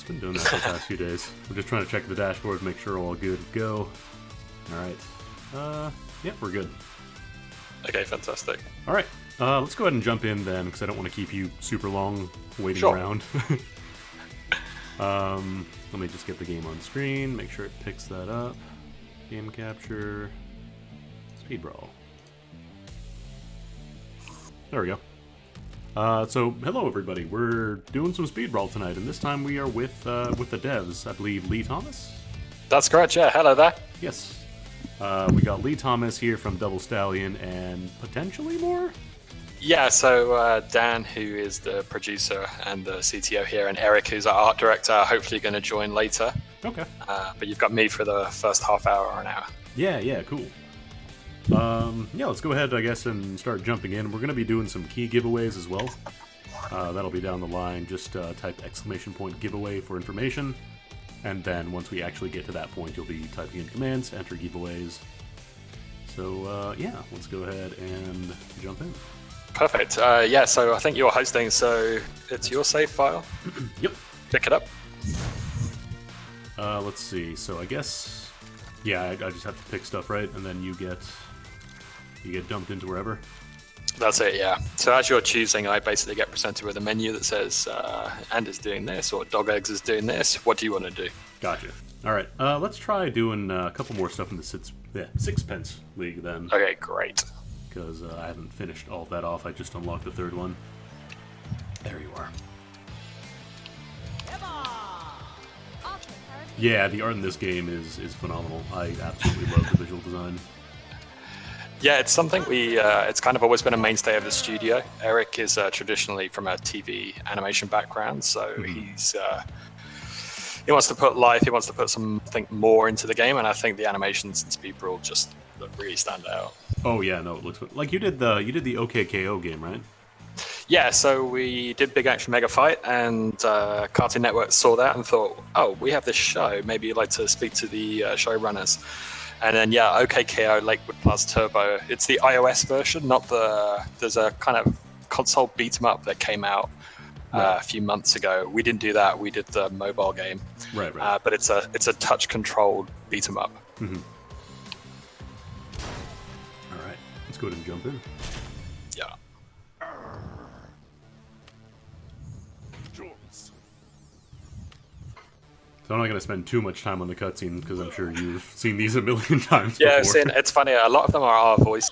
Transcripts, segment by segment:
Been doing that for the past few days. We're just trying to check the dashboard, make sure we're all good to go. Alright. Yep, we're good. Okay, fantastic. Alright, let's go ahead and jump in then, because I don't want to keep you super long waiting around. Let me just get the game on screen, make sure it picks that up. Game capture. Speed Brawl. There we go. So, hello everybody. We're doing some Speed Brawl tonight, and this time we are with the devs. I believe Lee Thomas? That's correct, yeah. Hello there. Yes. We got Lee Thomas here from Double Stallion, and potentially more? Yeah, so Dan, who is the producer and the CTO here, and Eric, who's our art director, are hopefully going to join later. Okay. But you've got me for the first half hour or an hour. Yeah, cool. Yeah, let's go ahead, I guess, and start jumping in. We're going to be doing some key giveaways as well. That'll be down the line. Just type ! giveaway for information. And then once we actually get to that point, you'll be typing in commands, enter giveaways. So, yeah, let's go ahead and jump in. Perfect. Yeah, so I think you're hosting, so it's your save file. Yep. Pick it up. Let's see. So I guess, yeah, I just have to pick stuff, right? And then you get dumped into wherever. That's it, yeah. So as you're choosing, I basically get presented with a menu that says, and is doing this, or Dog Eggs is doing this. What do you want to do? Gotcha. All right, let's try doing a couple more stuff in the Sixpence League then. Okay, great. Because I haven't finished all of that off. I just unlocked the third one. There you are. Yeah, the art in this game is phenomenal. I absolutely love the visual design. Yeah, it's something it's kind of always been a mainstay of the studio. Eric is traditionally from a TV animation background, so he wants to put life, he wants to put something more into the game, and I think the animations in Speed Brawl just really stand out. Oh yeah, no, it looks like you did the OKKO game, right? Yeah, so we did Big Action Mega Fight, and Cartoon Network saw that and thought, oh, we have this show, maybe you'd like to speak to the showrunners. And then, yeah, OKKO Lakewood Plus Turbo. It's the iOS version, not the... There's a kind of console beat-em-up that came out a few months ago. We didn't do that. We did the mobile game. Right. But it's a touch-controlled beat-em-up. Mm-hmm. All right, let's go ahead and jump in. Yeah. So I'm not going to spend too much time on the cutscenes because I'm sure you've seen these a million times before. Yeah, it's funny. A lot of them are our voice.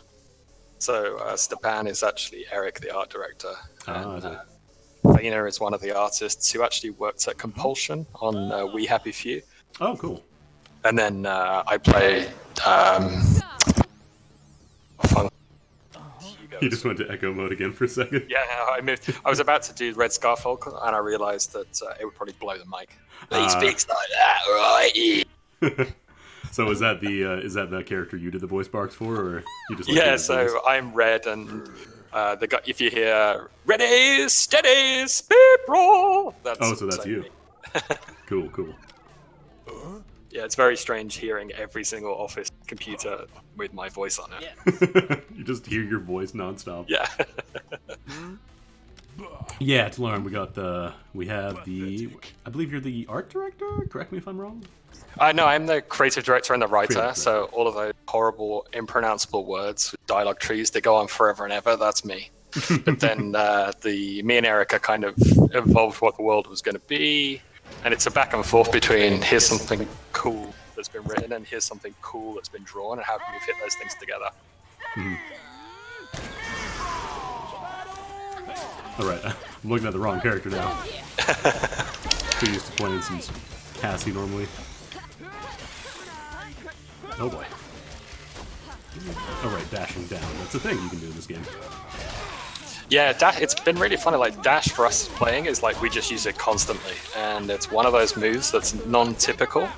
So Stepan is actually Eric, the art director. Fina is one of the artists who actually worked at Compulsion on We Happy Few. Oh, cool. And then I play... You just went to echo mode again for a second. Yeah, I moved. I was about to do Red Scarfolk, and I realized that it would probably blow the mic. He speaks like that, right? So is that the character you did the voice box for, or you just? Yeah, so I'm Red, and the guy. If you hear "Ready, steady, Speed Brawl," that's so that's you. Cool. Yeah, it's very strange hearing every single office computer with my voice on it. You just hear your voice nonstop. Yeah. Yeah, to learn, we have the, I believe you're the art director? Correct me if I'm wrong? No, I'm the creative director and the writer, so all of those horrible, impronounceable words, dialogue trees that go on forever and ever, that's me. But then me and Eric are kind of evolved what the world was going to be, and it's a back and forth between here's something cool that's been written and here's something cool that's been drawn, and how can we fit those things together? Mm-hmm. Alright, I'm looking at the wrong character now. Too used to playing some Cassie normally. Oh boy. Alright, dashing down. That's a thing you can do in this game. Yeah, it's been really funny. Like, dash for us playing is like we just use it constantly, and it's one of those moves that's non-typical.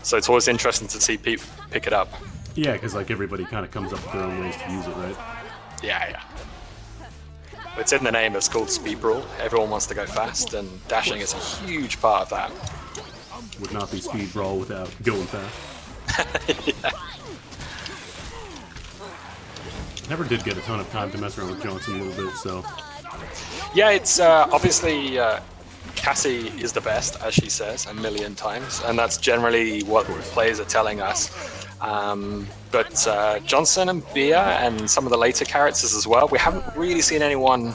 So it's always interesting to see people pick it up. Yeah, because like everybody kind of comes up with their own ways to use it, right? Yeah. It's in the name. It's called Speed Brawl. Everyone wants to go fast, and dashing is a huge part of that. Would not be Speed Brawl without going fast. Yeah. Never did get a ton of time to mess around with Johnson a little bit, so... Yeah, it's obviously Cassie is the best, as she says a million times, and that's generally what players are telling us. But Johnson and Bia and some of the later characters as well, we haven't really seen anyone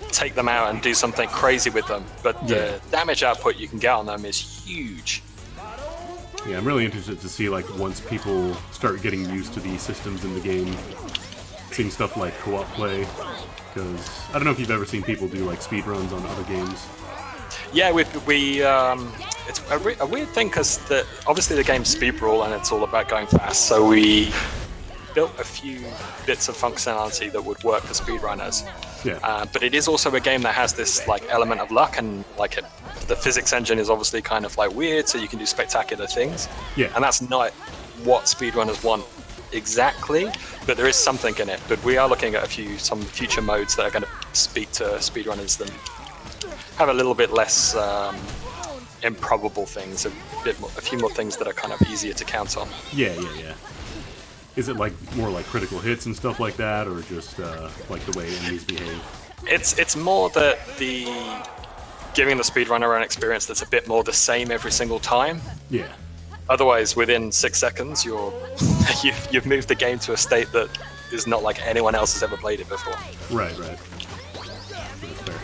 take them out and do something crazy with them. But the damage output you can get on them is huge. Yeah, I'm really interested to see, like, once people start getting used to the systems in the game, seeing stuff like co-op play, because I don't know if you've ever seen people do, like, speed runs on other games. Yeah, it's a weird thing, because obviously the game's Speed Brawl and it's all about going fast, so we built a few bits of functionality that would work for speedrunners. Yeah. But it is also a game that has this, like, element of luck, and, like, the physics engine is obviously kind of, like, weird, so you can do spectacular things. Yeah. And that's not what speedrunners want exactly, but there is something in it. But we are looking at some future modes that are going to speak to speedrunners that have a little bit less improbable things, a few more things that are kind of easier to count on. Yeah. Is it like more like critical hits and stuff like that, or just like the way enemies behave? It's more that giving the speedrunner an experience that's a bit more the same every single time. Yeah. Otherwise, within 6 seconds, you've moved the game to a state that is not like anyone else has ever played it before. Right. That's fair.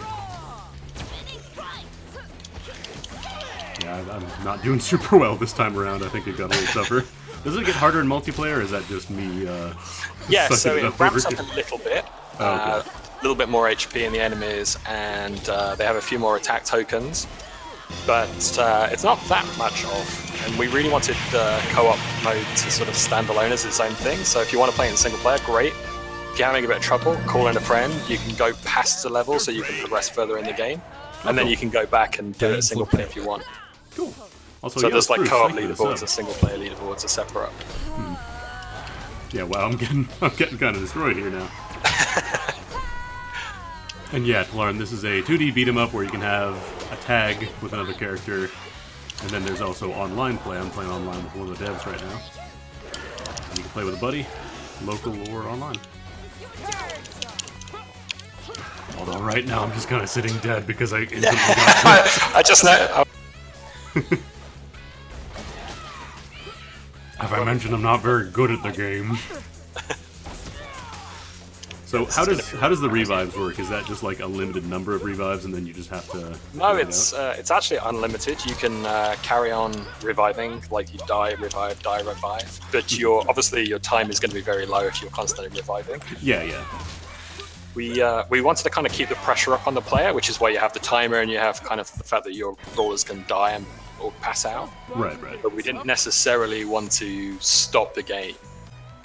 Yeah, I'm not doing super well this time around. I think it got a little tougher. Does it get harder in multiplayer, or is that just me? Yeah, so it ramps up a little bit. Oh, okay. A little bit more HP in the enemies, and they have a few more attack tokens. But it's not that much off, and we really wanted the co-op mode to sort of stand alone as its own thing. So if you want to play it in single player, great. If you're having a bit of trouble, call in a friend. You can go past the level, so you can progress further in the game, and then you can go back and do it single player if you want. Cool. Also, So there's like co-op leaderboards and single player leaderboards are separate. Yeah, wow, I'm getting kind of destroyed here now. And yeah, to learn, this is a 2D beat 'em up where you can have a tag with another character, and then there's also online play. I'm playing online with one of the devs right now. And you can play with a buddy, local or online. Although right now I'm just kind of sitting dead because I instantly got I just know. Have I mentioned I'm not very good at the game? So how does the revives work? Is that just like a limited number of revives, and then you just have to? No, it's actually unlimited. You can carry on reviving, like you die, revive, But obviously your time is going to be very low if you're constantly reviving. Yeah. We wanted to kind of keep the pressure up on the player, which is why you have the timer and you have kind of the fact that your brawlers can die or pass out. Right. But we didn't necessarily want to stop the game.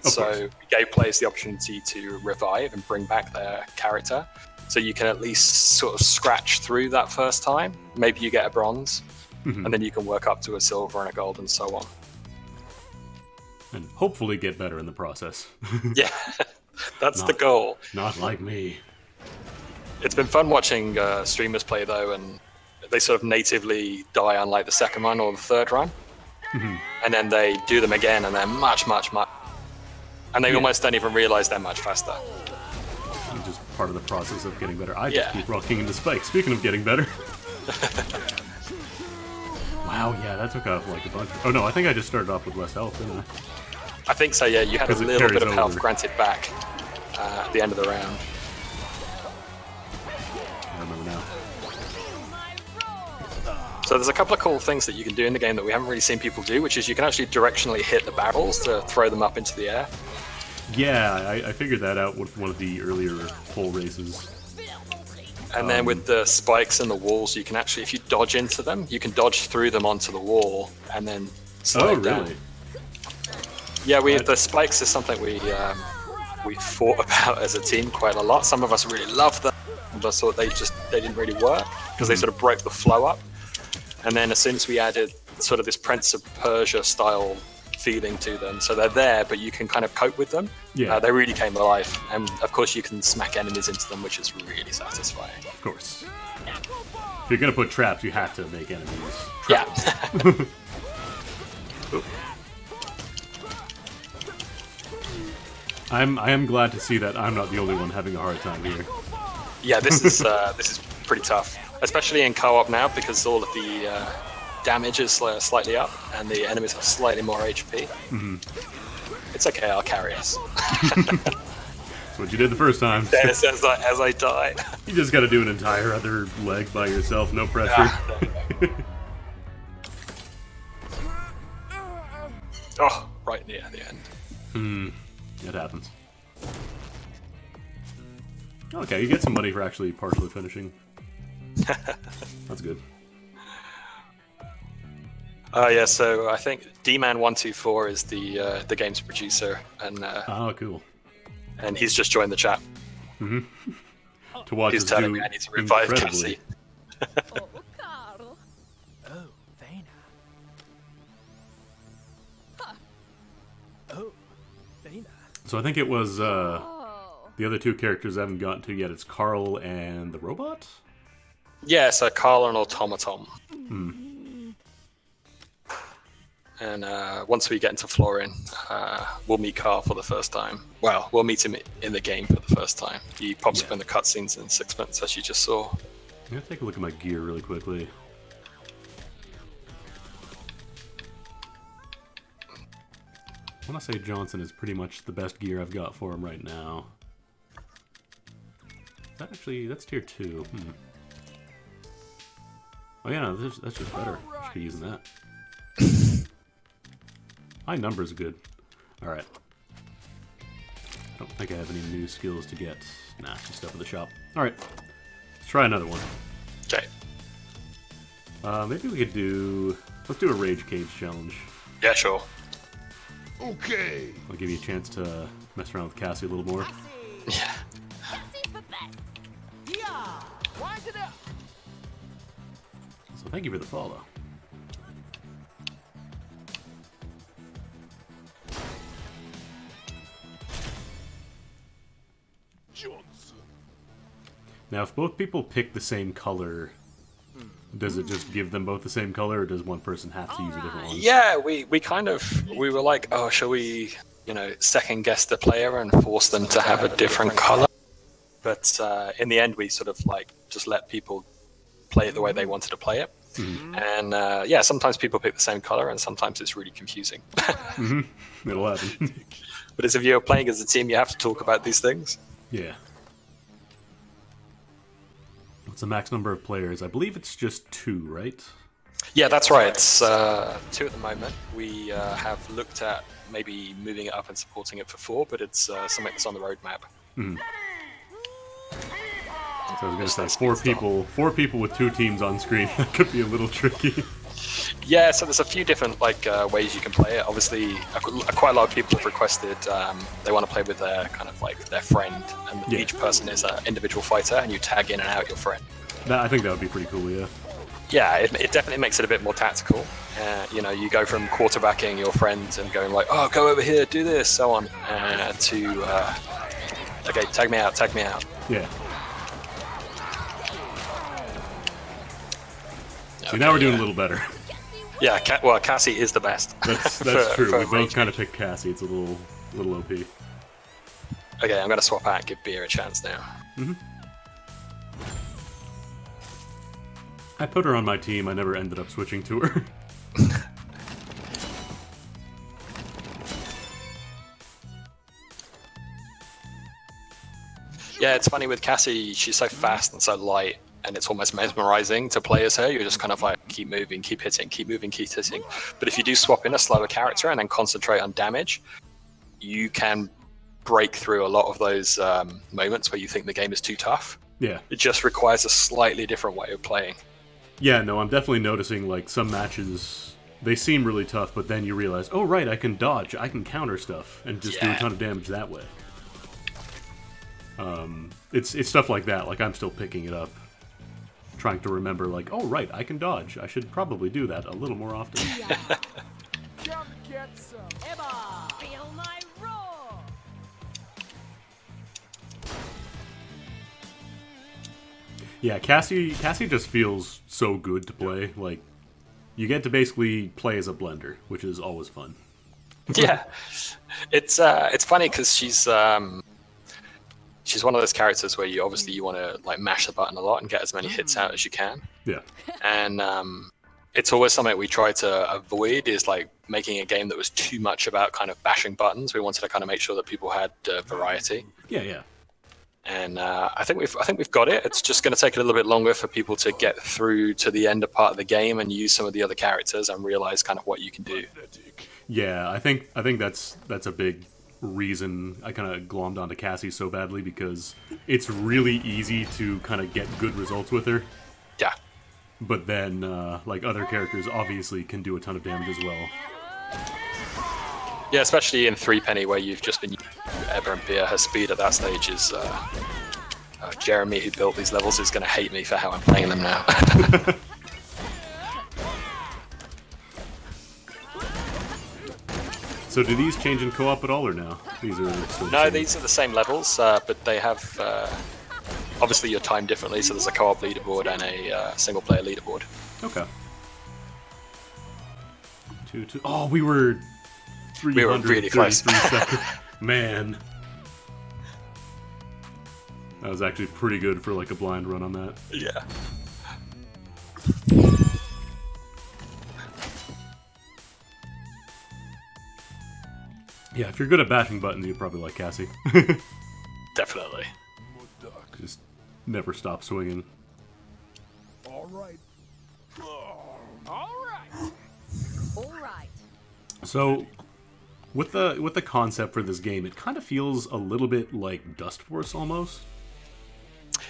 Of So course. we gave players the opportunity to revive and bring back their character. So you can at least sort of scratch through that first time. Maybe you get a bronze, and then you can work up to a silver and a gold and so on. And hopefully get better in the process. Yeah, that's the goal. Not like me. It's been fun watching streamers play, though, and they sort of natively die on like the second run or the third run. And then they do them again, and they're much. And they almost don't even realize they're much faster. It's just part of the process of getting better. I just Yeah. keep rocking into spikes. Speaking of getting better. Wow, yeah, that took off like a bunch. Oh no, I think I just started off with less health, didn't I? I think so, yeah. You had a 'Cause it little bit of carries health over. granted back at the end of the round. I remember now. So there's a couple of cool things that you can do in the game that we haven't really seen people do, which is you can actually directionally hit the barrels to throw them up into the air. Yeah, I figured that out with one of the earlier pole races. And then with the spikes and the walls, you can actually, if you dodge into them, you can dodge through them onto the wall and then slide down. Really? Yeah, the spikes is something we thought about as a team quite a lot. Some of us really loved them, but thought they didn't really work because they sort of broke the flow up. And then as soon as we added sort of this Prince of Persia style feeling to them, so they're there, but you can kind of cope with them. Yeah. They really came alive, and of course you can smack enemies into them, which is really satisfying. Of course. If you're gonna put traps, you have to make enemies. Yeah. I am glad to see that I'm not the only one having a hard time here. Yeah, this is pretty tough. especially in co-op now, because all of the damage is slightly up and the enemies have slightly more HP. It's okay, I'll carry us. That's what you did the first time. As I die. You just gotta do an entire other leg by yourself, no pressure. Oh, right near the end. It happens. Okay, you get some money for actually partially finishing. That's good. Yeah, so I think D-Man124 is the game's producer, and Oh, cool. and he's just joined the chat. To watch He's us telling do me I need to revive incredibly. Cassie. Oh, Carl. Oh, Vena. Oh, Vena. So I think it was Oh. the other two characters I haven't gotten to yet. It's Carl and the robot? Yeah, so Carl and Automaton. And once we get into Florin, we'll meet Carl for the first time. Well, we'll meet him in the game for the first time. He pops up in the cutscenes in Sixpence, as you just saw. I'm gonna take a look at my gear really quickly. I want to say Johnson is pretty much the best gear I've got for him right now. That actually, that's tier 2. Oh yeah, no, that's just better. Should be using that. My number's good. Alright. I don't think I have any new skills to get. Nah, just stuff at the shop. Alright. Let's try another one. Okay. Maybe we could do... Let's do a Rage Cage challenge. Yeah, sure. Okay. I'll give you a chance to mess around with Cassie a little more. Yeah. Cassie's the best. Yeah! Wind it up! So thank you for the follow. Johnson. Now, if both people pick the same color, does it just give them both the same color, or does one person have to use a different one? Yeah, we were like, oh, shall we, second guess the player and force them to have a different color? But in the end, we sort of just let people play it the way they wanted to play it. And yeah, sometimes people pick the same color, and sometimes it's really confusing. It'll happen. But as if you're playing as a team, you have to talk about these things. Yeah. What's the max number of players? I believe it's just 2, right? Yeah, that's right. It's 2 at the moment. We have looked at maybe moving it up and supporting it for 4, but it's something that's on the roadmap. So I was going to say 4 people with 2 teams on screen. That could be a little tricky. Yeah, so there's a few different ways you can play it. Obviously, quite a lot of people have requested they want to play with their their friend, and each person is an individual fighter, and you tag in and out your friend. I think that would be pretty cool, yeah. Yeah, it definitely makes it a bit more tactical. You go from quarterbacking your friend and going like, oh, go over here, do this, so on, to okay, tag me out. Yeah. See, now we're doing a little better. Yeah, Cassie is the best. That's true. We both kind of picked Cassie. It's a little OP. Okay, I'm going to swap out and give Beer a chance now. I put her on my team. I never ended up switching to her. Yeah, it's funny with Cassie. She's so fast and so light, and it's almost mesmerizing to play as her. You're just kind of like, keep moving, keep hitting, keep moving, keep hitting. But if you do swap in a slower character and then concentrate on damage, you can break through a lot of those moments where you think the game is too tough. Yeah. It just requires a slightly different way of playing. Yeah, no, I'm definitely noticing, some matches, they seem really tough, but then you realize, oh, right, I can dodge, I can counter stuff, and just do a ton of damage that way. It's stuff like that, I'm still picking it up. Trying to remember, oh, right, I can dodge. I should probably do that a little more often. Come get some! Eba! Feel my roar! Yeah, Cassie just feels so good to play. You get to basically play as a blender, which is always fun. Yeah, it's funny because she's she's one of those characters where you obviously you want to like mash the button a lot and get as many hits out as you can. Yeah. And it's always something we try to avoid is like making a game that was too much about kind of bashing buttons. We wanted to kind of make sure that people had variety. Yeah. And I think we've got it. It's just going to take a little bit longer for people to get through to the end of part of the game and use some of the other characters and realize kind of what you can do. Yeah, I think that's a big reason I kind of glommed onto Cassie so badly, because it's really easy to kind of get good results with her. Yeah. But then, like, other characters obviously can do a ton of damage as well. Yeah, especially in Threepenny, where you've just been using Ever and Pia. Her speed at that stage is... Jeremy, who built these levels, is going to hate me for how I'm playing them now. So do these change in co-op at all, or no? These are still the No, same? these are the same levels, but they have... obviously, you're timed differently, so there's a co-op leaderboard and a single-player leaderboard. Okay. Two. Oh, we were... We were really close. seconds. Man. That was actually pretty good for like a blind run on that. Yeah. Yeah, if you're good at bashing buttons, you'd probably like Cassie. Definitely. Just never stop swinging. All right. All right. All right. So, with the concept for this game, it kind of feels a little bit like Dust Force almost.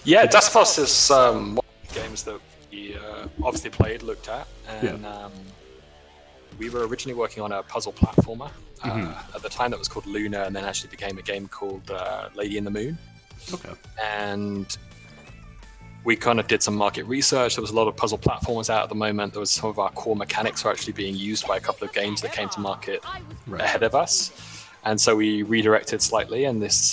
Yeah, Dust Force is one of the games that we obviously played, looked at, and we were originally working on a puzzle platformer. At the time that was called Luna, and then actually became a game called Lady in the Moon. Okay. And we kind of did some market research. There was a lot of puzzle platformers out at the moment. There was some of our core mechanics were actually being used by a couple of games that came to market ahead of us. And so we redirected slightly, and this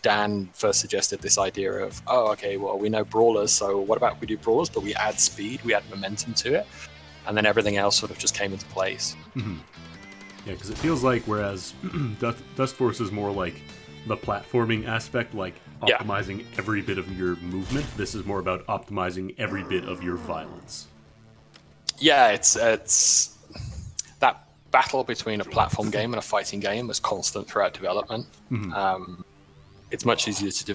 Dan first suggested this idea of, oh, okay, well, we know brawlers, so what about we do brawlers, but we add speed, we add momentum to it, and then everything else sort of just came into place. Mm-hmm. Yeah, because it feels like whereas Dust Force is more like the platforming aspect, like optimizing every bit of your movement, this is more about optimizing every bit of your violence. Yeah, it's that battle between a platform game and a fighting game was constant throughout development. Mm-hmm. It's much easier to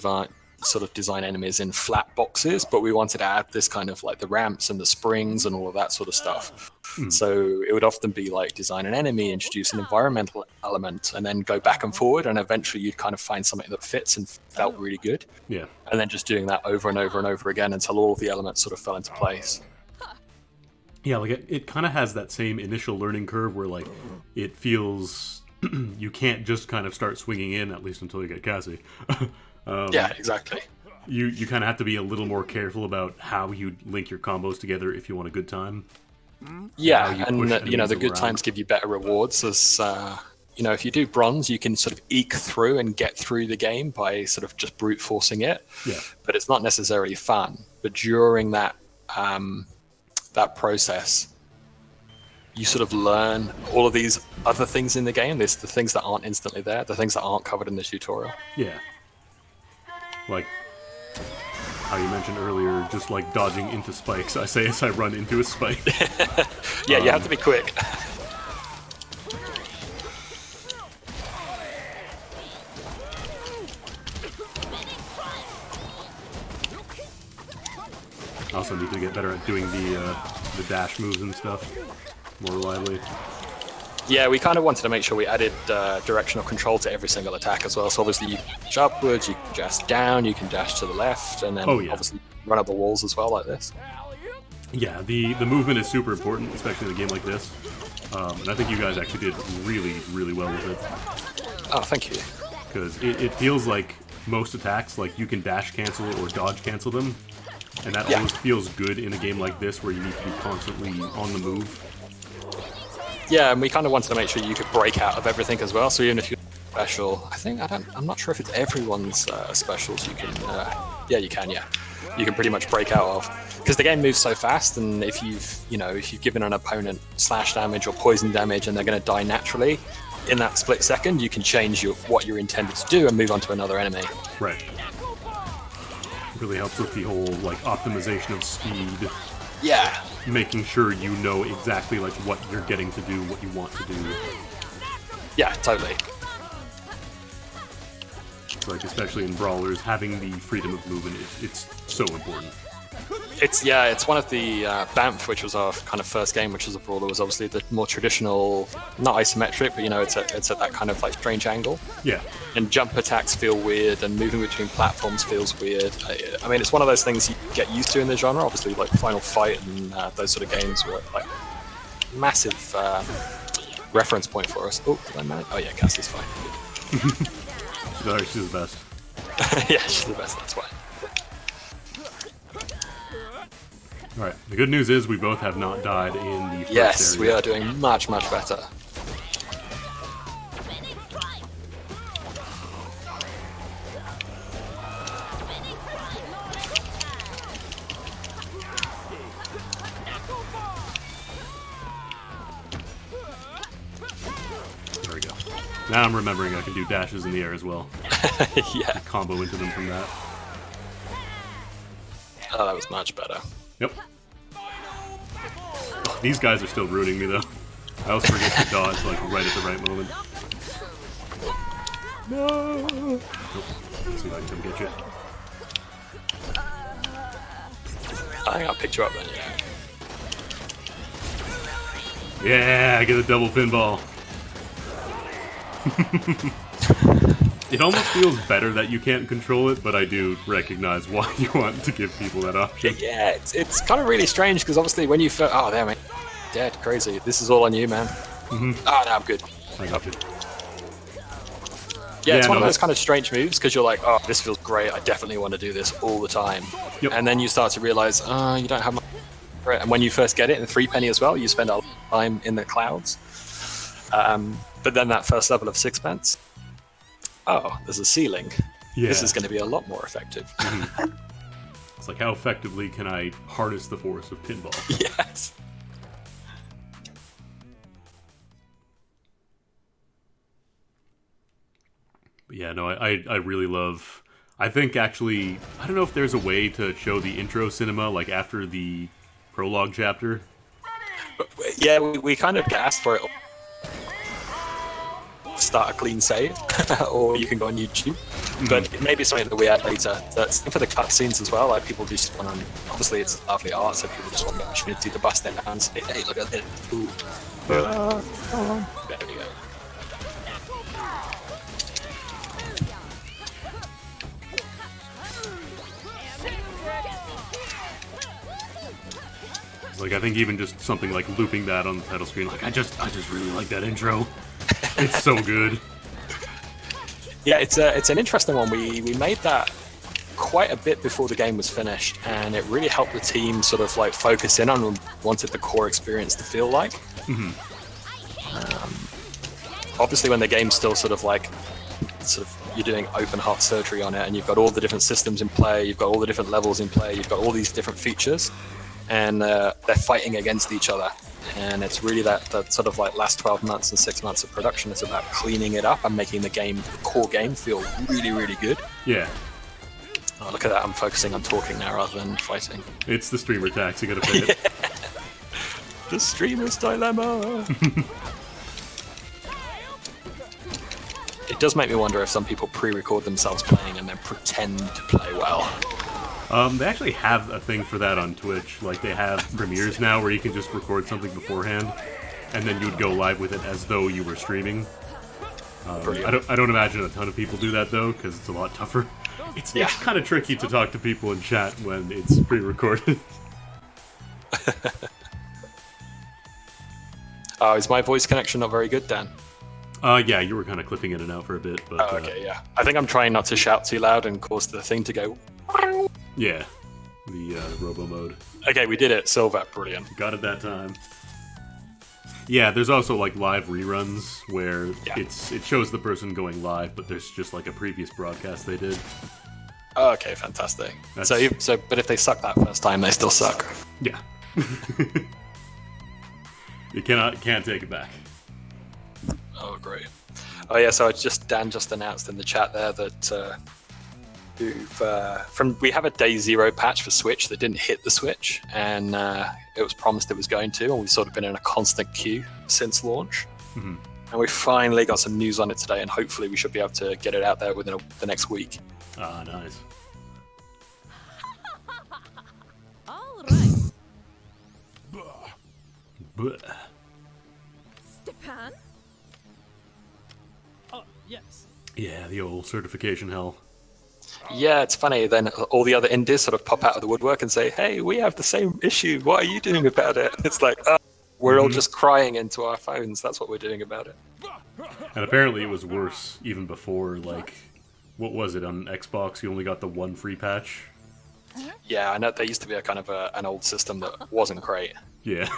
design enemies in flat boxes, but we wanted to add this kind of like the ramps and the springs and all of that sort of stuff. So it would often be like design an enemy, introduce an environmental element, and then go back and forward, and eventually you'd kind of find something that fits and felt really good. Yeah. And then just doing that over and over and over again until all of the elements sort of fell into place. Yeah, like it kind of has that same initial learning curve where like it feels you can't just kind of start swinging in, at least until you get Cassie. Yeah, exactly. You kind of have to be a little more careful about how you link your combos together if you want a good time. Yeah, you and push the enemies good around. times give you better rewards. As if you do bronze, you can sort of eke through and get through the game by sort of just brute forcing it. Yeah. But it's not necessarily fun. But during that that process, you sort of learn all of these other things in the game. There's the things that aren't instantly there, the things that aren't covered in the tutorial. Yeah. Like how you mentioned earlier, just like dodging into spikes. I say as I run into a spike. Yeah, you have to be quick. I also need to get better at doing the dash moves and stuff more reliably. Yeah, we kind of wanted to make sure we added directional control to every single attack as well. So obviously you can dash upwards, you can dash down, you can dash to the left, and then obviously run up the walls as well like this. Yeah, the movement is super important, especially in a game like this. And I think you guys actually did really, really well with it. Oh, thank you. Because it feels like most attacks, like you can dash cancel or dodge cancel them. And that always feels good in a game like this where you need to be constantly on the move. Yeah, and we kind of wanted to make sure you could break out of everything as well. So even if you're special, I'm not sure if it's everyone's specials you can. Yeah, you can. Yeah, you can pretty much break out of because the game moves so fast. And if you've given an opponent slash damage or poison damage and they're going to die naturally, in that split second, you can change what you're intended to do and move on to another enemy. Right. Really helps with the whole like optimization of speed, Yeah. making sure you know exactly like what you're getting to do, what you want to do. Yeah, totally. Like especially in brawlers, having the freedom of movement it's so important. It's one of the Banff, which was our kind of first game, which was a brawler, was obviously the more traditional, not isometric, but you know, it's at that kind of like strange angle. Yeah. And jump attacks feel weird, and moving between platforms feels weird. I mean, it's one of those things you get used to in the genre. Obviously, like Final Fight and those sort of games were like massive reference point for us. Oh, did I manage? Oh yeah, Cassie's fine. No, she's the best. Yeah, she's the best. That's why. All right. The good news is we both have not died in the first Yes, area. we are doing much better. There we go. Now I'm remembering I can do dashes in the air as well. Yeah. Combo into them from that. Oh, that was much better. Yep. Oh, these guys are still ruining me though. I always forget to dodge like right at the right moment. No. Nope. Let's see if I can come get you. I think I'll pick you up then, yeah. Yeah, I get a double pinball. It almost feels better that you can't control it, but I do recognize why you want to give people that option. Yeah, it's kind of really strange because obviously when you first... Oh, damn it. Dead, crazy. This is all on you, man. Oh, no, I'm good. I got you. Yeah, it's Yeah, one of no, those kind of strange moves because you're like, oh, this feels great. I definitely want to do this all the time. Yep. And then you start to realize, oh, you don't have much. And when you first get it in 3 penny as well, you spend a lot of time in the clouds. But then that first level of 6 pence, oh, there's a ceiling. Yeah. This is going to be a lot more effective. It's like, how effectively can I harness the force of pinball? Yes. But yeah, no, I really love... I think actually... I don't know if there's a way to show the intro cinema, like after the prologue chapter. Yeah, we kind of gasped for it. Start a clean save, or you can go on YouTube. But maybe something that we add later. That's for the cutscenes as well. Like people just want to. Obviously, it's lovely art, so people just want the opportunity to bust their hands and say, "Hey, look at this!" Ooh. There we go. Like, I think even just something like looping that on the title screen, like, I just really like that intro. It's so good. Yeah, it's an interesting one. We made that quite a bit before the game was finished, and it really helped the team sort of like focus in on what we wanted the core experience to feel like. Obviously, when the game's still sort of you're doing open heart surgery on it, and you've got all the different systems in play, you've got all the different levels in play, you've got all these different features, and they're fighting against each other. And it's really that sort of like last 12 months and 6 months of production is about cleaning it up and making the core game, feel really, really good. Yeah. Oh, look at that, I'm focusing on talking now rather than fighting. It's the streamer tax, you gotta pay it. The streamer's dilemma! It does make me wonder if some people pre-record themselves playing and then pretend to play well. They actually have a thing for that on Twitch. Like, they have premieres now where you can just record something beforehand, and then you would go live with it as though you were streaming. I don't imagine a ton of people do that, though, because it's a lot tougher. It's kind of tricky to talk to people in chat when it's pre-recorded. Is my voice connection not very good, Dan? Yeah, you were kind of clipping in and out for a bit, but... Oh, okay, yeah. I think I'm trying not to shout too loud and cause the thing to go... Yeah, the robo mode. Okay, we did it. Silver, brilliant. Got it that time. Yeah, there's also like live reruns where it shows the person going live, but there's just like a previous broadcast they did. Oh, okay, fantastic. But if they suck that first time, they still suck. Yeah. You can't take it back. Oh, great. Oh yeah, so Dan just announced in the chat there that We have a day 0 patch for Switch that didn't hit the Switch, and it was promised it was going to, and we've sort of been in a constant queue since launch. Mhm. And we finally got some news on it today, and hopefully we should be able to get it out there within the next week. Ah, nice. All right. Bleh. Stepan? Oh, yes. Yeah, the old certification hell. Yeah, it's funny. Then all the other indies sort of pop out of the woodwork and say, "Hey, we have the same issue. What are you doing about it?" It's like, oh, we're all just crying into our phones. That's what we're doing about it. And apparently it was worse even before, like, what was it, on Xbox you only got the one free patch? Yeah, I know there used to be a kind of an old system that wasn't great. Yeah.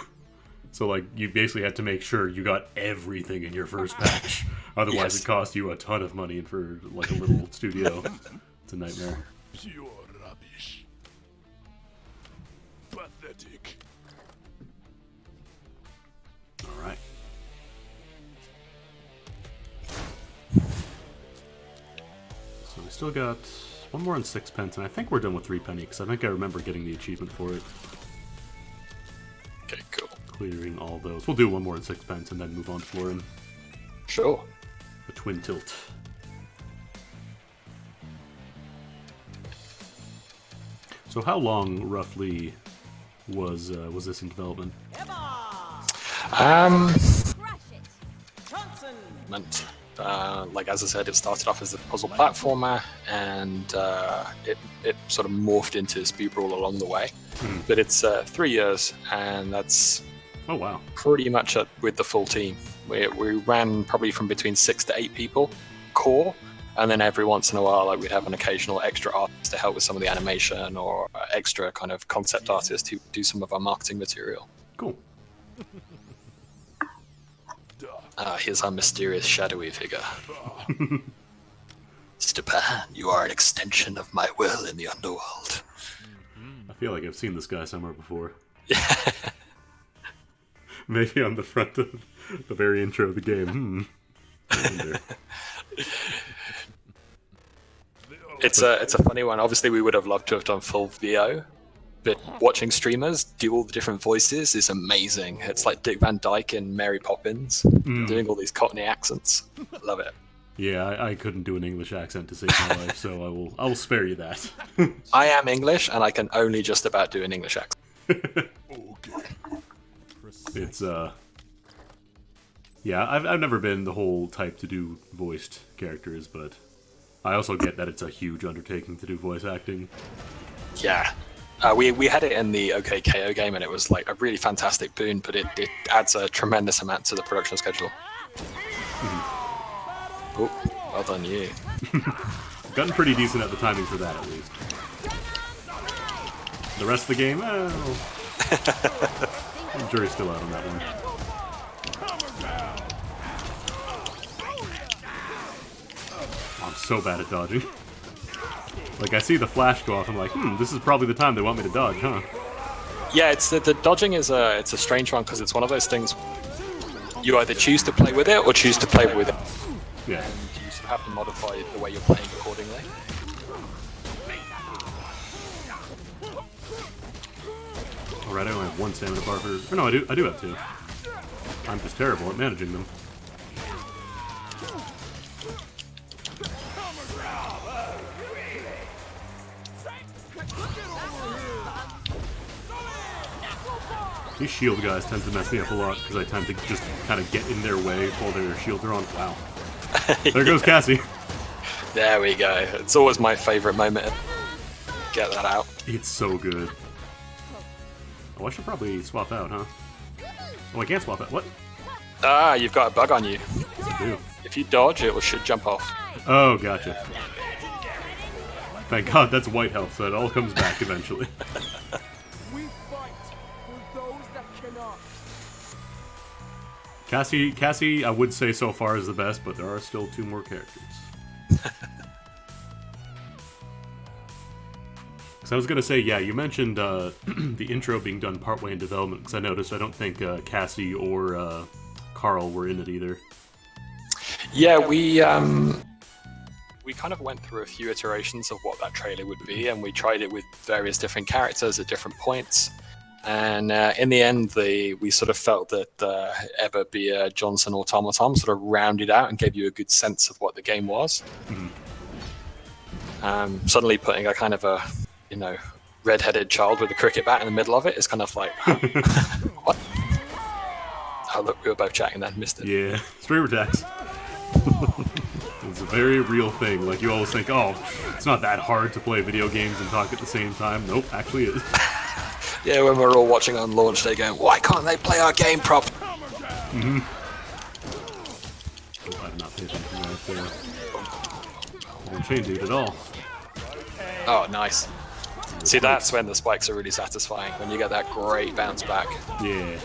So, like, you basically had to make sure you got everything in your first patch. Otherwise Yes. it cost you a ton of money for, like, a little studio. It's a nightmare. Pure rubbish. Pathetic. Alright. So we still got one more on sixpence, and I think we're done with 3 penny, because I think I remember getting the achievement for it. Okay, cool. Clearing all those. We'll do one more in sixpence and then move on to Florin. Sure. The twin tilt. So how long, roughly, was this in development? Crash it. Meant, like as I said, it started off as a puzzle platformer, and it sort of morphed into Speed Brawl along the way. But it's 3 years, and that's Oh wow. pretty much with the full team. We ran probably from between 6 to 8 people, core, and then every once in a while, like we'd have an occasional extra artist to help with some of the animation, or extra kind of concept artist who do some of our marketing material. Cool. Here's our mysterious shadowy figure. Stepan, you are an extension of my will in the underworld. I feel like I've seen this guy somewhere before. Maybe on the front of the very intro of the game. I wonder. It's a funny one. Obviously, we would have loved to have done full VO, but watching streamers do all the different voices is amazing. It's like Dick Van Dyke and Mary Poppins doing all these Cockney accents. Love it. Yeah, I couldn't do an English accent to save my life, so I will spare you that. I am English, and I can only just about do an English accent. It's yeah, I've never been the whole type to do voiced characters, but I also get that it's a huge undertaking to do voice acting. Yeah. We had it in the OKKO game, and it was like a really fantastic boon, but it adds a tremendous amount to the production schedule. Oh, well done you. Gotten pretty decent at the timing for that, at least. The rest of the game, well, the jury's still out on that one. I'm so bad at dodging. Like, I see the flash go off, I'm like, this is probably the time they want me to dodge, huh? Yeah, it's the dodging is it's a strange one, because it's one of those things you either choose to play with it or choose to play with it. Yeah. And you sort of have to modify the way you're playing accordingly. Alright, I only have one stamina bar for... Or no, I do have two. I'm just terrible at managing them. These shield guys tend to mess me up a lot because I tend to just kind of get in their way while their shields are on. Wow. There goes Cassie. There we go. It's always my favorite moment. Get that out. It's so good. Oh, I should probably swap out, huh? Oh, I can't swap out. What? Ah, you've got a bug on you. I do. If you dodge, it should jump off. Oh, gotcha. Thank God that's white health, so it all comes back eventually. We fight for those that cannot. Cassie, I would say so far is the best, but there are still two more characters. So I was gonna say, yeah, you mentioned the intro being done partway in development, because I noticed I don't think Cassie or Carl were in it either. Yeah, we we kind of went through a few iterations of what that trailer would be, and we tried it with various different characters at different points. And in the end, we sort of felt that Ever Bia Johnson Automaton sort of rounded out and gave you a good sense of what the game was. Suddenly putting a kind of a, red-headed child with a cricket bat in the middle of it is kind of like, huh? What? Oh, look, we were both chatting then, missed it. Yeah, streamer tax. It's a very real thing. Like, you always think, oh, it's not that hard to play video games and talk at the same time. Nope, actually it is. Yeah, when we're all watching on launch day going, why can't they play our game properly? Oh, I did not pay attention right there. Didn't change it at all. Oh, nice. See, that's when the spikes are really satisfying, when you get that great bounce back. Yeah.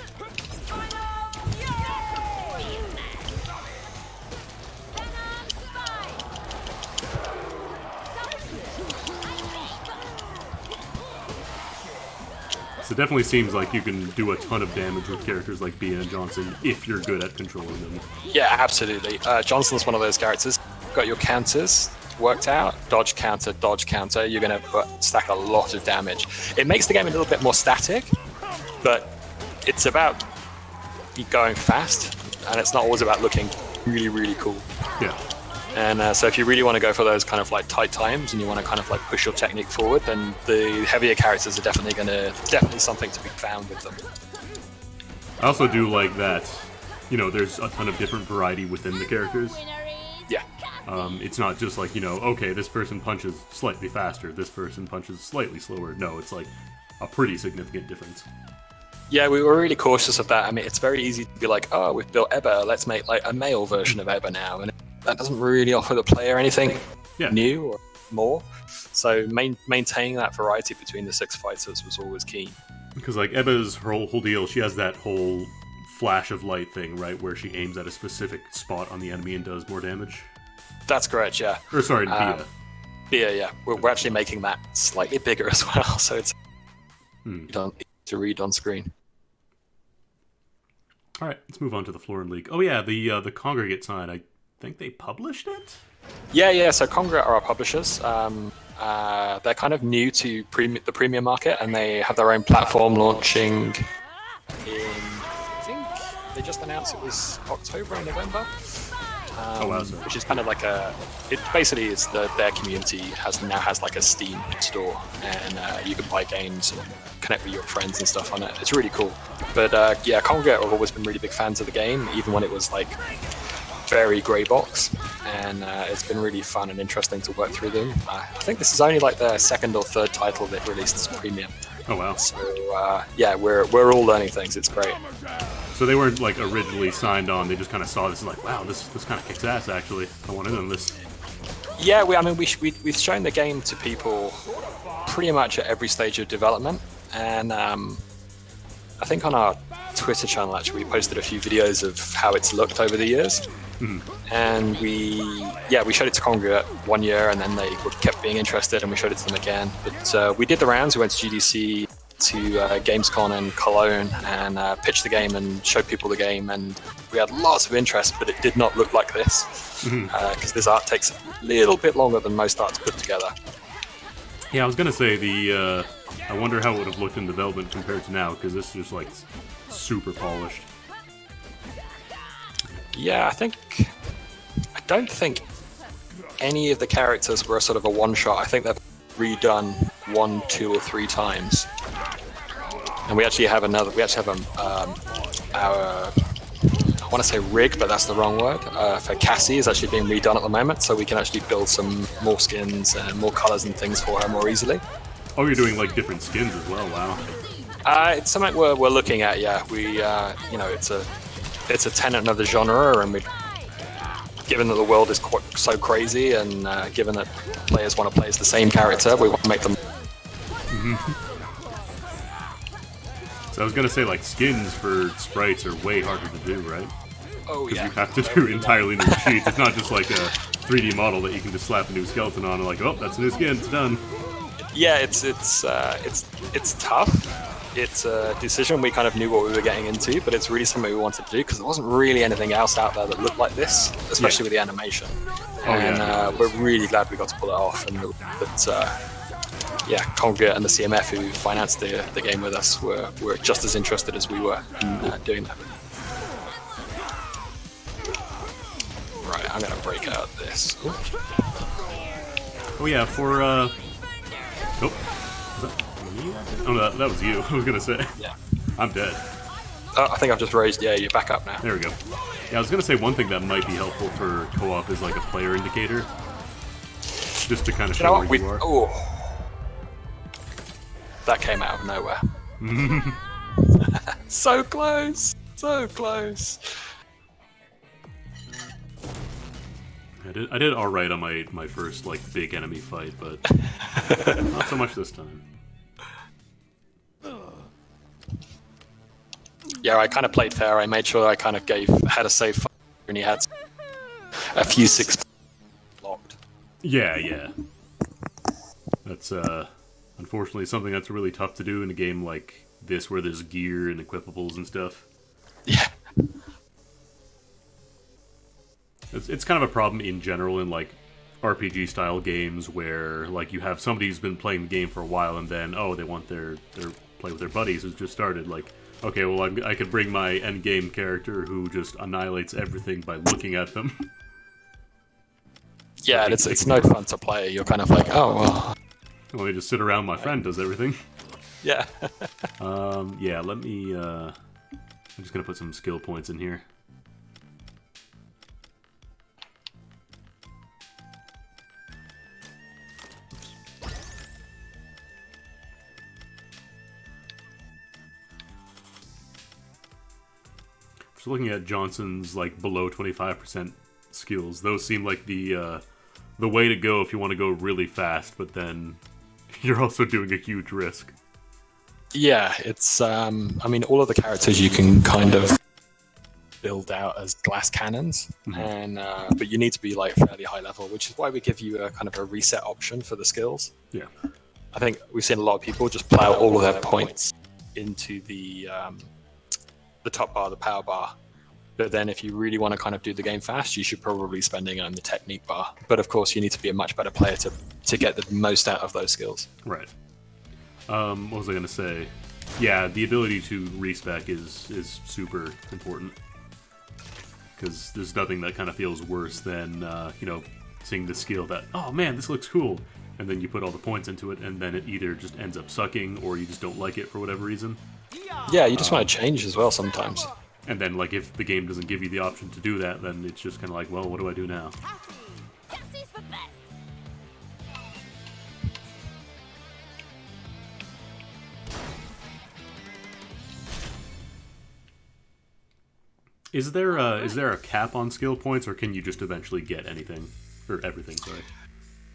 So it definitely seems like you can do a ton of damage with characters like Bia and Johnson if you're good at controlling them. Yeah, absolutely. Johnson's one of those characters. Got your counters worked out, dodge counter, you're going to stack a lot of damage. It makes the game a little bit more static, but it's about going fast, and it's not always about looking really, really cool. Yeah. And so if you really want to go for those kind of like tight times and you want to kind of like push your technique forward, then the heavier characters are definitely something to be found with them. I also do like that, there's a ton of different variety within the characters. Yeah. It's not just like, okay, this person punches slightly faster, this person punches slightly slower. No, it's like a pretty significant difference. Yeah, we were really cautious of that. I mean, it's very easy to be like, oh, we've built Eber, let's make like a male version of Eber now. And that doesn't really offer the player anything new or more. So maintaining that variety between the 6 fighters was always key. Because like Eba's whole deal, she has that whole flash of light thing, right, where she aims at a specific spot on the enemy and does more damage. That's correct, yeah. Or sorry, Bia. Bia, yeah. We're actually making that slightly bigger as well, so it's to read on screen. All right, let's move on to the Florin League. Oh yeah, the Congregate sign. I think they published it? Yeah. So Congregate are our publishers. They're kind of new to the premium market, and they have their own platform launching in, I think they just announced it was October or November. Which is kind of like their community now has like a Steam store, and you can buy games and connect with your friends and stuff on it. It's really cool. But Congregate have always been really big fans of the game, even when it was like very grey box, and it's been really fun and interesting to work through them. I think this is only like their second or third title they've released as premium. Oh wow. So we're all learning things. It's great. So they weren't like originally signed on, they just kind of saw this and like, wow, this kind of kicks ass actually. I want in on this. Yeah, we've shown the game to people pretty much at every stage of development, and I think on our Twitter channel actually we posted a few videos of how it's looked over the years. And we showed it to Congregate 1 year, and then they kept being interested, and we showed it to them again. But we did the rounds. We went to GDC, to Gamescom in Cologne, and pitched the game and showed people the game, and we had lots of interest, but it did not look like this, because this art takes a little bit longer than most art to put together. Yeah, I was gonna say I wonder how it would have looked in development compared to now, because this is just like super polished. Yeah, I don't think any of the characters were sort of a one-shot. I think they've redone 1, 2, or 3 times. And we actually have our, I want to say rig, but that's the wrong word, for Cassie is actually being redone at the moment, so we can actually build some more skins and more colors and things for her more easily. Oh, you're doing like different skins as well, wow. It's something we're looking at, yeah. We, it's a tenet of the genre, and given that the world is so crazy, and given that players want to play as the same character, we want to make them. So I was gonna say, like, skins for sprites are way harder to do, right? Oh yeah. Because you have to do entirely new sheets. It's not just like a 3D model that you can just slap a new skeleton on and like, oh, that's a new skin, it's done. Yeah, it's tough. It's a decision we kind of knew what we were getting into, but it's really something we wanted to do because there wasn't really anything else out there that looked like this, especially with the animation. and yeah. we're really glad we got to pull it off. And that, yeah, Congregate and the CMF who financed the game with us were just as interested as we were in doing that. Right, I'm gonna break out this. Ooh. Oh yeah, for oh, was that me? Oh, no, that was you. I was gonna say. Yeah. I'm dead. Oh, I think I've just raised. Yeah, you're back up now. There we go. Yeah, I was gonna say one thing that might be helpful for co-op is like a player indicator, just to kind of You know show what? where you are. Oh, that came out of nowhere. So close, so close. I did all right on my first like big enemy fight, but not so much this time. Yeah, I kind of played fair. I made sure I kind of had a safe fight, and he had a few 6 locked. Yeah. That's unfortunately something that's really tough to do in a game like this where there's gear and equipables and stuff. Yeah. It's kind of a problem in general in like RPG style games where like you have somebody who's been playing the game for a while and then they want their play with their buddies who's just started. Like, okay, well I could bring my end game character who just annihilates everything by looking at them. Yeah, and it's no fun to play. You're kind of like, oh well. Let me just sit around. My friend does everything. Yeah. Yeah. Let me. I'm just gonna put some skill points in here. Just looking at Johnson's like below 25% skills, those seem like the way to go if you want to go really fast, but then you're also doing a huge risk. Yeah, it's I mean, all of the characters you can kind of build out as glass cannons, and but you need to be like fairly high level, which is why we give you a kind of a reset option for the skills. Yeah. I think we've seen a lot of people just plow all of their points into the top bar, the power bar. But then if you really want to kind of do the game fast, you should probably be spending on the technique bar. But of course, you need to be a much better player to get the most out of those skills. Right. What was I going to say? Yeah, the ability to respec is super important. Because there's nothing that kind of feels worse than, seeing the skill that, oh man, this looks cool. And then you put all the points into it, and then it either just ends up sucking, or you just don't like it for whatever reason. Yeah, you just want to change as well sometimes. And then, like, if the game doesn't give you the option to do that, then it's just kind of like, well, what do I do now? Pepsi's the best. Is there a cap on skill points, or can you just eventually get anything? Or everything, sorry.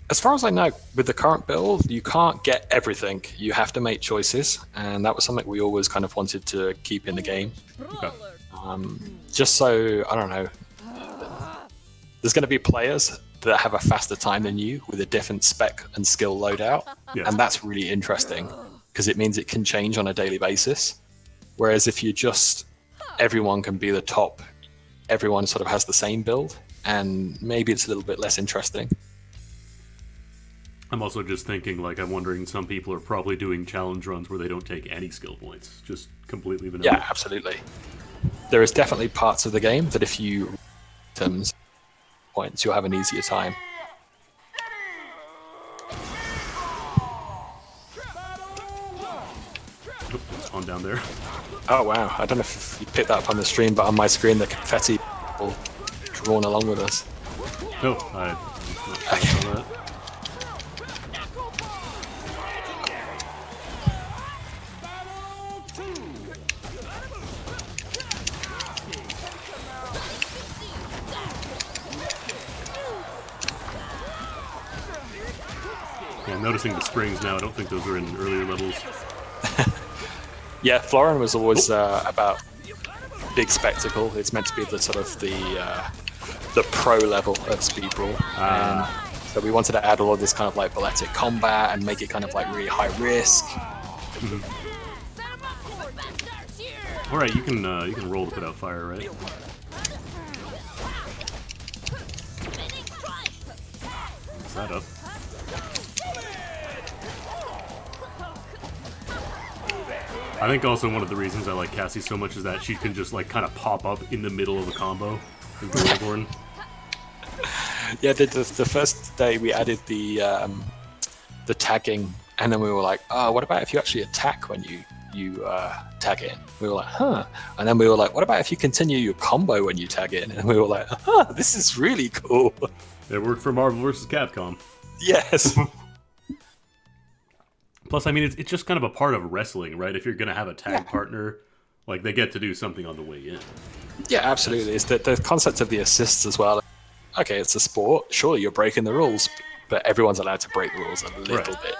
As far as I know, with the current build, you can't get everything. You have to make choices, and that was something we always kind of wanted to keep in the game. Okay. Just so, I don't know, there's going to be players that have a faster time than you with a different spec and skill loadout, Yeah. and that's really interesting because it means it can change on a daily basis. Whereas if you just, everyone can be the top, everyone sort of has the same build, and maybe it's a little bit less interesting. I'm also just thinking, like, I'm wondering, some people are probably doing challenge runs where they don't take any skill points, just completely vanilla. Yeah, absolutely. There is definitely parts of the game that if you items points, you'll have an easier time. Oop, it's on down there. Oh wow, I don't know if you picked that up on the stream, but on my screen the confetti all drawn along with us. No, I'm not sure on that. Yeah, I'm noticing the springs now. I don't think those were in earlier levels. Yeah, Florin was always about big spectacle. It's meant to be the sort of the pro level of Speed Brawl. And so we wanted to add all of this kind of like balletic combat and make it kind of like really high risk. All right, you can roll to put out fire, right? that up. I think also one of the reasons I like Cassie so much is that she can just like kind of pop up in the middle of a combo with the Reborn. Yeah, the first day we added the tagging, and then we were like, oh, what about if you actually attack when you tag in? We were like, huh. And then we were like, what about if you continue your combo when you tag in? And we were like, huh, this is really cool. It worked for Marvel vs. Capcom. Yes. Plus, I mean, it's just kind of a part of wrestling, right? If you're going to have a tag partner, like, they get to do something on the way in. Yeah, absolutely. It's the concept of the assists as well. Okay, it's a sport. Surely you're breaking the rules, but everyone's allowed to break the rules a little bit.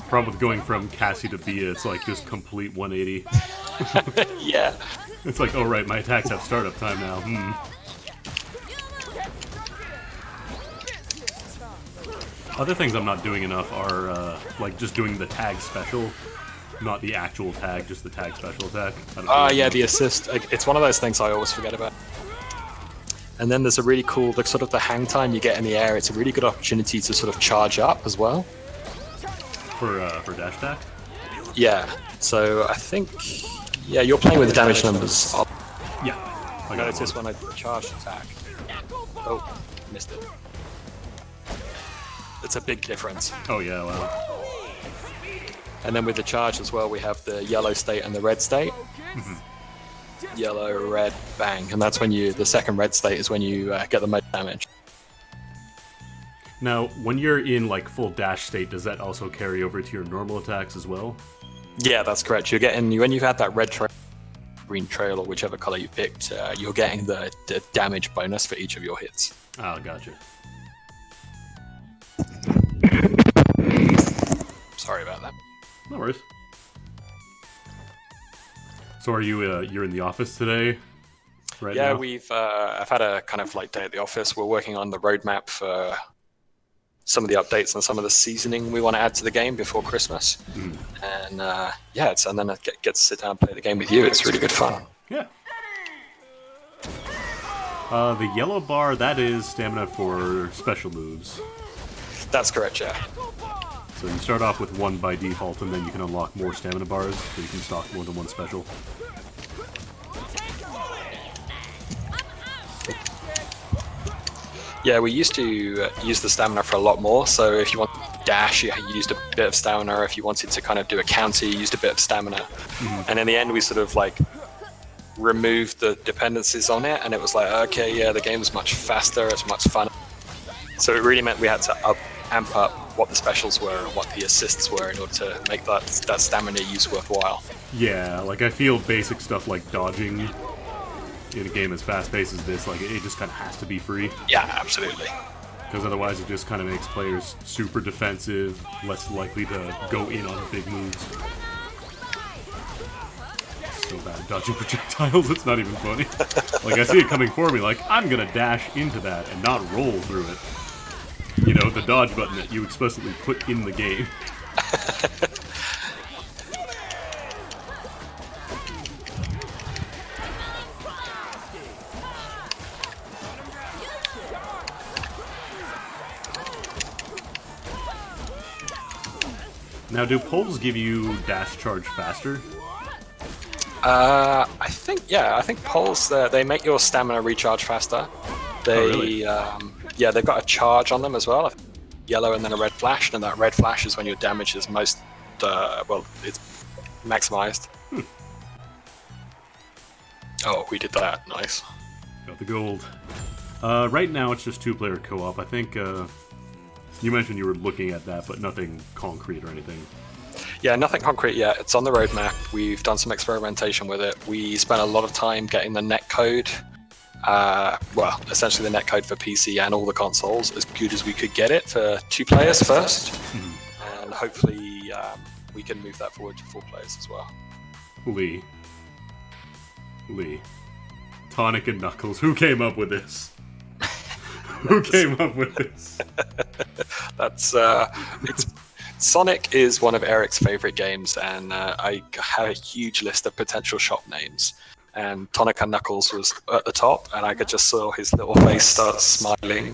Problem with going from Cassie to Bia, it's like just complete 180. Yeah. It's like, oh right, my attacks have startup time now. Other things I'm not doing enough are like just doing the tag special, not the actual tag, just the tag special attack. Yeah, the assist. It's one of those things I always forget about. And then there's a really cool, like sort of the hang time you get in the air. It's a really good opportunity to sort of charge up as well. For dash attack? Yeah. So I think, yeah, you're playing with the damage numbers. Yeah. I noticed when I charged attack. Oh, missed it. It's a big difference. Oh yeah, wow. And then with the charge as well, we have the yellow state and the red state. Yellow, red, bang, and that's when the second red state is when you get the most damage. Now, when you're in like full dash state, does that also carry over to your normal attacks as well? Yeah, that's correct. You're getting, when you've had that red trail, green trail, or whichever color you picked, you're getting the damage bonus for each of your hits. Oh, gotcha. Sorry about that. No worries. So are you you're in the office today? Right yeah, now? I've had a kind of like day at the office. We're working on the roadmap for some of the updates and some of the seasoning we want to add to the game before Christmas. And and then I get to sit down and play the game with you. It's really good fun. Yeah. The yellow bar, that is stamina for special moves. That's correct, yeah. So you start off with one by default, and then you can unlock more stamina bars, so you can stock more than one special. Yeah, we used to use the stamina for a lot more, so if you want to dash, you used a bit of stamina. If you wanted to kind of do a counter, you used a bit of stamina. And in the end, we sort of like removed the dependencies on it, and it was like, okay, yeah, the game is much faster, it's much fun. So it really meant we had to amp up what the specials were and what the assists were in order to make that stamina use worthwhile. Yeah, like I feel basic stuff like dodging in a game as fast-paced as this, like it just kind of has to be free. Yeah, absolutely. Because otherwise it just kind of makes players super defensive, less likely to go in on big moves. So bad at dodging projectiles, it's not even funny. Like I see it coming for me, like I'm gonna dash into that and not roll through it. You know, the dodge button that you explicitly put in the game. Now, do poles give you dash charge faster? I think poles, they make your stamina recharge faster. They, really? They've got a charge on them as well. Yellow and then a red flash, and that red flash is when your damage is most, it's maximized. Oh, we did that. Nice. Got the gold. Right now, it's just two-player co-op. I think you mentioned you were looking at that, but nothing concrete or anything. Yeah, nothing concrete yet. It's on the roadmap. We've done some experimentation with it. We spent a lot of time getting the net code, essentially the net code for PC and all the consoles, as good as we could get it for 2 players first. And hopefully we can move that forward to 4 players as well. Lee. Lee. Tonic and Knuckles. Who came up with this? Who came up with this? That's Sonic is one of Eric's favorite games, and I had a huge list of potential shop names. And Tonic and Knuckles was at the top, and I could just saw his little face start smiling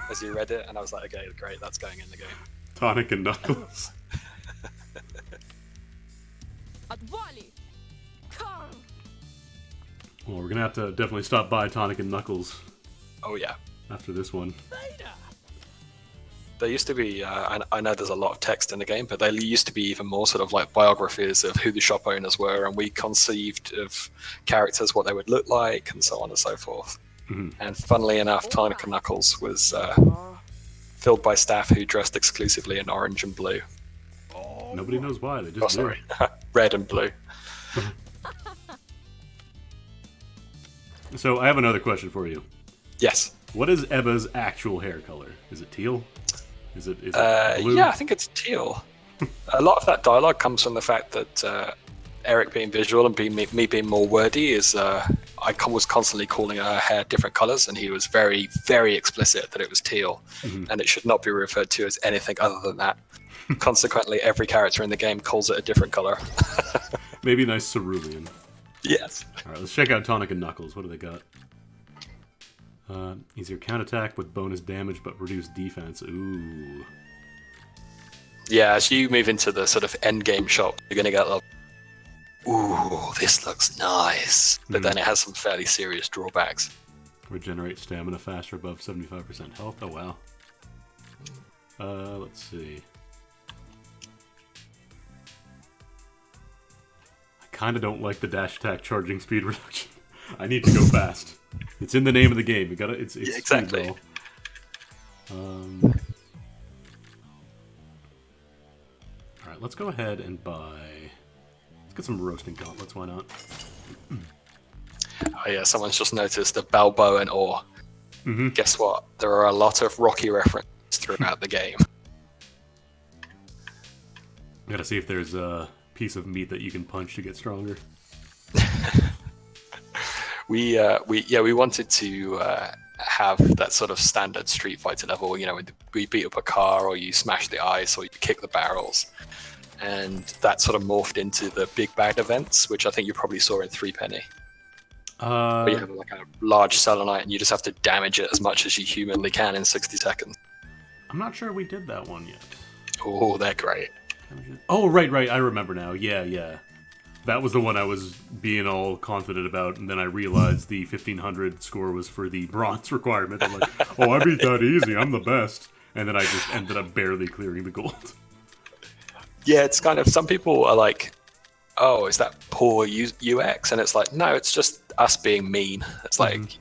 as he read it, and I was like, okay, great, that's going in the game. Tonic and Knuckles. Well, we're gonna have to definitely stop by Tonic and Knuckles Oh yeah. after this one. There used to be, I know there's a lot of text in the game, but there used to be even more sort of like biographies of who the shop owners were, and we conceived of characters, what they would look like, and so on and so forth. And funnily enough, Tonic and Knuckles was filled by staff who dressed exclusively in orange and blue. Nobody knows why. They just Oh, do. sorry. Red and blue. So I have another question for you. Yes. What is Ebba's actual hair color? Is it teal? Is it blue? Yeah, I think it's teal. A lot of that dialogue comes from the fact that Eric being visual and me being more wordy is I was constantly calling her hair different colors, and he was very, very explicit that it was teal, and it should not be referred to as anything other than that. Consequently, every character in the game calls it a different color. Maybe nice cerulean. Yes. Alright, let's check out Tonic and Knuckles. What do they got? Easier counterattack with bonus damage but reduced defense. Ooh. Yeah, as you move into the sort of end game shop, you're going to get like, ooh, this looks nice. But then it has some fairly serious drawbacks. Regenerate stamina faster above 75% health. Oh, wow. Let's see. I kind of don't like the dash attack charging speed reduction. I need to go fast. It's in the name of the game. You gotta. It's Yeah, exactly. Speed Brawl. All right, let's go ahead and buy. Let's get some roasting gauntlets. Why not? Oh yeah, someone's just noticed the Balboa and Ore. Guess what? There are a lot of Rocky references throughout the game. Gotta see if there's a piece of meat that you can punch to get stronger. We wanted to have that sort of standard Street Fighter level. You know, we beat up a car, or you smash the ice, or you kick the barrels, and that sort of morphed into the big bad events, which I think you probably saw in Three Penny. Where you have like a large selenite, and you just have to damage it as much as you humanly can in 60 seconds. I'm not sure we did that one yet. Oh, they're great. Oh, right. I remember now. Yeah. That was the one I was being all confident about, and then I realized the 1500 score was for the bronze requirement. I'm like, oh, I beat that easy. I'm the best. And then I just ended up barely clearing the gold. Yeah, it's kind of, some people are like, oh, is that poor UX? And it's like, no, it's just us being mean. It's like,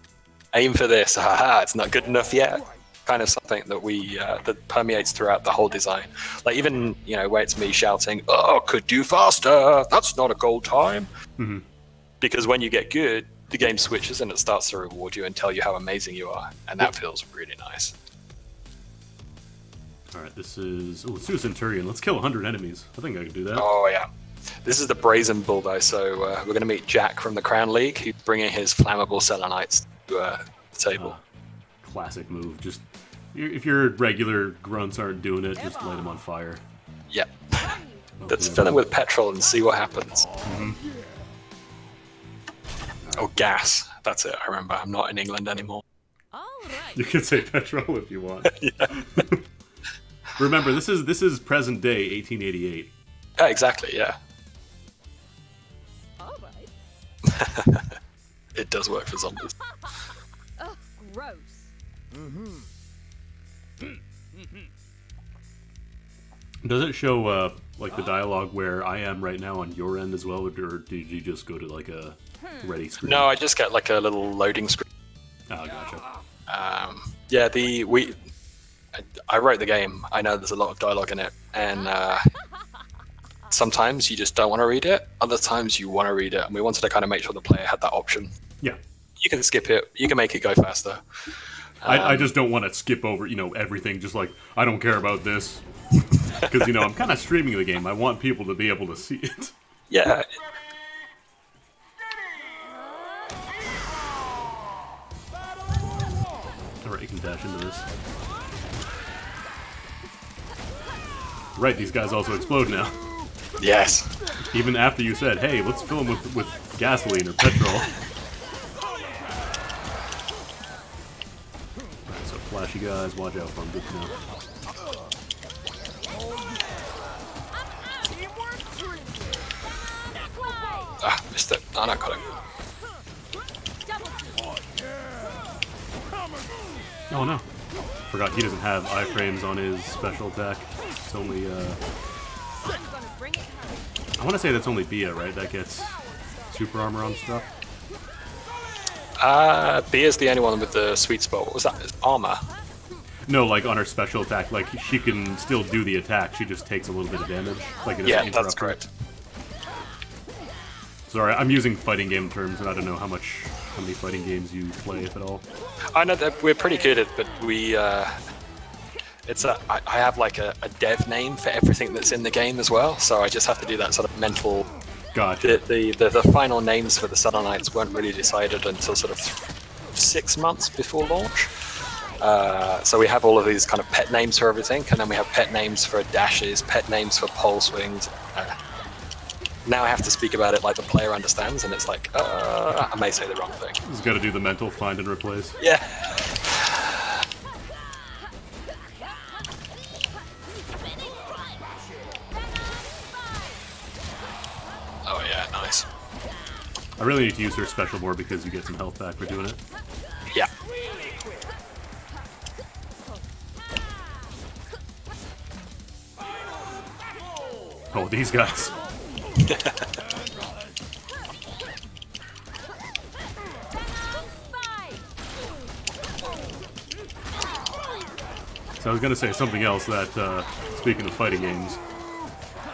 aim for this, haha, it's not good enough yet. Kind of something that that permeates throughout the whole design. Like even, where it's me shouting, oh, could do faster, that's not a gold time. Because when you get good, the game switches and it starts to reward you and tell you how amazing you are. And that feels really nice. Alright, let's do a Centurion. Let's kill 100 enemies. I think I can do that. Oh, yeah. This is the Brazen Bull, though, so we're going to meet Jack from the Crown League, who's bringing his flammable selenites to the table. Classic move. Just, if your regular grunts aren't doing it, just light them on fire. Yep. Let's fill them with petrol and see what happens. Oh, gas. That's it, I remember. I'm not in England anymore. All right. You can say petrol if you want. Remember, this is present day 1888. Yeah, exactly, yeah. All right. It does work for zombies. Ugh, gross. Does it show like the dialogue where I am right now on your end as well, or did you just go to like a ready screen? No, I just get like a little loading screen. Oh, gotcha. Yeah, I wrote the game. I know there's a lot of dialogue in it, and sometimes you just don't want to read it. Other times you want to read it, and we wanted to kind of make sure the player had that option. Yeah. You can skip it. You can make it go faster. I just don't want to skip over, everything. Just like, I don't care about this. Because, I'm kind of streaming the game. I want people to be able to see it. Yeah. smash into this. Right, these guys also explode now. Yes. Even after you said, hey, let's fill them with gasoline or petrol. Alright, so flashy guys, watch out for them. Good to know. Ah, missed it. Oh, no, got it. Oh no. Forgot he doesn't have iframes on his special attack. It's only, I want to say that's only Bia, right? That gets super armor on stuff. Bia's the only one with the sweet spot. What was that? Armor? No, like on her special attack, like she can still do the attack, she just takes a little bit of damage. Like it doesn't Yeah, interrupt that's her. correct. Sorry, I'm using fighting game terms, and I don't know how many fighting games you play, if at all. I know that we're pretty good at, but we, I have like a dev name for everything that's in the game as well, so I just have to do that sort of mental. Gotcha. The final names for the Southern Knights weren't really decided until sort of 6 months before launch. So we have all of these kind of pet names for everything, and then we have pet names for dashes, pet names for pole swings. Now I have to speak about it like the player understands, and it's like, I may say the wrong thing. Just gotta do the mental find and replace. Yeah. Oh yeah, nice. I really need to use her special more because you get some health back for doing it. Yeah. Oh, these guys. So I was gonna say something else that, speaking of fighting games,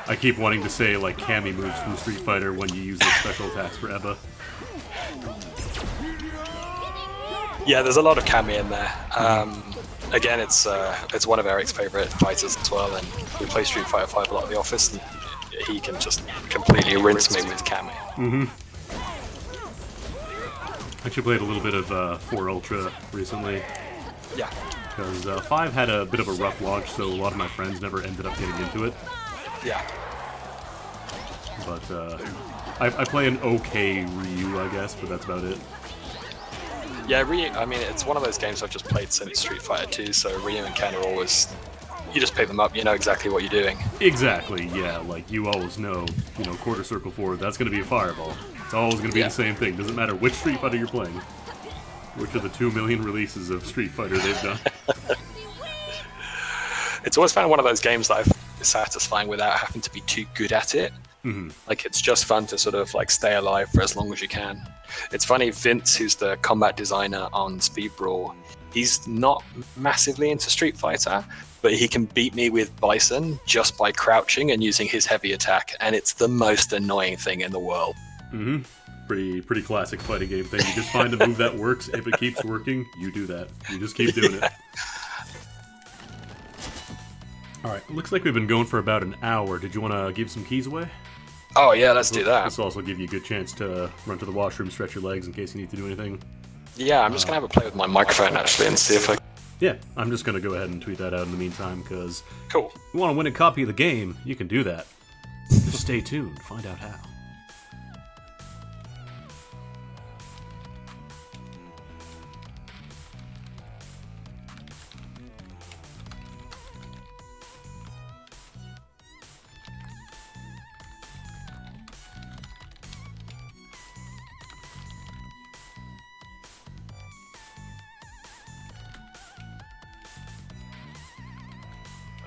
I keep wanting to say, like, Cammy moves from Street Fighter when you use the special attacks for Eba. Yeah, there's a lot of Cammy in there. Again, it's one of Eric's favorite fighters as well, and we play Street Fighter 5 a lot at the office, and he can just completely rinse me with Cammy. Actually played a little bit of 4 Ultra recently, Yeah. because 5 had a bit of a rough launch, so a lot of my friends never ended up getting into it. Yeah. But I play an okay Ryu, I guess, but that's about it. Yeah, Ryu, I mean, it's one of those games I've just played since Street Fighter 2, so Ryu and Ken are always, you just pick them up, you know exactly what you're doing. Exactly, yeah, like you always know, quarter circle forward, that's going to be a fireball. It's always going to be Yeah. the same thing, doesn't matter which Street Fighter you're playing. Which of the 2 million releases of Street Fighter they've done. It's always found one of those games that I've satisfying without having to be too good at it. Like, it's just fun to sort of like stay alive for as long as you can. It's funny, Vince, who's the combat designer on Speed Brawl, he's not massively into Street Fighter, but he can beat me with Bison just by crouching and using his heavy attack, and it's the most annoying thing in the world. Pretty classic fighting game thing. You just find a move that works. If it keeps working, you do that. You just keep doing it. Alright, looks like we've been going for about an hour. Did you want to give some keys away? Oh yeah, let's do that. This will also give you a good chance to run to the washroom, stretch your legs in case you need to do anything. Yeah, I'm just gonna have a play with my microphone actually and see if I... Yeah, I'm just going to go ahead and tweet that out in the meantime, because Cool. if you want to win a copy of the game, you can do that. Just stay tuned, find out how.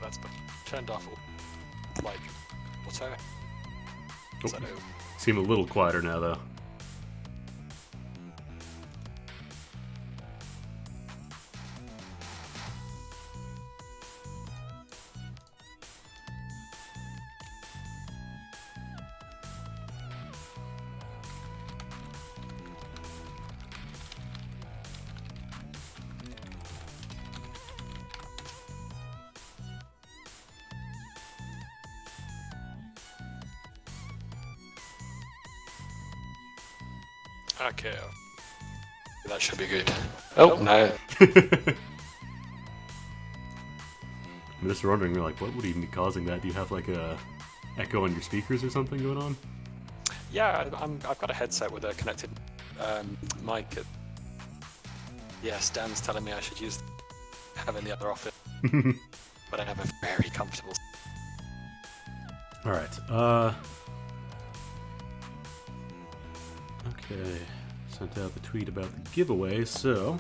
That's turned off, like, auto. So, Seem a little quieter now, though. okay. That should be good. Oh, no. I'm just wondering, like, what would even be causing that? Do you have like a echo on your speakers or something going on? Yeah, I've got a headset with a connected mic. Yes, Dan's telling me I should have it in the other office, but I have a very comfortable. All right. Okay. Sent out the tweet about the giveaway. So,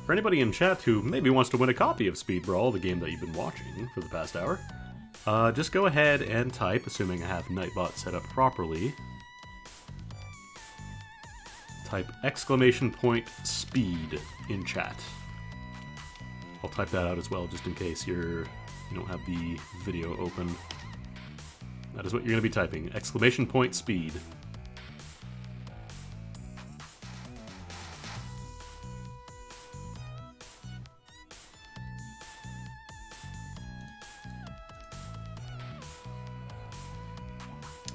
for anybody in chat who maybe wants to win a copy of Speed Brawl, the game that you've been watching for the past hour, just go ahead and type, assuming I have Nightbot set up properly. Type !speed in chat. I'll type that out as well, just in case you don't have the video open. That is what you're going to be typing. !speed.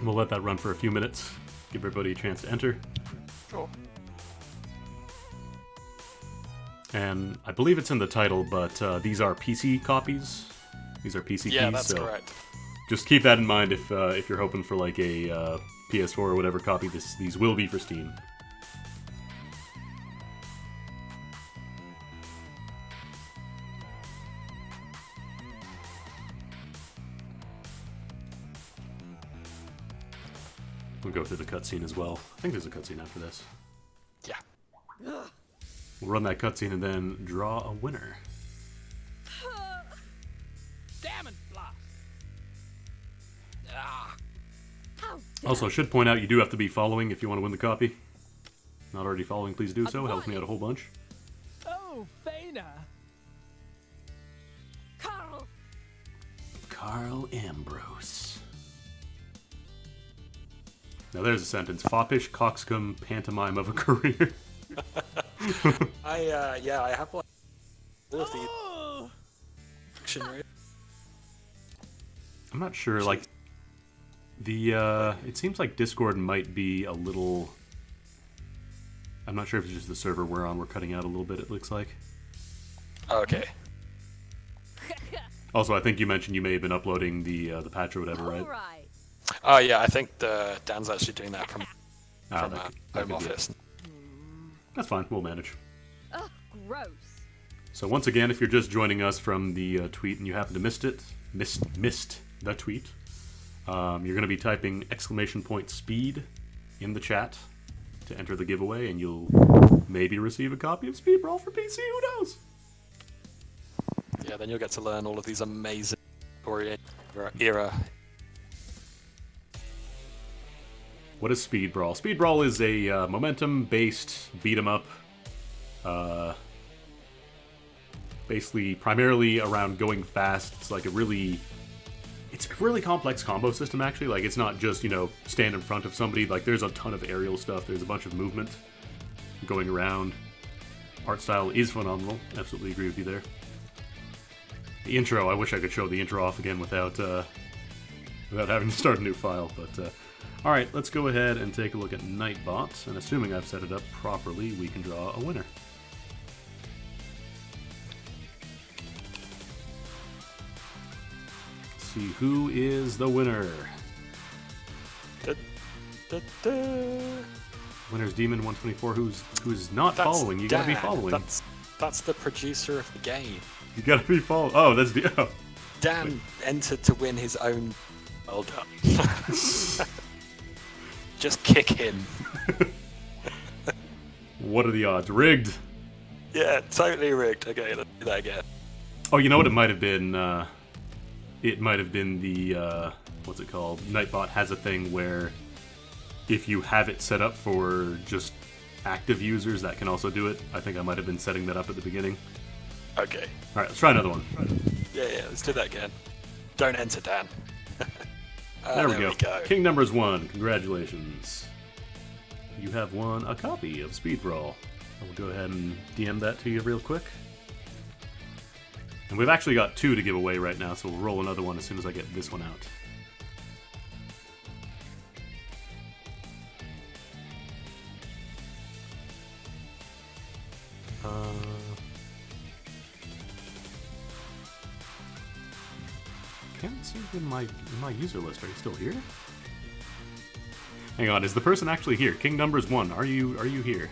We'll let that run for a few minutes. Give everybody a chance to enter. Sure. And I believe it's in the title, but these are PC copies. These are PC keys. Yeah, that's so correct. just keep that in mind if you're hoping for like a PS4 or whatever copy. These will be for Steam. We'll go through the cutscene as well. I think there's a cutscene after this. Yeah. We'll run that cutscene and then draw a winner. Damn blast! Ah! Also, I should point out you do have to be following if you want to win the copy. Not already following, please do so. Helps me out a whole bunch. Oh, Faina! Carl. Carl Ambrose. Now there's a sentence. Foppish coxcomb pantomime of a career. I have like all of the Oh! dictionary. I'm not sure, like, it seems like Discord might be a little... I'm not sure if it's just the server we're on. We're cutting out a little bit, it looks like. Okay. Also, I think you mentioned you may have been uploading the patch or whatever, right? All right. Oh yeah, I think Dan's actually doing that from Ah, from that home could be it. office. That's fine, we'll manage. Ugh, gross. So once again, if you're just joining us from the tweet and you happen to missed the tweet, you're going to be typing !speed in the chat to enter the giveaway, and you'll maybe receive a copy of Speed Brawl for PC. Who knows? Yeah, then you'll get to learn all of these amazing era. What is Speed Brawl? Speed Brawl is a momentum-based beat-em-up, basically primarily around going fast. It's like it's a really complex combo system, actually. Like, it's not just, stand in front of somebody. Like, there's a ton of aerial stuff. There's a bunch of movement going around. Art style is phenomenal. Absolutely agree with you there. The intro, I wish I could show the intro off again without having to start a new file, but... Alright, let's go ahead and take a look at Nightbot, and assuming I've set it up properly, we can draw a winner. Let's see who is the winner. Da, da, da. Winner's Demon124, who's not That's following. You gotta be Dan. following. That's the producer of the game. You gotta be following. Oh, that's the... Oh. Dan entered to win his own. Well done. Just kick him. What are the odds? Rigged. Yeah, totally rigged. Okay, let's do that again. Oh, you know what it might have been? It might have been the, what's it called? Nightbot has a thing where if you have it set up for just active users, that can also do it. I think I might have been setting that up at the beginning. Okay. Alright, let's try another one. Yeah, let's do that again. Don't enter, Dan. There we go. King numbers 1. Congratulations. You have won a copy of Speed Brawl. I will go ahead and DM that to you real quick. And we've actually got 2 to give away right now, so we'll roll another one as soon as I get this one out. in my user list. Are you still here? Hang on, is the person actually here? King numbers 1, are you here?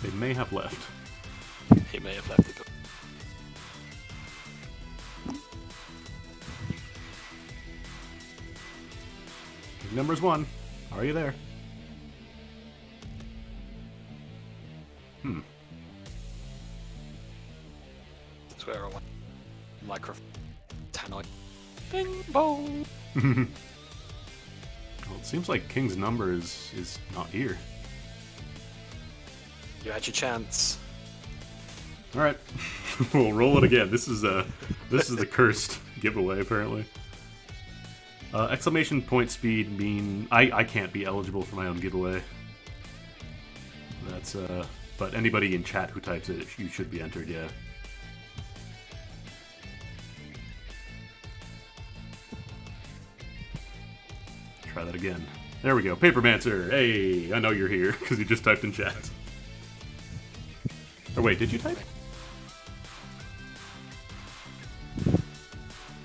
They may have left. He may have left it. King numbers 1, are you there? That's where I want microphone. Tannoy. Bing bong. Well, it seems like King's number is not here. You had your chance. All right, we'll roll it again. This is the cursed giveaway apparently. Exclamation point speed mean I can't be eligible for my own giveaway. That's but anybody in chat who types it, you should be entered. Yeah. Try that again. There we go. Papermancer. Hey, I know you're here because you just typed in chat. Or wait, did you type?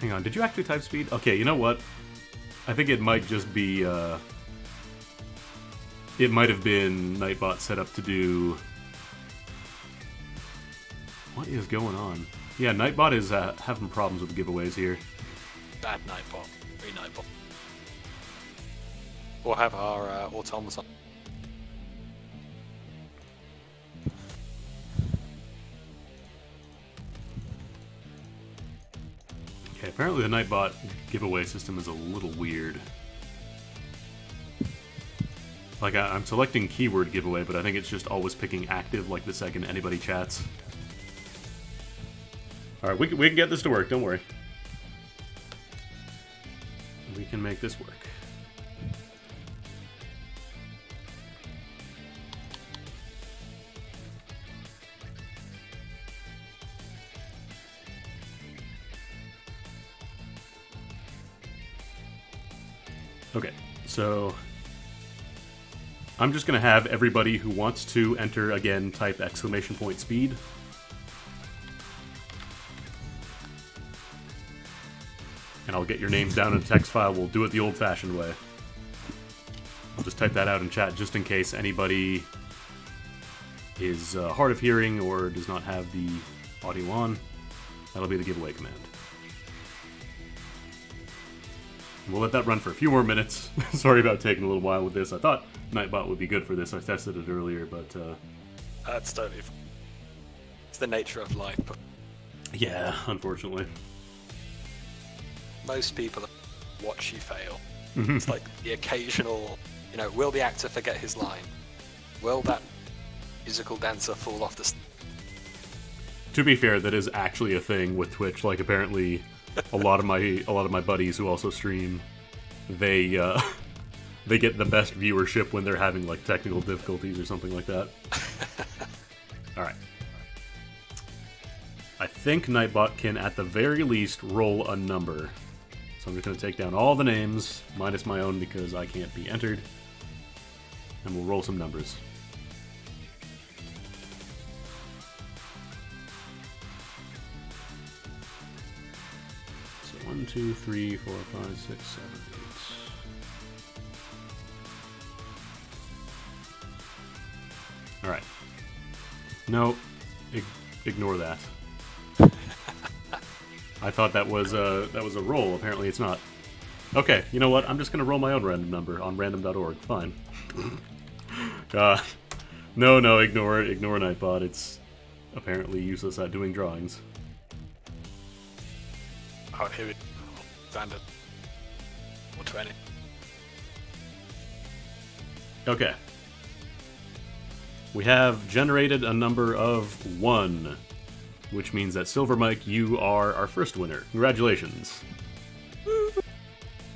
Hang on, did you actually type speed? Okay, you know what? I think it might just be, it might have been Nightbot set up to do... What is going on? Yeah, Nightbot is having problems with the giveaways here. Bad Nightbot. Free Nightbot. We'll have our automaton. Okay, apparently the Nightbot giveaway system is a little weird. Like, I'm selecting keyword giveaway, but I think it's just always picking active, like the second anybody chats. Alright, we can get this to work, don't worry. We can make this work. Okay, so I'm just going to have everybody who wants to enter again type exclamation point speed. And I'll get your names down in a text file. We'll do it the old-fashioned way. I'll just type that out in chat just in case anybody is hard of hearing or does not have the audio on. That'll be the giveaway command. We'll let that run for a few more minutes. Sorry about taking a little while with this. I thought Nightbot would be good for this. I tested it earlier, but... It's totally... It's the nature of life. But yeah, unfortunately. most people watch you fail. It's like the occasional, you know, will the actor forget his line? Will that musical dancer fall off the stage? To be fair, that is actually a thing with Twitch. Like, apparently, a lot of my buddies who also stream, they get the best viewership when they're having like technical difficulties or something like that. All right. I think Nightbot can, at the very least, roll a number. So I'm just going to take down all the names, minus my own because I can't be entered. And we'll roll some numbers. So 1, 2, 3, 4, 5, 6, 7, 8. Alright. No, ignore that. I thought that was a roll. Apparently it's not. Okay, you know what? I'm just gonna roll my own random number on random.org. Fine. No, ignore Nightbot. It's apparently useless at doing drawings. Oh, here we go. Standard. 120. Okay. We have generated a number of 1. Which means that Silver Mike, you are our first winner. Congratulations.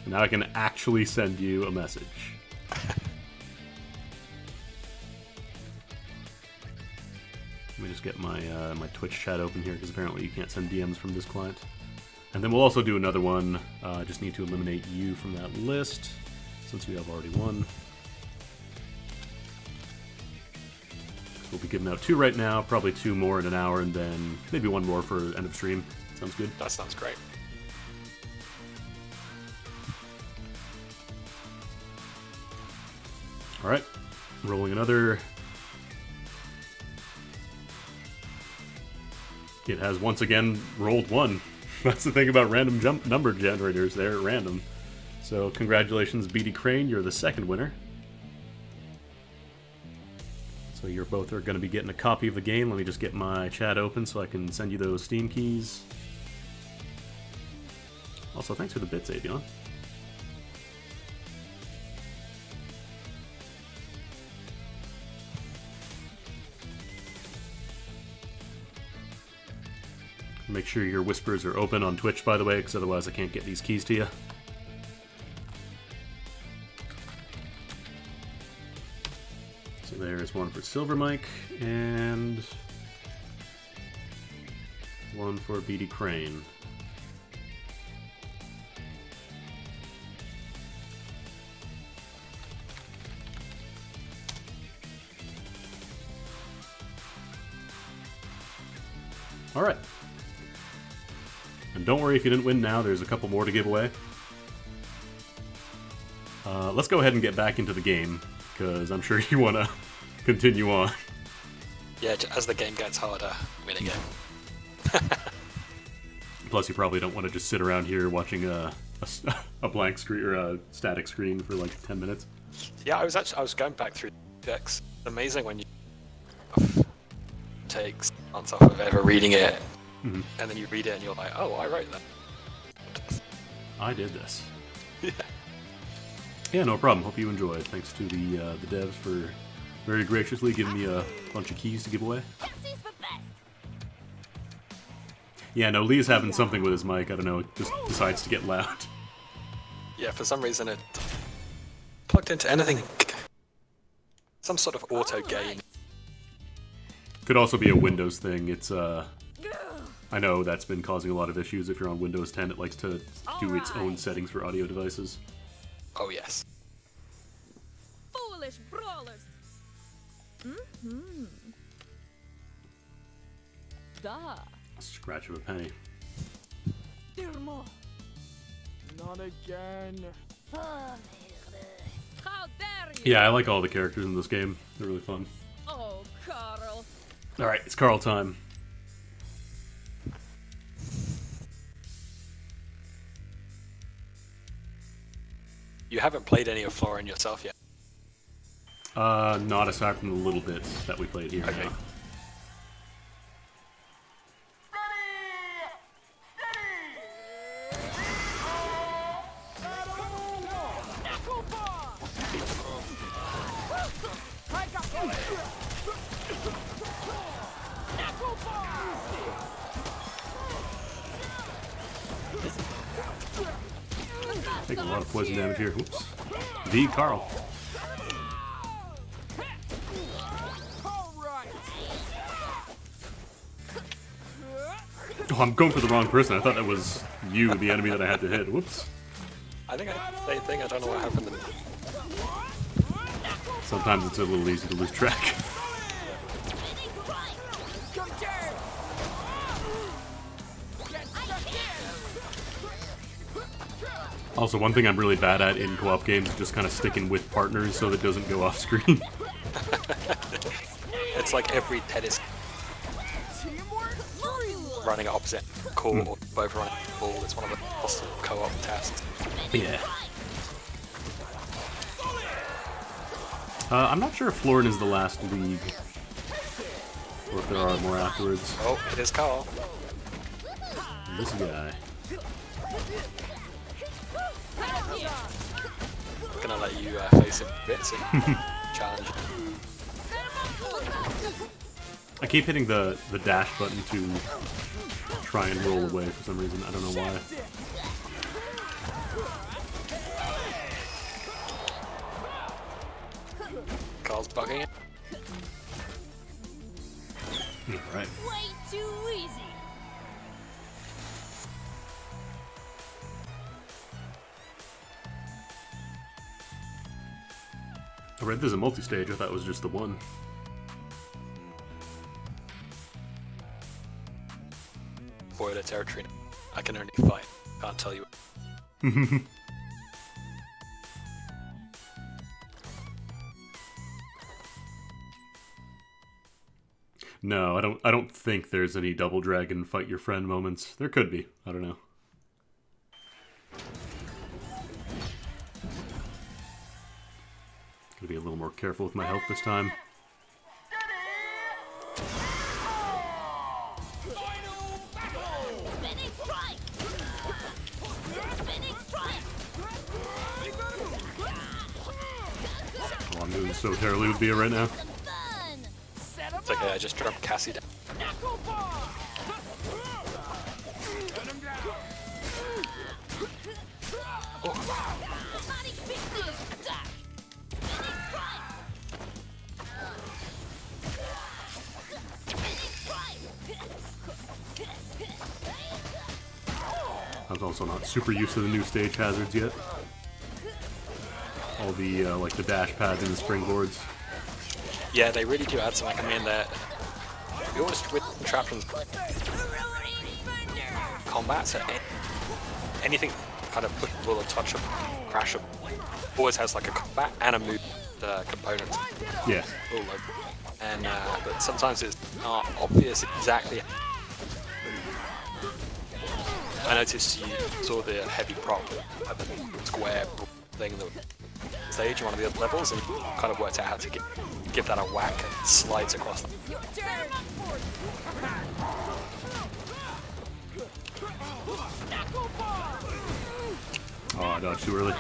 Now I can actually send you a message. Let me just get my my Twitch chat open here, because apparently you can't send DMs from this client. And then we'll also do another one. I just need to eliminate you from that list, since we have already one. We'll be giving out 2 right now, probably 2 more in an hour, and then maybe 1 more for end of stream. Sounds good? That sounds great. Alright, rolling another. It has once again rolled 1. That's the thing about random jump number generators, they're random. So congratulations, BD Crane, you're the second winner. So you're both are going to be getting a copy of the game. Let me just get my chat open so I can send you those Steam keys. Also, thanks for the bits, Avion. Make sure your whispers are open on Twitch, by the way, because otherwise I can't get these keys to you. So there's one for Silver Mike, and one for BD Crane. Alright. And don't worry if you didn't win now, there's a couple more to give away. Let's go ahead and get back into the game, because I'm sure you want to continue on. Yeah, as the game gets harder, win again. Plus, you probably don't want to just sit around here watching a blank screen or a static screen for like 10 minutes. Yeah, I was going back through decks. Amazing when you takes months off of ever reading it, and then you read it and you're like, oh, I wrote that. I did this. Yeah. Yeah, no problem. Hope you enjoyed. Thanks to the devs for very graciously giving me a bunch of keys to give away. Yeah, no, Lee's having something with his mic. I don't know. It just decides to get loud. Yeah, for some reason it plugged into anything. Some sort of auto gain. Could also be a Windows thing. It's I know that's been causing a lot of issues. If you're on Windows 10, it likes to do its own settings for audio devices. Oh yes. Foolish brawlers. Da. Scratch of a penny. Not again. How dare you? Yeah, I like all the characters in this game. They're really fun. Oh, Carl. Alright, it's Carl time. You haven't played any of Florin yourself yet. Not aside from the little bits that we played here. Okay. No. Taking a lot of poison damage here. Oops. The Carl. Oh, I'm going for the wrong person. I thought that was you, the enemy that I had to hit. Whoops. I think I did the same thing. I don't know what happened. Sometimes it's a little easy to lose track. Also, one thing I'm really bad at in co-op games is just kind of sticking with partners so that it doesn't go off screen. It's like every tennis running opposite court or both running the ball. It's one of the possible co-op tasks. Yeah. I'm not sure if Florin is the last league, or if there are more afterwards. Oh, it is Carl. This guy. I'm gonna let you face him bits and challenge. I keep hitting the dash button to try and roll away for some reason. I don't know why. Carl's bugging it. Right. Way too easy. I read there's a multi-stage. I thought it was just the one. Spoiler territory. I can only fight. Can't tell you. No, I don't think there's any double dragon fight your friend moments. There could be. I don't know. Gotta be a little more careful with my health this time. Spinning strike! Spinning strike! Oh, I'm doing so terribly with Bia right now. Some fun! It's okay, I just dropped Cassie down. Body fixes! Attack! Spinning strike! Spinning strike! I was also not super used to the new stage hazards yet. All the, like the dash pads and the springboards. Yeah, they really do add something. I mean, we always with trapped in combat, so anything kind of pushable or touchable, crashable, always has like a combat and a move component. Yeah. All over. And but sometimes it's not obvious exactly. I noticed you saw the heavy prop at the square thing in the stage in one of the other levels, and you kind of worked out how to give that a whack and it slides across. Your turn! Oh, I dodged too early.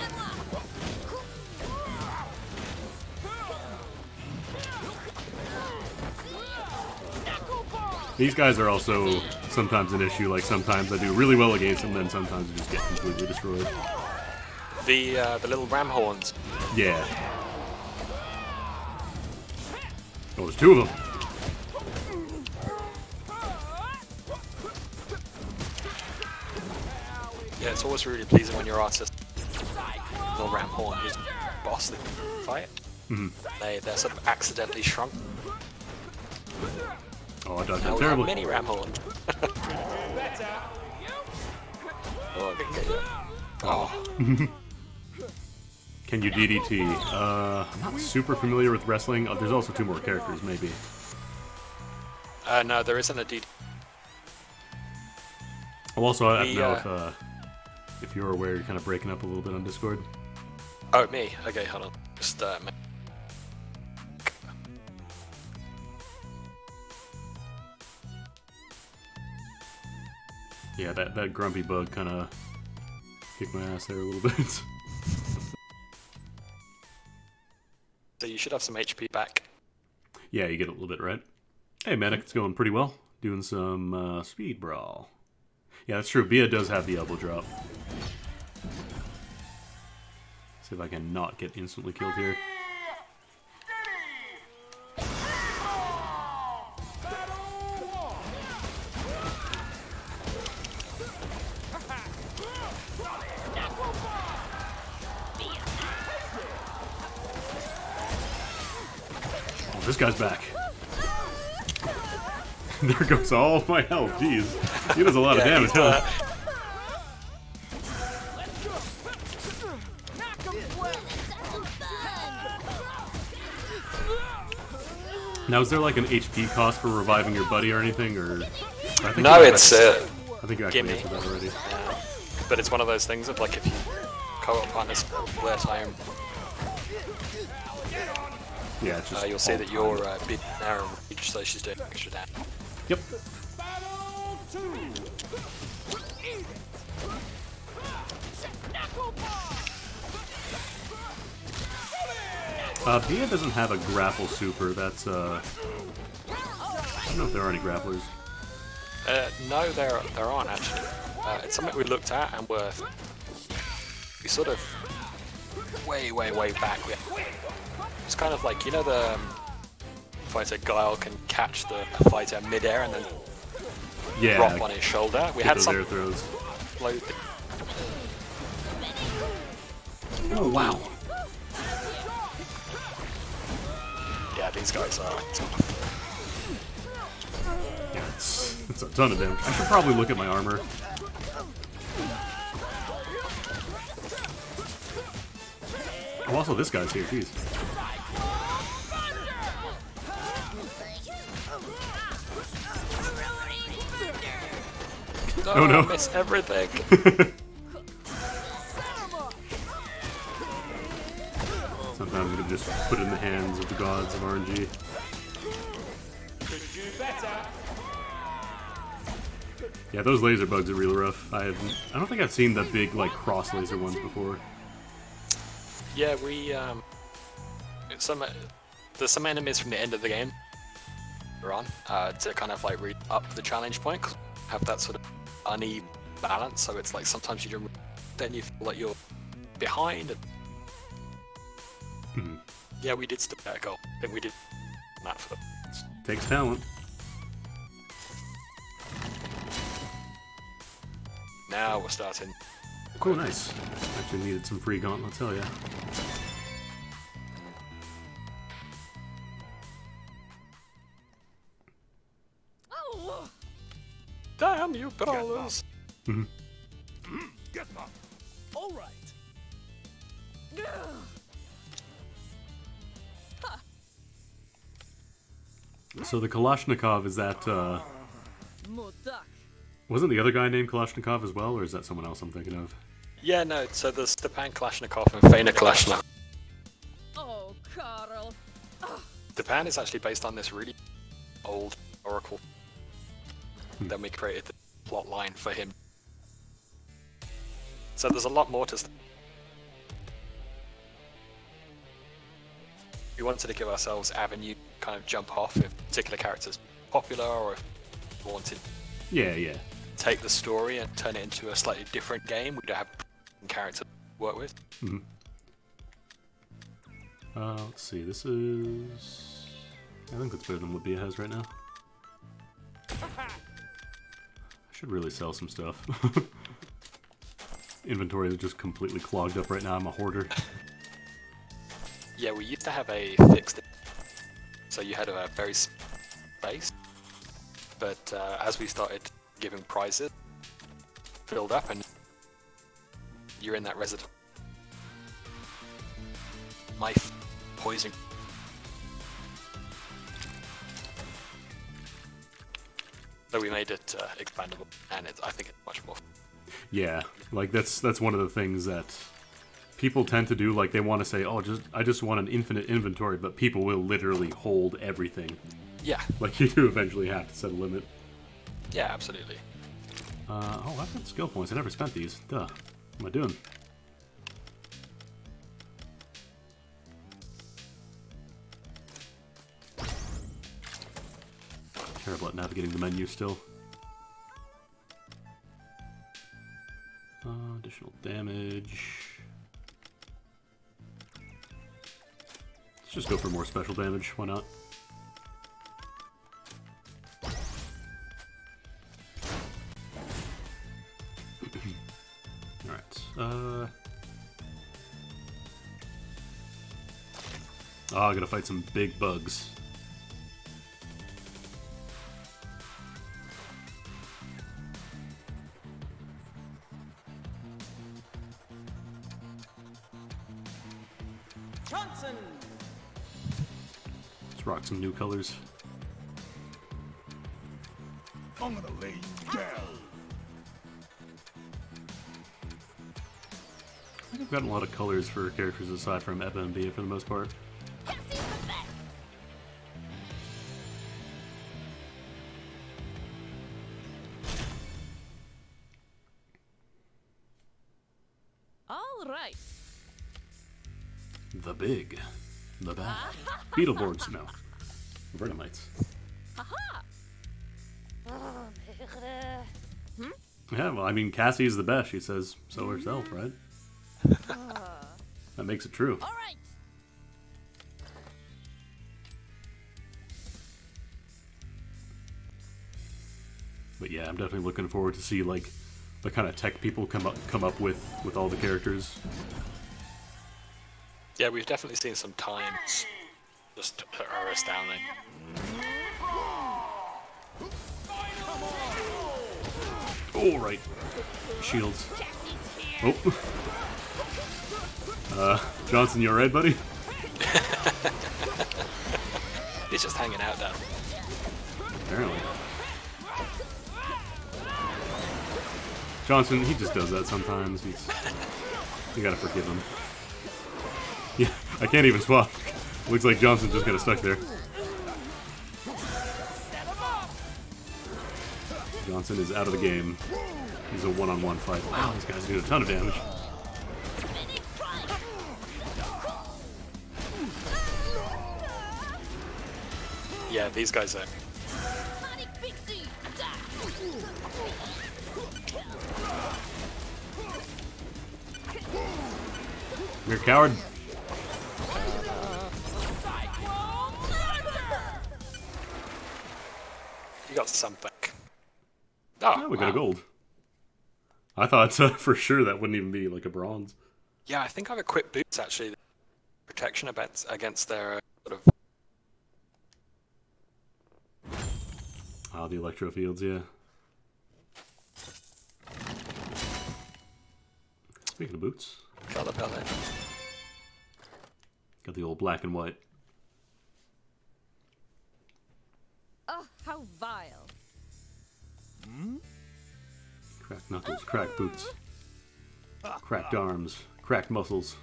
These guys are also sometimes an issue. Like sometimes I do really well against them, then sometimes I just get completely destroyed. The little ram horns. Yeah. Oh, there's two of them. Yeah, it's always really pleasing when your artist, little ram horn, who's boss the fight. They're sort of accidentally shrunk. Oh, I dodged Now that we have terribly. many ram horns. Oh, I didn't get you. Oh. Can you DDT? I'm not super familiar with wrestling. Oh, there's also two more characters, maybe. No, there isn't a DD. Oh, also, I don't know if you're aware, you're kind of breaking up a little bit on Discord. Oh, me? Okay, hold on. Just, Yeah, that grumpy bug kind of kicked my ass there a little bit. So you should have some HP back. Yeah, you get a little bit, right? Hey, Manic, it's going pretty well. Doing some Speed Brawl. Yeah, that's true. Bia does have the elbow drop. See if I can not get instantly killed here. Oh, this guy's back. There goes all my health. Jeez. He does a lot of damage, huh? Now, is there like an HP cost for reviving your buddy or anything, or? I think No, you it's I think you actually gimme. answered that already. But it's one of those things of like if you co-op partners split time, Yeah, it's just. you'll see all that the you're time. bit narrow reach, so she's doing extra damage. Yep. Bia doesn't have a grapple super. That's I don't know if there are any grapplers. No, there aren't actually. It's something we looked at and we sort of way back. It's kind of like, you know, the fighter Guile can catch the fighter midair and then Yeah. drop on his shoulder. We get had those air some throws. like, Oh wow. yeah, these guys are tough. Yeah, it's a ton of damage. I should probably look at my armor. Oh, also this guy's here. Jeez. Oh no. I miss everything. Sometimes I'm gonna just put it in the hands of the gods of RNG. Yeah, those laser bugs are really rough. I don't think I've seen the big like cross laser ones before. Yeah, there's some enemies from the end of the game we're on to kind of like read up the challenge point. 'Cause have that sort of uneven balance, so it's like sometimes you don't, then you feel like you're behind. And yeah, we did still get a goal. I think we did that for them. Takes talent. Now we're starting. Oh, nice. Actually needed some free gauntlets, hell yeah. Oh, Damn you, brawlers! Get up. All right. So the Kalashnikov, is that, Modak. wasn't the other guy named Kalashnikov as well, or is that someone else I'm thinking of? Yeah, no, so there's Stepan Kalashnikov and Fena Kalashnikov. Oh, Carl. Stepan is actually based on this really old oracle. Then we created the plot line for him. So there's a lot more to. We wanted to give ourselves avenue to kind of jump off if particular characters popular, or if we wanted Yeah, yeah. to take the story and turn it into a slightly different game. We don't have a character to work with. Let's see, this is... I think that's better than what Bia has right now. I should really sell some stuff. Inventory is just completely clogged up right now, I'm a hoarder. Yeah, we used to have a fixed, so you had a very space, but as we started giving prizes, filled up, and you're in that resident. My poison. So we made it expandable, and I think it's much more. Yeah, like that's one of the things that people tend to do. Like they want to say, "Oh, I just want an infinite inventory," but people will literally hold everything. Yeah. Like you do eventually have to set a limit. Yeah, absolutely. Oh, I've got skill points. I never spent these. Duh. What am I doing? Terrible at navigating the menu still. Additional damage. Let's just go for more special damage. Why not? Alright. Oh, I gotta fight some big bugs. Let's rock some new colors. I'm gonna lay you down. I think I've gotten a lot of colors for characters aside from Ebba and Bia for the most part. Cassie's the best. All right. The big, the bad. Beetleborgs, no. Vertimites. Yeah, well, I mean, Cassie's the best, she says so herself, right? That makes it true. All right. But yeah, I'm definitely looking forward to see, like, the kind of tech people come up with all the characters. Yeah, we've definitely seen some times just are astounding. Oh, right. Shields. Cassie's here. Oh. Johnson, you alright, buddy? He's just hanging out down. Apparently. Johnson, he just does that sometimes. You gotta forgive him. Yeah, I can't even swap. Looks like Johnson just got stuck there. Johnson is out of the game. He's a one-on-one fight. Wow, these guys do a ton of damage. Yeah, these guys are. Sonic Pixie attack. You're a coward. You got something. Oh, Oh, we got a wow. gold. I thought for sure that wouldn't even be like a bronze. Yeah, I think I've equipped boots actually. Protection against their sort of. Ah, the electro fields, yeah. Speaking of boots, Color palette. got the old black and white. Oh, how vile. Cracked knuckles, cracked boots, cracked arms, cracked muscles.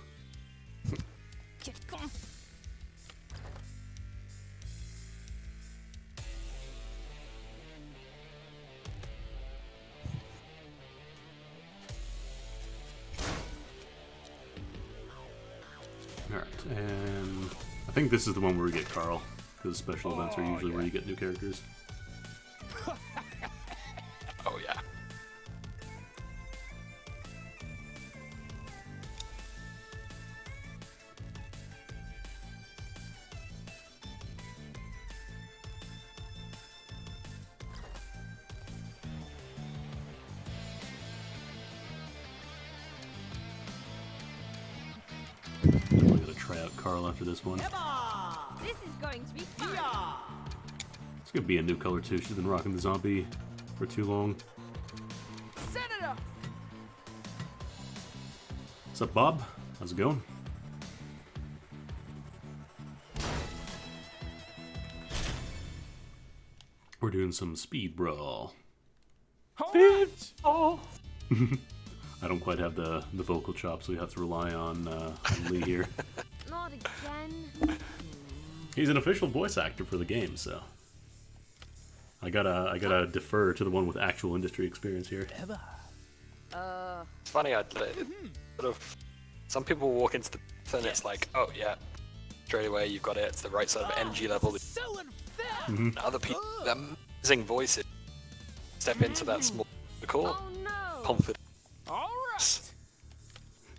Alright, and I think this is the one where we get Carl, because special events are usually where you get new characters. Oh yeah. Definitely gotta try out Carl after this one. This is going to be fun. It's gonna be a new color too. She's been rocking the zombie for too long. Set it up. What's up, Bob? How's it going? We're doing some Speed Brawl. Speed. Oh. I don't quite have the vocal chops, so we have to rely on Lee here. Not again. He's an official voice actor for the game, so I gotta defer to the one with actual industry experience here. It's funny, sort of. Some people walk into the booth and it's like, oh yeah, straight away you've got it. It's the right sort of energy level. Selling fat. And other people, with amazing voices, step into that small, cool, Oh no. confident. All right.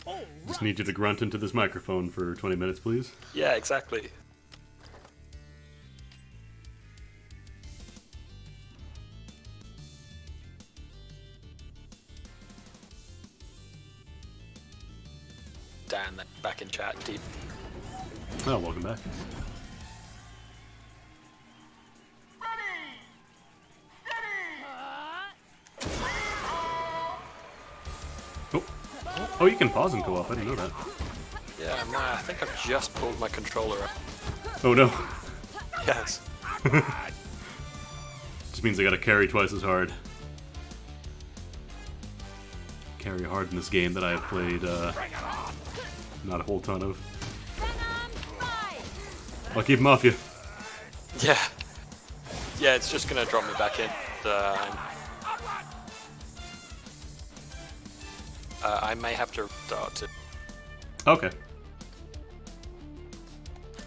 All Just right. need you to grunt into this microphone for 20 minutes, please. Yeah, exactly. Dan, then back in chat, deep. Oh, welcome back. Oh, oh, you can pause and go off. I didn't know that. Yeah, I think I've just pulled my controller up. Oh no. Yes. Just means I gotta carry twice as hard. Carry hard in this game that I have played not a whole ton of. I'll keep him off you. Yeah. Yeah, it's just gonna drop me back in. I may have to restart it. Okay.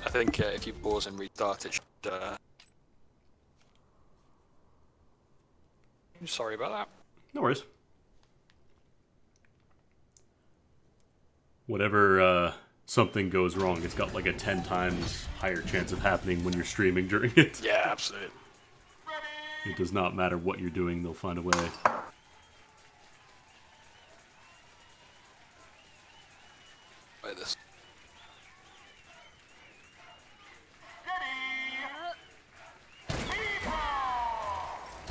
I think if you pause and restart it should, sorry about that. No worries. Whenever something goes wrong, it's got like a 10 times higher chance of happening when you're streaming during it. Yeah, absolutely. It does not matter what you're doing, they'll find a way. Play this.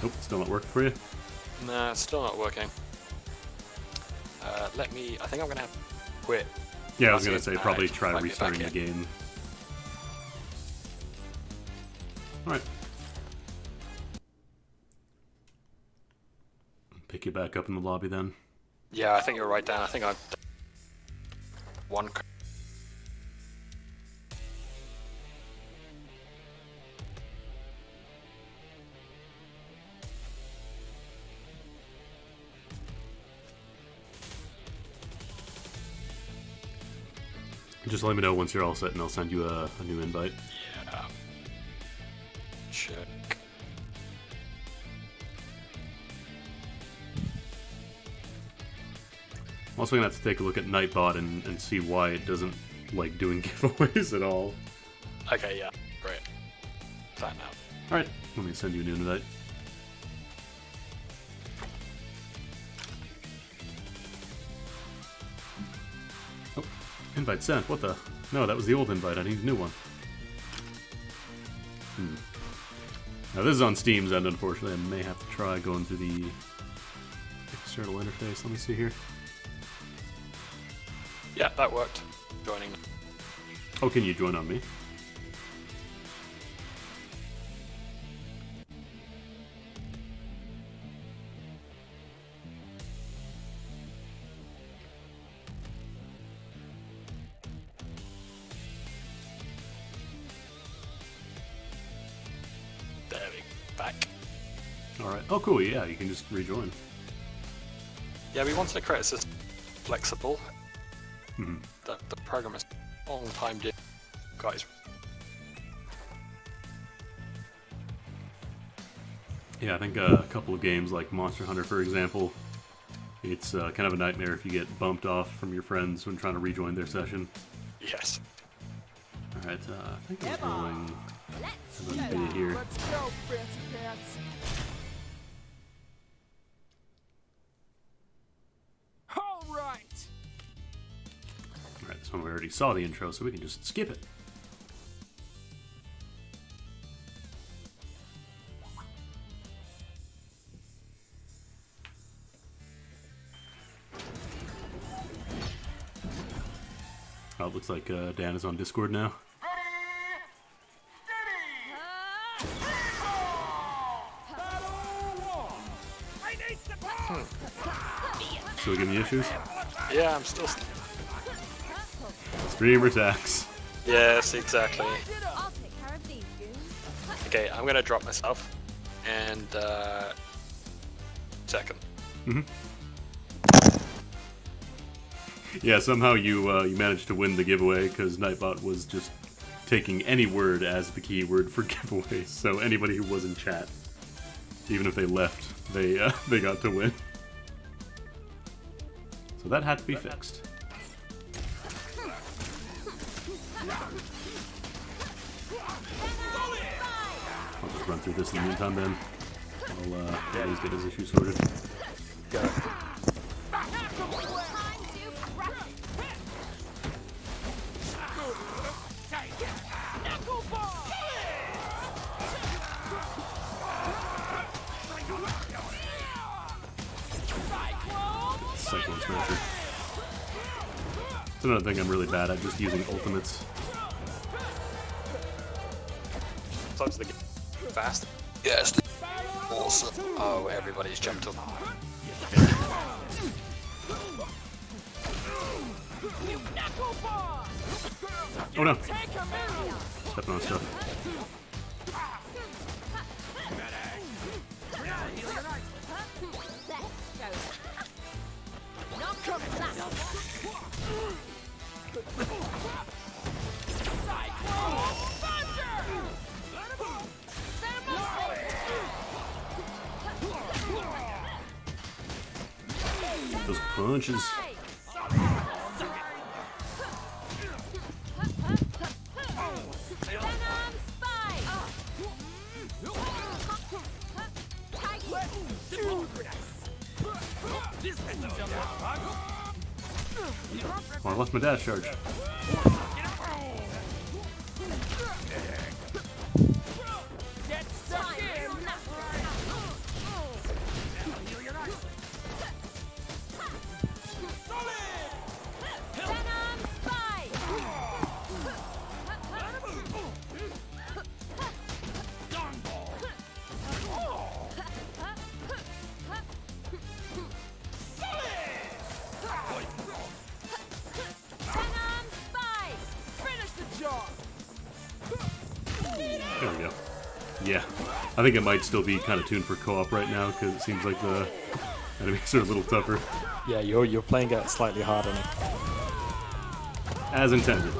Nope, still not working for you. Nah, it's still not working. Let me. I think I'm gonna have to quit. Yeah, I was I'll gonna see say if probably I can try get restarting back the in. game. Alright. pick you back up in the lobby then. Yeah, I think you're right, Dan. I think I've done one. Just let me know once you're all set and I'll send you a new invite. Yeah. Check. I'm also gonna have to take a look at Nightbot and see why it doesn't like doing giveaways at all. Okay, yeah, great. That now. Alright, let me send you a new invite. Oh, invite sent. What the? No, that was the old invite. I need a new one. Now this is on Steam's end, unfortunately. I may have to try going through the external interface. Let me see here. Yeah, that worked. Joining. Oh, can you join on me? There we go. Back. Alright. Oh, cool. Yeah, you can just rejoin. Yeah, we wanted to create a system flexible. Mhm. The program is a long time did. Guys. Yeah, I think a couple of games like Monster Hunter, for example, it's kind of a nightmare if you get bumped off from your friends when trying to rejoin their session. Yes. Alright, I think I'm rolling Let's an show NVIDIA here. Let's go, fancy pants. All right. Alright, this one we already saw the intro, so we can just skip it. Oh, it looks like Dan is on Discord now. So we give me issues? Yeah, I'm still. Streamer tax. Yes, exactly. I'll take care of these goons. Okay, I'm gonna drop myself. And, second. Yeah, somehow you managed to win the giveaway because Nightbot was just taking any word as the keyword for giveaways. So anybody who was in chat, even if they left, they got to win. So that had to be fixed. I'll just run through this in the meantime then. I'll at least get his issue sorted. Time to practice. Cyclone Smasher. It's another thing I'm really bad at, just using ultimates. Sometimes they get fast. Yes. Awesome. Oh, everybody's jumped up. Oh no! Stepping on stuff. Those punches. Oh, I lost my dash charge. Get stuck in. Yeah, I think it might still be kind of tuned for co-op right now because it seems like the enemies are a little tougher. Yeah, you're playing it slightly harder now. As intended.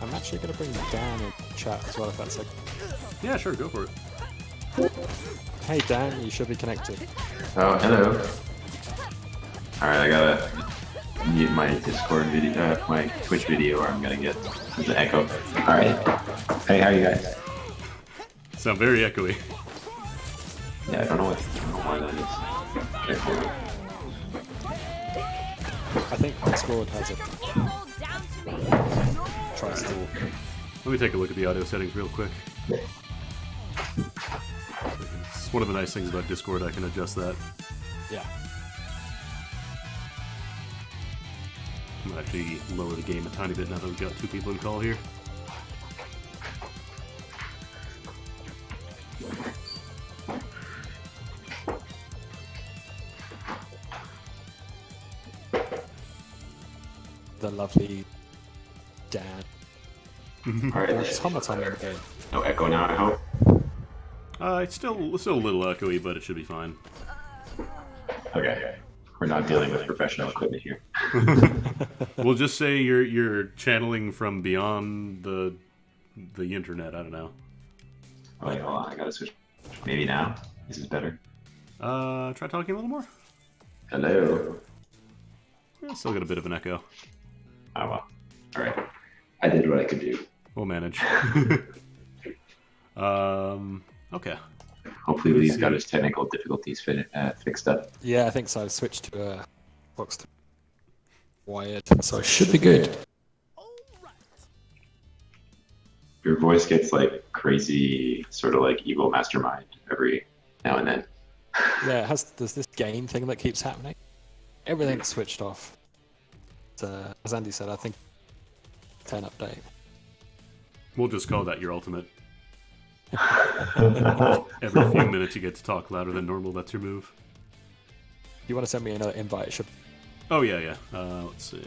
I'm actually going to bring Dan in chat as well, if that's like. Yeah, sure, go for it. Hey Dan, you should be connected. Oh, hello. Alright, I gotta mute my Discord video, my Twitch video, or I'm gonna get the echo. Alright. Hey, how are you guys? Sound very echoey. Yeah, I don't know why that is. Okay, cool. I think Discord has it. All down to me. Try to. Let me take a look at the audio settings real quick. It's one of the nice things about Discord, I can adjust that. Yeah. I'm gonna actually lower the game a tiny bit now that we've got 2 people in call here. The lovely Dan. Alright, There's automaton in the game. no echo now, I hope. It's still a little echoey, but it should be fine. Okay. We're not dealing with professional equipment here. We'll just say you're channeling from beyond the internet. I don't know. Wait, hold on, I gotta switch. Maybe now? This is better. Try talking a little more. Hello. Yeah, still got a bit of an echo. Oh well. Alright. I did what I could do. We'll manage. Okay. Hopefully Lee's got his technical difficulties fixed up. Yeah, I think so. I've switched to Box 3 wired, so it should be good. Your voice gets like crazy, sort of like evil mastermind every now and then. Yeah, there's this game thing that keeps happening. Everything's switched off. As Andy said, I think 10 update. We'll just call that your ultimate. Every few minutes you get to talk louder than normal. That's your move. You want to send me another invite? It should. Oh yeah. Let's see.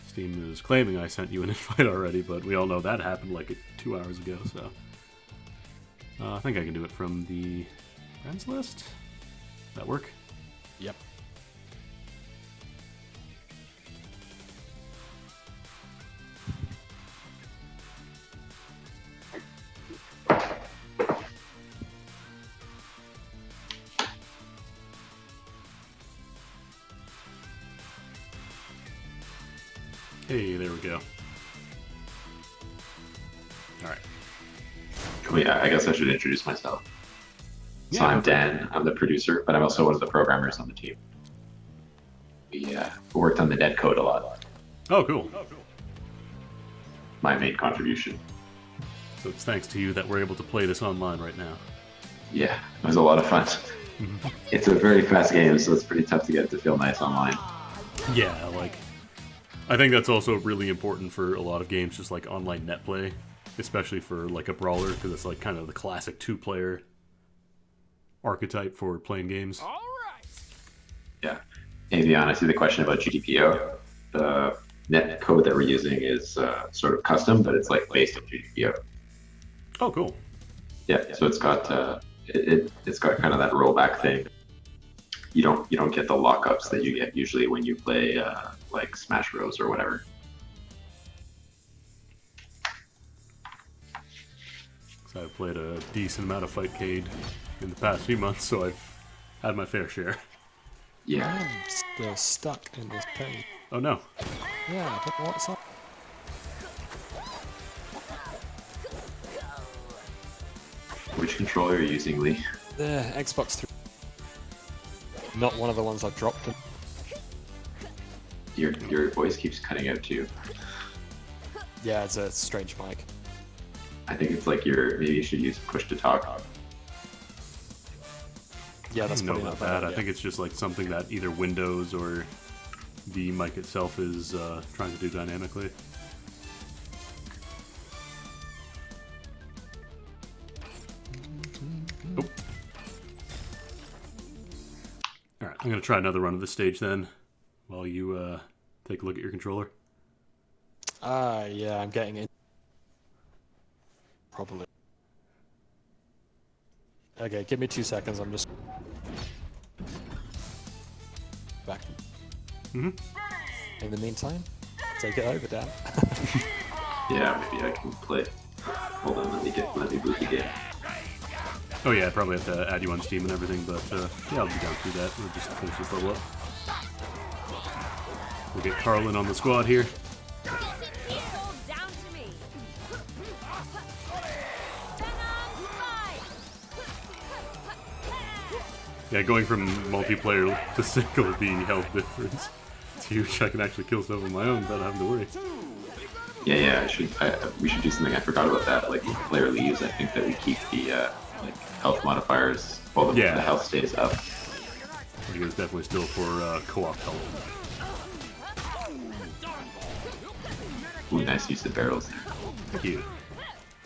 Steam is claiming I sent you an invite already, but we all know that happened like 2 hours ago. So I think I can do it from the friends list. That work? Yep. Hey, there we go. Alright. I guess I should introduce myself. So Yeah, I'm Dan, I'm the producer, but I'm also one of the programmers on the team. We worked on the net code a lot. Oh, cool. My main contribution. So it's thanks to you that we're able to play this online right now. Yeah, it was a lot of fun. It's a very fast game, so it's pretty tough to get it to feel nice online. Yeah, like, I think that's also really important for a lot of games, just like online net play, especially for like a brawler, because it's like kind of the classic 2-player archetype for playing games. Yeah. And to be honest, the question about GDPO, the net code that we're using is sort of custom, but it's like based on GDPO. Oh, cool. Yeah, so it's got it's got kind of that rollback thing. You don't get the lockups that you get usually when you play like Smash Bros or whatever. So I've played a decent amount of Fightcade in the past few months, so I've had my fair share. Yeah. I'm still stuck in this page. Oh no. Yeah, I don't know what's up. Which controller are you using, Lee? The Xbox 3. Not one of the ones I dropped. Your voice keeps cutting out too. Yeah, it's a strange mic. I think it's like maybe you should use push to talk. Yeah, I that's don't know probably about not bad. that. I think it's just like something that either Windows or the mic itself is trying to do dynamically. Oh. Alright, I'm going to try another run of this stage then, while you take a look at your controller. Yeah, I'm getting it. Probably. Okay, give me 2 seconds, I'm just... back. Mm-hmm. In the meantime, take it over, Dan. Yeah, maybe I can play. Hold on, let me boot the game. Oh yeah, I probably have to add you on Steam and everything, but yeah, I'll be down through that. We'll just finish this level up. We'll get Carlin on the squad here. It's all down to me. Yeah, going from multiplayer to single, the health difference. It's huge. I can actually kill stuff on my own without having to worry. Yeah, we should do something. I forgot about that. Like when the player leaves, I think that we keep the like health modifiers. Well, the health stays up. I think it's definitely still for co-op health. Ooh, nice use of barrels there. Thank you.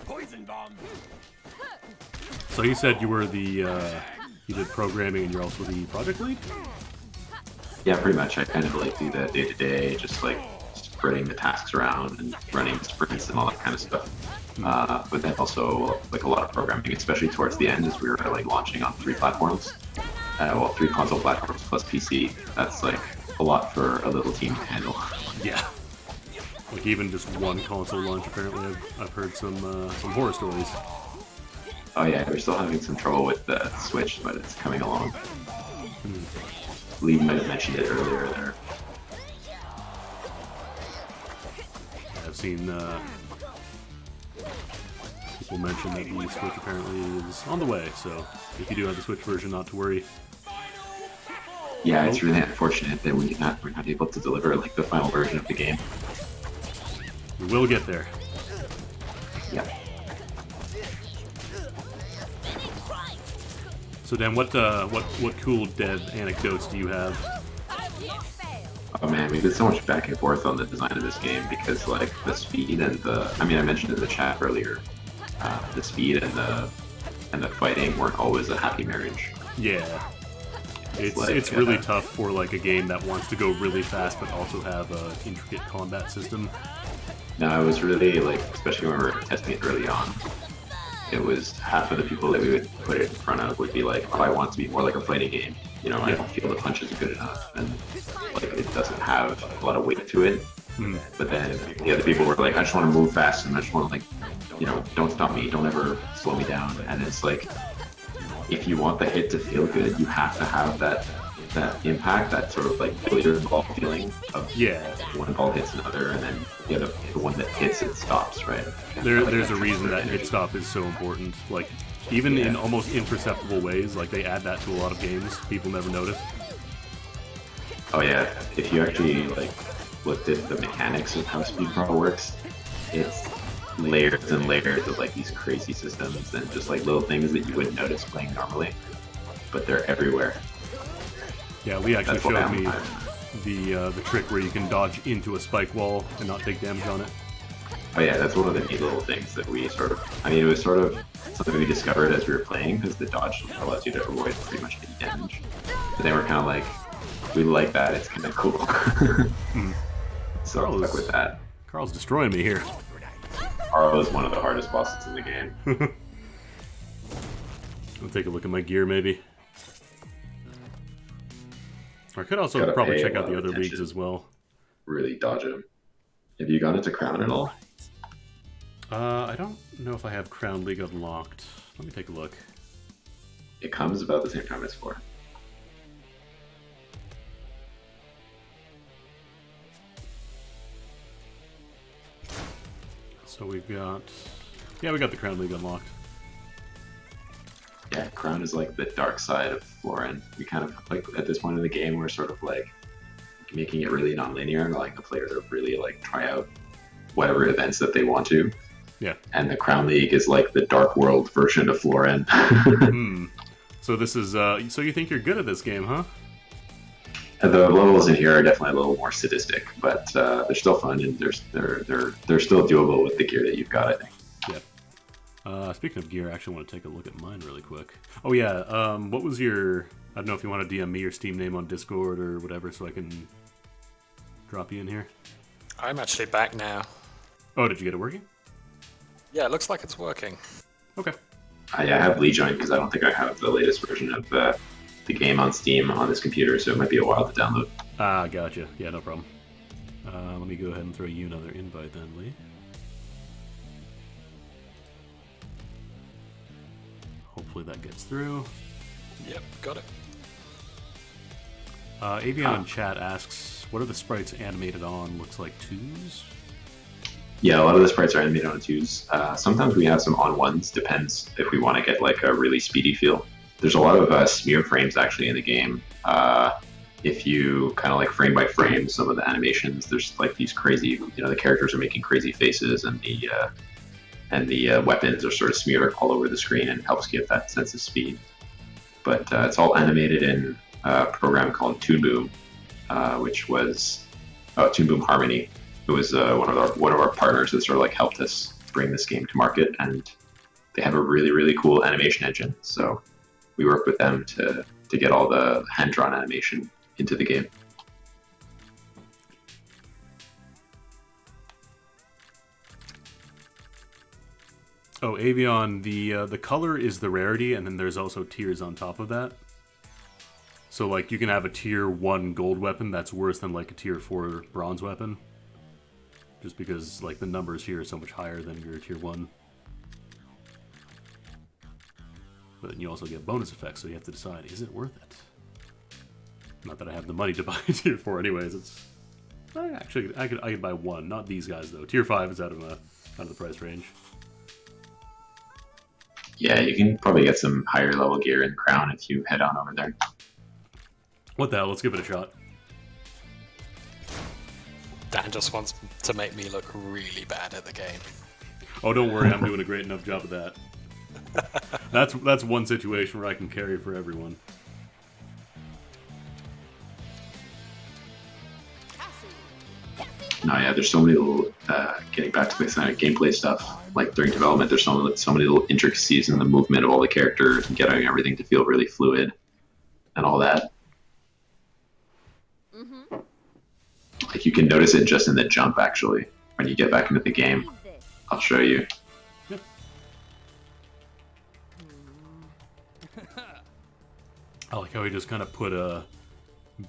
Poison bomb. So you said you were the you did programming and you're also the project lead? Yeah, pretty much. I kind of like do the day-to-day, just like spreading the tasks around and running sprints and all that kind of stuff. But then also like a lot of programming, especially towards the end as we were like launching on 3 platforms. Well, 3 console platforms plus PC. That's like a lot for a little team to handle. Yeah. Like even just one console launch, apparently I've heard some horror stories. Oh yeah, we're still having some trouble with the Switch, but it's coming along. Lee might have mentioned it earlier there. I've seen people mention that the Switch apparently is on the way, so if you do have the Switch version, not to worry. Yeah, it's really unfortunate that we're not able to deliver like the final version of the game. We will get there. Yeah. So Dan, what cool dev anecdotes do you have? Oh man, we did so much back and forth on the design of this game because like the speed and I mentioned in the chat earlier, the speed and the fighting weren't always a happy marriage. Yeah. It's really tough for like a game that wants to go really fast but also have an intricate combat system. No, it was really like, especially when we were testing it early on, it was half of the people that we would put it in front of would be like, oh, I want it to be more like a fighting game. You know, I don't feel the punches are good enough, and like it doesn't have a lot of weight to it. But then the other people were like, I just want to move fast, and I just want to like, you know, don't stop me, don't ever slow me down. And it's like, if you want the hit to feel good, you have to have that impact, that sort of like billiard ball feeling of one ball hits another, and then the one that hits it stops, right? There's a reason that hit stop is so important. Like even in almost imperceptible ways, like they add that to a lot of games. People never notice. Oh yeah, if you actually like looked at the mechanics of how Speed Brawl works, it's layers and layers of like these crazy systems and just like little things that you wouldn't notice playing normally, but they're everywhere. Yeah, Lee actually showed me the trick where you can dodge into a spike wall and not take damage on it. Oh yeah, that's one of the neat little things that we sort of, I mean, it was sort of something we discovered as we were playing, because the dodge allows you to avoid pretty much any damage. But then we're kind of like, we like that, it's kind of cool. So I'm stuck with that. Carl's destroying me here. Carl is one of the hardest bosses in the game. I'll take a look at my gear, maybe. I could also probably check out the other leagues as well. Really dodge him. Have you gone into Crown at all? I don't know if I have Crown League unlocked. Let me take a look. It comes about the same time as 4. So we've got... Yeah, we got the Crown League unlocked. Yeah, Crown is like the dark side of Florin. We kind of, like, at this point in the game, we're sort of like making it really non-linear and allowing the player to really like try out whatever events that they want to. Yeah. And the Crown League is like the dark world version of Florin. So this is, so you think you're good at this game, huh? The levels in here are definitely a little more sadistic, but they're still fun and they're still doable with the gear that you've got, I think. Yeah. Speaking of gear, I actually want to take a look at mine really quick. Oh yeah, what was your... I don't know if you want to DM me your Steam name on Discord or whatever so I can drop you in here. I'm actually back now. Oh, did you get it working? Yeah, it looks like it's working. Okay. I have Lee joined because I don't think I have the latest version of the game on Steam on this computer, so it might be a while to download. Ah, gotcha. Yeah, no problem. Let me go ahead and throw you another invite then, Lee. Hopefully that gets through. Yep, got it. Avion in chat asks, what are the sprites animated on? Looks like 2s? Yeah, a lot of the sprites are animated on 2s. Sometimes we have some on 1s, depends if we want to get like a really speedy feel. There's a lot of smear frames actually in the game. If you kind of like frame by frame some of the animations, there's like these crazy, the characters are making crazy faces and the weapons are sort of smeared all over the screen and helps give that sense of speed. But it's all animated in a program called Toon Boom, which was Toon Boom Harmony. It was one of our partners that sort of like helped us bring this game to market, and they have a really, really cool animation engine. So we worked with them to get all the hand-drawn animation into the game. Oh, Avion, the color is the rarity, and then there's also tiers on top of that. So, like, you can have a tier 1 gold weapon that's worse than, like, a tier 4 bronze weapon. Just because, like, the numbers here are so much higher than your tier 1. But then you also get bonus effects, so you have to decide, is it worth it? Not that I have the money to buy a tier 4 anyways, it's... Actually, I could buy one, not these guys, though. Tier 5 is out of the price range. Yeah, you can probably get some higher level gear in Crown if you head on over there. What the hell, let's give it a shot. Dan just wants to make me look really bad at the game. Oh, don't worry, I'm doing a great enough job of that. That's one situation where I can carry for everyone. No, yeah, there's so many little, getting back to the kind of gameplay stuff, like during development, there's so many little intricacies in the movement of all the characters and getting everything to feel really fluid and all that. Mm-hmm. Like you can notice it just in the jump, actually, when you get back into the game. I'll show you. Yep. I like how he just kind of put a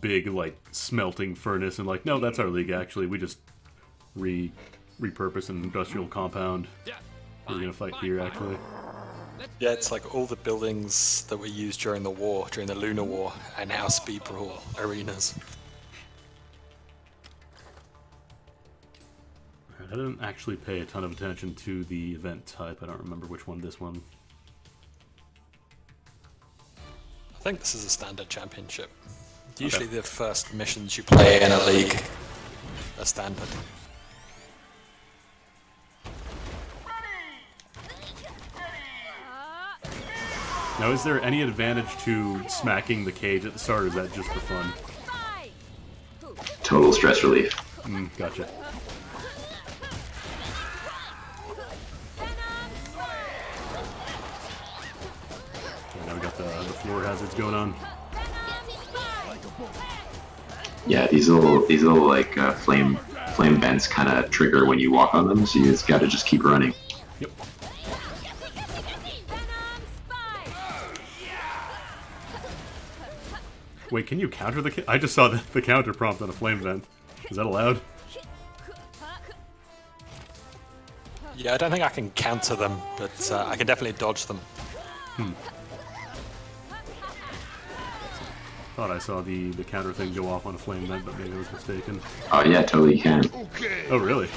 big, like, smelting furnace and like, no, that's our league, actually. We just repurpose an industrial compound. We're gonna fight here, actually. Yeah, it's like all the buildings that were used during the war, during the Lunar War, and now Speed Brawl arenas. I didn't actually pay a ton of attention to the event type. I don't remember which one this one. I think this is a standard championship. Usually the first missions you play in a league are standard. Now, is there any advantage to smacking the cage at the start, or is that just for fun? Total stress relief. Gotcha. Okay, now we got the floor hazards going on. Yeah, these little like flame vents kind of trigger when you walk on them, so you just got to just keep running. Yep. Wait, can you counter the... I just saw the counter prompt on a flame vent. Is that allowed? Yeah, I don't think I can counter them, but I can definitely dodge them. Thought I saw the counter thing go off on a flame vent, but maybe I was mistaken. Oh yeah, totally you can. Oh, really?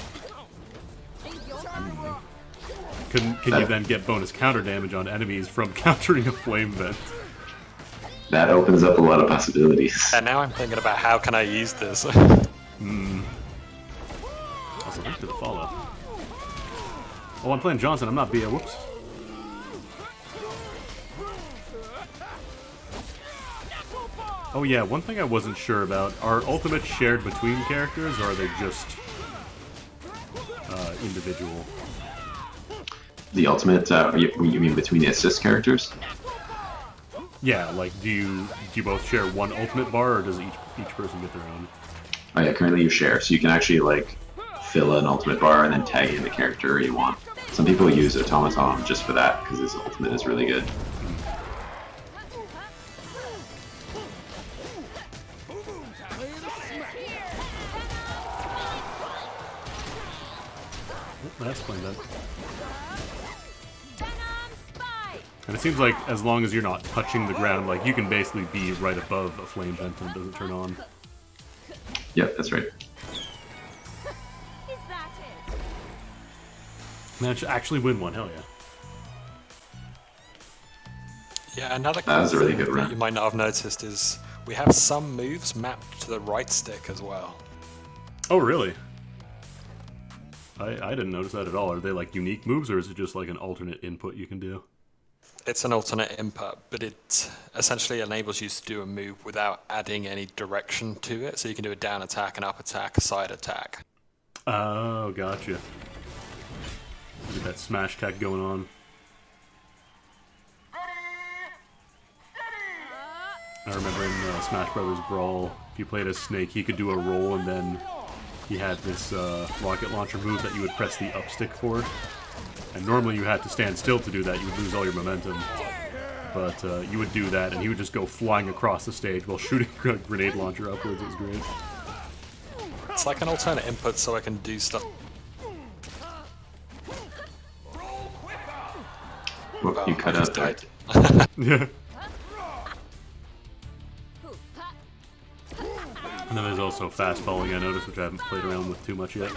Can you then get bonus counter damage on enemies from countering a flame vent? That opens up a lot of possibilities. And now I'm thinking about how can I use this. Also, thanks for the follow. Oh, I'm playing Johnson, I'm not BA, whoops. Oh yeah, one thing I wasn't sure about, are ultimates shared between characters, or are they just individual? The ultimate, you mean between the assist characters? Yeah, like do you both share one ultimate bar, or does each person get their own? Oh yeah, currently you share, so you can actually like fill an ultimate bar and then tag in the character you want. Some people use Automaton just for that because his ultimate is really good. That's cleaned up. And it seems like as long as you're not touching the ground, like you can basically be right above a flame vent and it doesn't turn on. Yep, that's right. Is that it? Match actually win one, hell yeah. Yeah, another That was a really thing good that run. you might not have noticed is we have some moves mapped to the right stick as well. Oh really? I didn't notice that at all. Are they like unique moves, or is it just like an alternate input you can do? It's an alternate input, but it essentially enables you to do a move without adding any direction to it. So you can do a down attack, an up attack, a side attack. Oh, gotcha. Get that smash tech going on. I remember in Smash Brothers Brawl, if you played as Snake, he could do a roll, and then he had this rocket launcher move that you would press the up stick for. And normally you had to stand still to do that, you would lose all your momentum. But you would do that, and he would just go flying across the stage while shooting a grenade launcher upwards. It was great. It's like an alternate input so I can do stuff. Well, you cut out there. Yeah. And then there's also fast falling, I noticed, which I haven't played around with too much yet.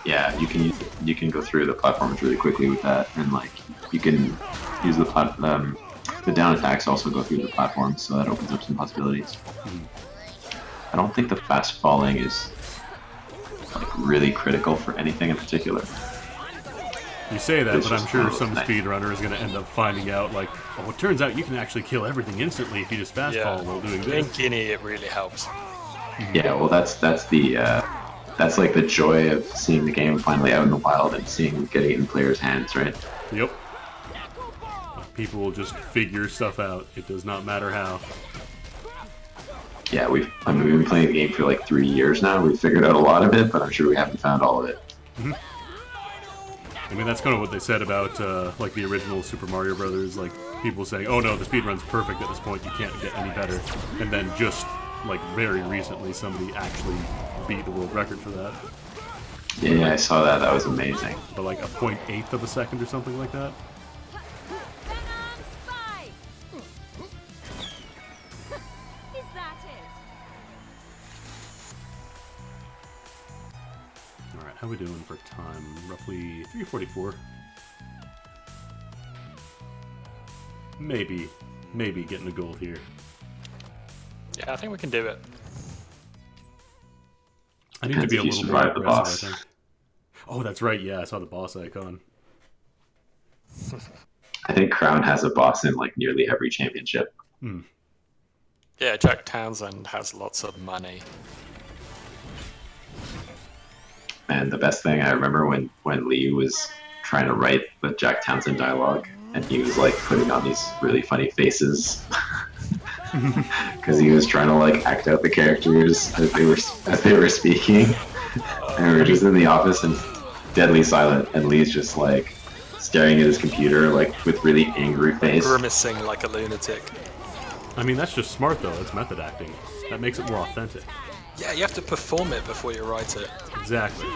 Yeah, you can go through the platforms really quickly with that, and like you can use the down attacks also go through the platforms, so that opens up some possibilities. I don't think the fast falling is like really critical for anything in particular. You say that, It's but I'm just sure one of some those things. speedrunner is going to end up finding out, like, oh, it turns out you can actually kill everything instantly if you just fast fall while doing In this. Guinea, it really helps. Yeah, well, that's like the joy of seeing the game finally out in the wild and getting it in players' hands, right? Yep. People will just figure stuff out. It does not matter how. Yeah, we've been playing the game for like 3 years now. We've figured out a lot of it, but I'm sure we haven't found all of it. I mean, that's kind of what they said about, like, the original Super Mario Brothers, like, people saying, oh no, the speedrun's perfect at this point, you can't get any better. And then just, like, very recently, somebody actually beat the world record for that. Yeah, I saw that. That was amazing. But, like, a 0.8 of a second or something like that. Is that it? Alright, how we doing for time? Roughly 3:44. Maybe getting a goal here. Yeah, I think we can do it. I need to be a Depends if little you more survive the aggressive, boss. I think. Oh, that's right, yeah, I saw the boss icon. I think Crown has a boss in like nearly every championship. Yeah, Jack Townsend has lots of money. And the best thing I remember when Lee was trying to write the Jack Townsend dialogue, and he was like putting on these really funny faces because he was trying to like act out the characters as they were speaking. And we were just in the office and deadly silent, and Lee's just like staring at his computer like with really angry face. Grimacing like a lunatic. I mean, that's just smart, though. That's method acting. That makes it more authentic. Yeah, you have to perform it before you write it. Exactly.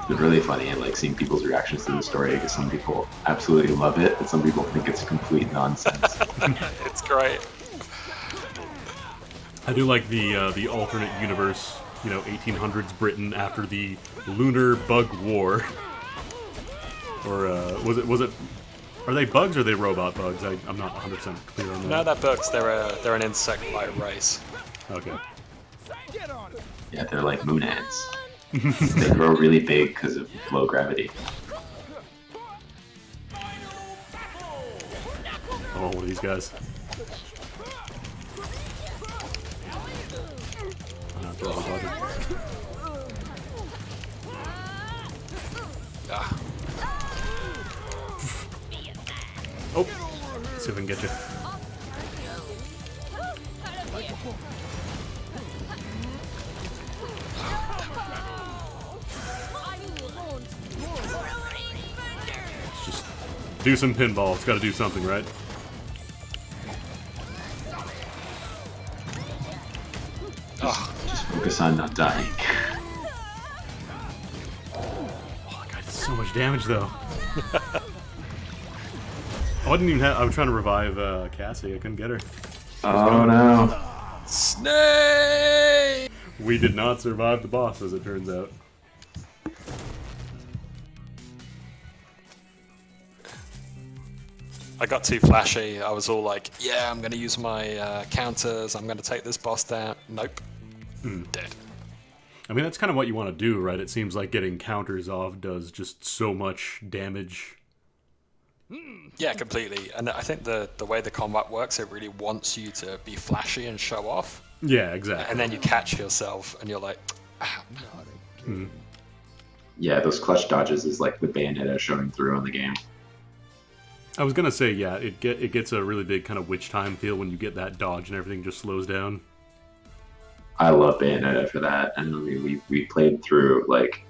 It's really funny and like seeing people's reactions to the story, because some people absolutely love it and some people think it's complete nonsense. It's great. I do like the alternate universe, you know, 1800s Britain after the Lunar Bug War. Or was it? Are they bugs or are they robot bugs? I'm not 100% clear on that. No, they're bugs. They're an insect-like race. Okay. Yeah, they're like moon ants. They grow really big because of low gravity. Oh, one of these guys. Double dodging. Ah. Oh, let's see if we can get you. Let's just do some pinball. It's got to do something, right? Just focus on not dying. Oh, that guy did so much damage, though. I didn't even have. I was trying to revive Cassie. I couldn't get her. Oh no. Snake! We did not survive the boss, as it turns out. I got too flashy. I was all like, yeah, I'm going to use my counters. I'm going to take this boss down. Nope. Dead. I mean, that's kind of what you want to do, right? It seems like getting counters off does just so much damage. Yeah, completely. And I think the way the combat works, it really wants you to be flashy and show off. Yeah, exactly. And then you catch yourself and you're like, ah. Yeah, those clutch dodges is like the Bayonetta showing through on the game. I was gonna say, yeah, it gets a really big kind of witch time feel when you get that dodge and everything just slows down. I love Bayonetta for that. And I mean, we played through like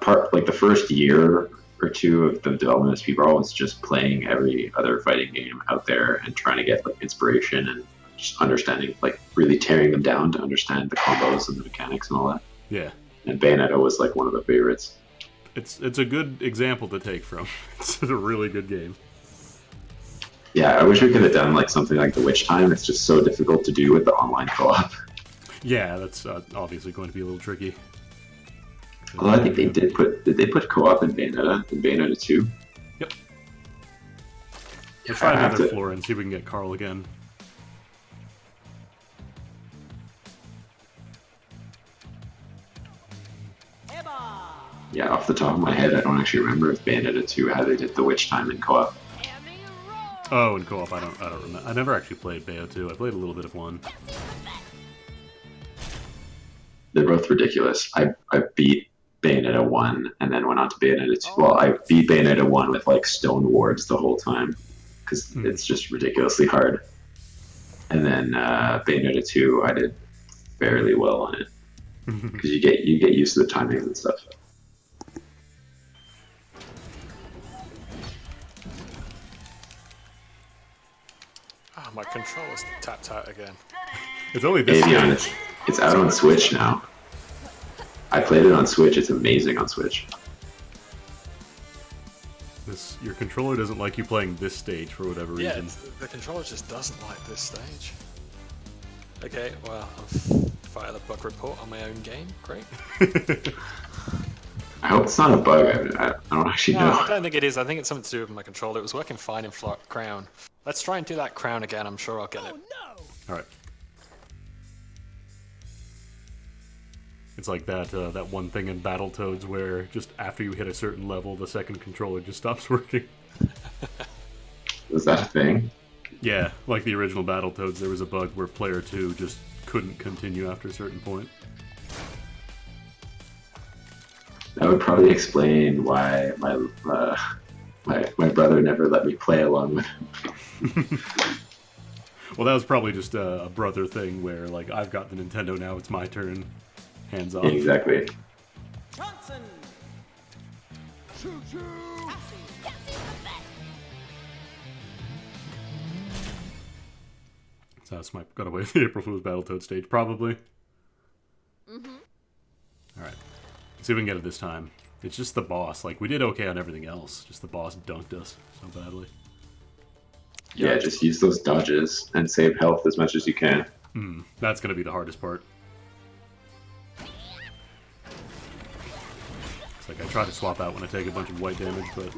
the first year or two of the development of Speed Brawl was just playing every other fighting game out there and trying to get like inspiration and just understanding, like really tearing them down to understand the combos and the mechanics and all that. Yeah. And Bayonetta was like one of the favorites. It's a good example to take from. It's a really good game. Yeah, I wish we could have done like something like the Witch Time. It's just so difficult to do with the online co-op. Yeah, that's obviously going to be a little tricky. Although I think did they put co-op in Bayonetta 2? Yep. Yeah, Let's try I have another to- floor and see if we can get Carl again. Yeah, off the top of my head, I don't actually remember if Bayonetta 2 how they did the Witch Time in co-op. Oh, in co-op, I don't remember. I never actually played Bayo 2. I played a little bit of 1. They're both ridiculous. I beat Bayonetta 1 and then went on to Bayonetta 2. Well, I beat Bayonetta 1 with like stone wards the whole time because it's just ridiculously hard. And then Bayonetta 2, I did fairly well on it because you get used to the timings and stuff. Oh, my controller's tapped out again. It's only this Maybe on stage. it's out on Switch now. I played it on Switch. It's amazing on Switch. Your controller doesn't like you playing this stage for whatever Yeah, reason. the controller just doesn't like this stage. Okay, well, I've filed a bug report on my own game. Great. I hope it's not a bug. I don't actually No, know. I don't think it is. I think it's something to do with my controller. It was working fine in Crown. Let's try and do that Crown again. I'm sure I'll get it. All right. It's like that one thing in Battletoads where just after you hit a certain level, the second controller just stops working. Was that a thing? Yeah, like the original Battletoads, there was a bug where player 2 just couldn't continue after a certain point. That would probably explain why my brother never let me play along with him. Well, that was probably just a brother thing where, like, I've got the Nintendo now, it's my turn. Hands off. Exactly. Johnson! Choo-choo! So that's my got away with the April Fool's Battletoad stage, probably. Alright. See if we can get it this time. It's just the boss. Like, we did okay on everything else. Just the boss dunked us so badly. Yeah, just use those dodges and save health as much as you can. That's gonna be the hardest part. It's like I try to swap out when I take a bunch of white damage, but...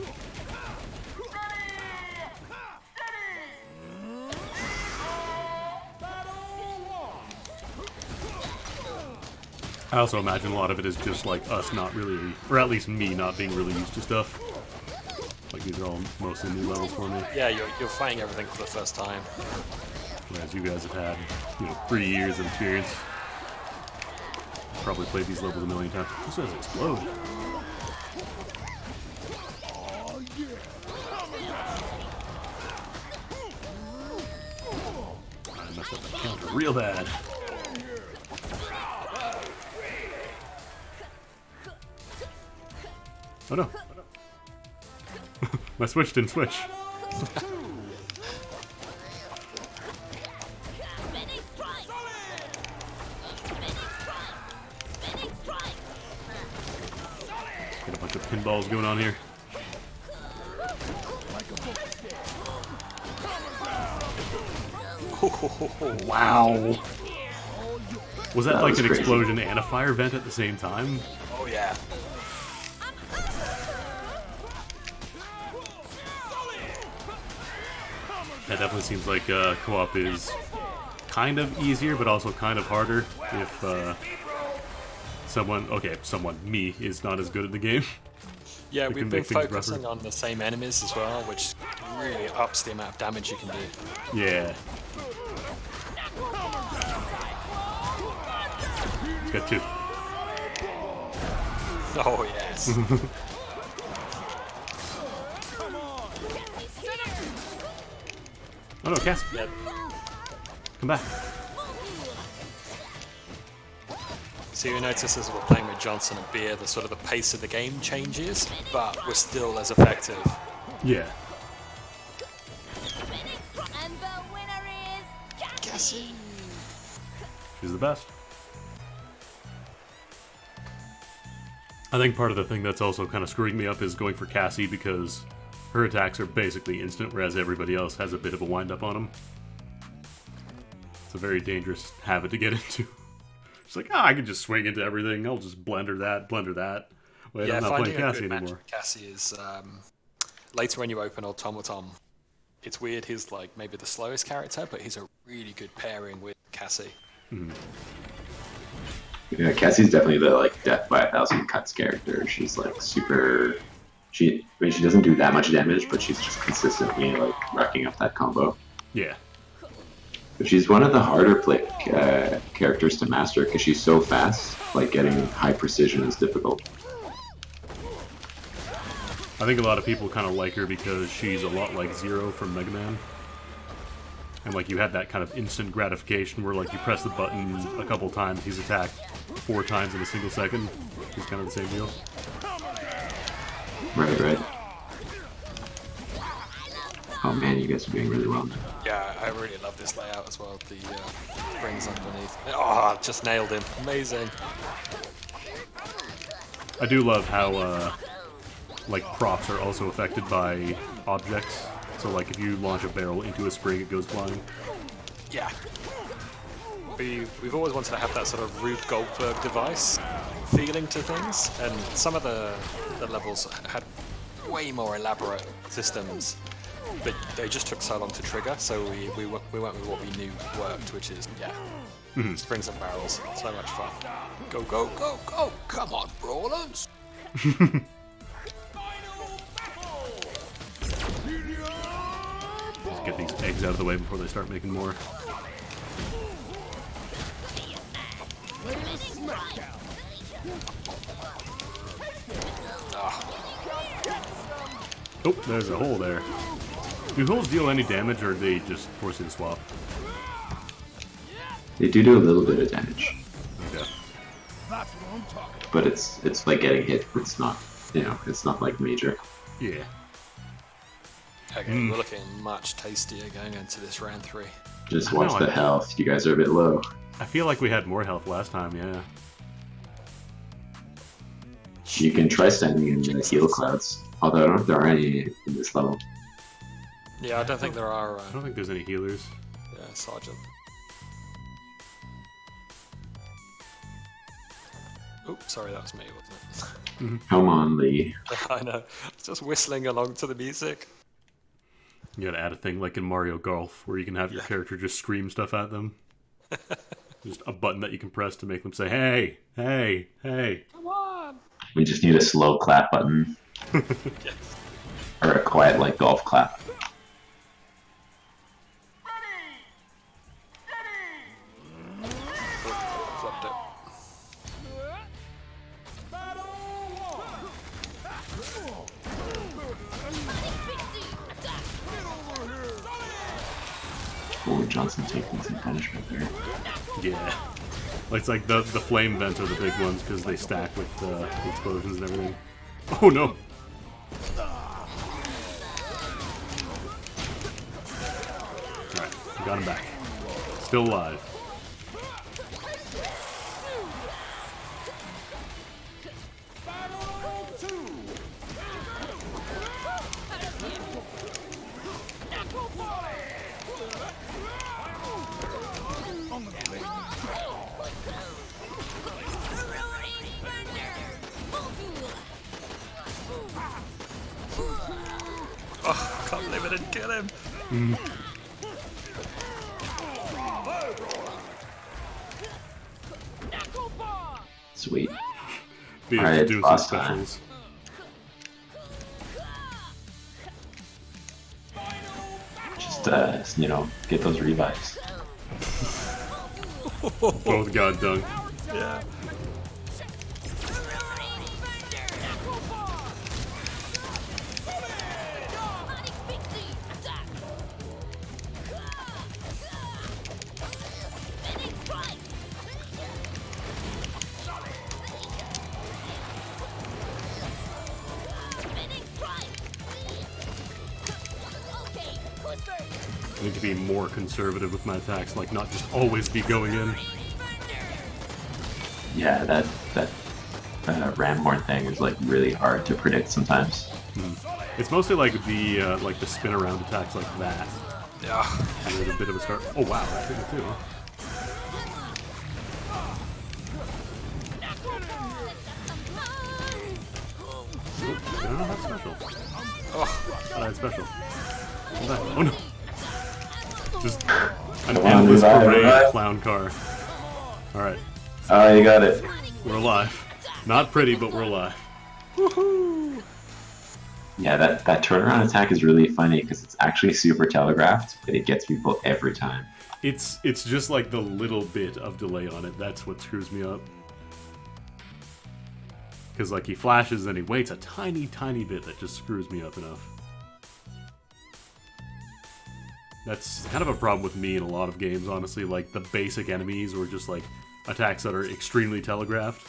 I also imagine a lot of it is just like us not really, or at least me not being really used to stuff. Like these are all mostly new levels for me. Yeah, you're fighting everything for the first time. Whereas you guys have had, 3 years of experience. Probably played these levels a million times. This doesn't explode. I messed up that counter real bad. Oh no. My switch didn't switch. Spinning strike! Spinning strike! Spinning strike! Got a bunch of pinballs going on here. Wow. Was that like was an crazy. explosion and a fire vent at the same time? Oh yeah. That definitely seems like co-op is kind of easier, but also kind of harder if me is not as good at the game. Yeah, It we've can been make things focusing rougher. on the same enemies as well, which really ups the amount of damage you can do. Yeah. Got 2. Oh yes. Oh no, Cass, Yeah. come back. So you notice as we're playing with Johnson and Beer, the sort of the pace of the game changes, but we're still as effective. Yeah. And the winner is Cassie! She's the best. I think part of the thing that's also kind of screwing me up is going for Cassie because her attacks are basically instant, whereas everybody else has a bit of a wind-up on them. It's a very dangerous habit to get into. It's like, I can just swing into everything. I'll just blender that. Wait, Yeah, I'm not finding playing a Cassie good match anymore. with Cassie is later when you open Automaton. It's weird. He's like maybe the slowest character, but he's a really good pairing with Cassie. Yeah, Cassie's definitely the like death by 1,000 cuts character. She's like super. She doesn't do that much damage, but she's just consistently like racking up that combo. Yeah. But she's one of the harder characters to master because she's so fast. Like getting high precision is difficult. I think a lot of people kind of like her because she's a lot like Zero from Mega Man. And like you had that kind of instant gratification where like you press the button a couple times, he's attacked 4 times in a single second. It's kind of the same deal. Right. Oh man, you guys are doing really well. Yeah, I really love this layout as well. The springs underneath. Oh, just nailed him. Amazing. I do love how like props are also affected by objects. So like if you launch a barrel into a spring, it goes flying. Yeah. We've always wanted to have that sort of Rube Goldberg device feeling to things, and some of the levels had way more elaborate systems, but they just took so long to trigger, so we went with what we knew worked, which is, springs and barrels. So much fun. Go, go, go, go! Come on, brawlers! Just get these eggs out of the way before they start making more. Oh, there's a hole there. Do holes deal any damage, or are they just force you to swap? They do a little bit of damage, Okay. but it's like getting hit. It's not, it's not like major. Yeah. Okay, we're looking much tastier going into this round 3. Just I watch know, the health. You guys are a bit low. I feel like we had more health last time, yeah. You can try standing in the heal clouds, although I don't know if there are any in this level. Yeah, I don't think there are. I don't think there's any healers. Yeah, Sergeant. Oops, sorry, that was me, wasn't Come on, Lee. it? I know. Just whistling along to the music. You gotta add a thing like in Mario Golf, where you can have your character just scream stuff at them. Just a button that you can press to make them say, hey, hey, hey. We just need a slow clap button. Or a quiet, like, golf clap. Flipped it. Oh, Johnson taking some punishment there. Yeah. It's like the flame vents are the big ones because they stack with the explosions and everything. Oh no! Alright, got him back. Still alive. Oh, I can't believe I didn't kill him. Sweet. Be able Alright, to it's do some boss time. specials. Just, you know, get those revives. Both got dunk. Yeah. I need to be more conservative with my attacks, like not just always be going in. Yeah, that ram horn thing is like really hard to predict sometimes. It's mostly like the spin around attacks like that. Yeah. There's a bit of a start. Oh wow, that did it too. Huh? I don't know how special. Oh, that's special. Oh no! Just an Come on, endless revive, parade revive. of clown car. All right, Oh, you got it. we're alive. Not pretty, but we're alive. Yeah, that turnaround attack is really funny because it's actually super telegraphed, but it gets people every time. It's just like the little bit of delay on it. That's what screws me up. Because like he flashes and he waits a tiny, tiny bit that just screws me up enough. That's kind of a problem with me in a lot of games, honestly. Like the basic enemies or just like attacks that are extremely telegraphed.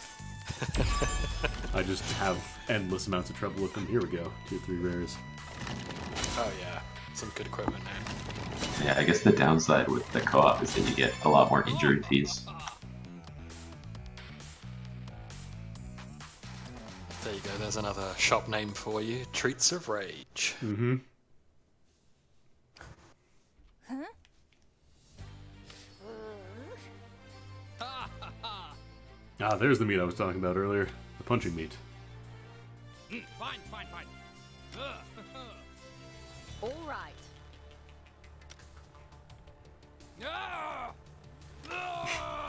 I just have endless amounts of trouble with them. Here we go. 2 or 3 rares. Oh yeah. Some good equipment now. Yeah, I guess the downside with the co-op is that you get a lot more injury fees. There you go. There's another shop name for you. Treats of Rage. Mm-hmm. Ah, there's the meat I was talking about earlier. The punching meat. Fine, fine, fine. All right.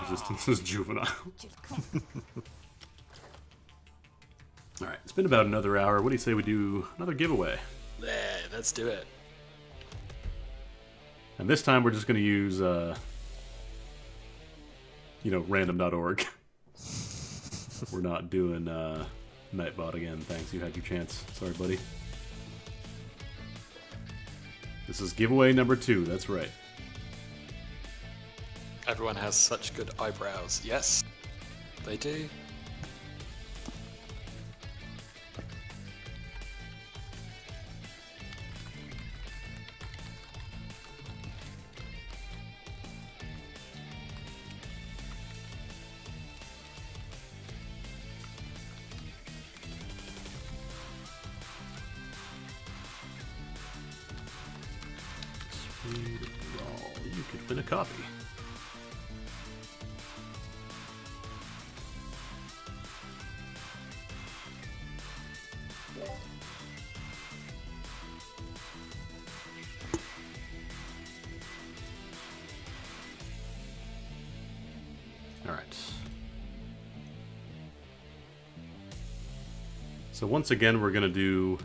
Resistance is juvenile. Just come. Alright, it's been about another hour. What do you say we do another giveaway? Yeah, let's do it. And this time we're just going to use, random.org. We're not doing Nightbot again. Thanks, you had your chance. Sorry, buddy. This is giveaway number 2, that's right. Everyone has such good eyebrows. Yes, they do. Speed Brawl. You could win a copy. So once again, we're going to do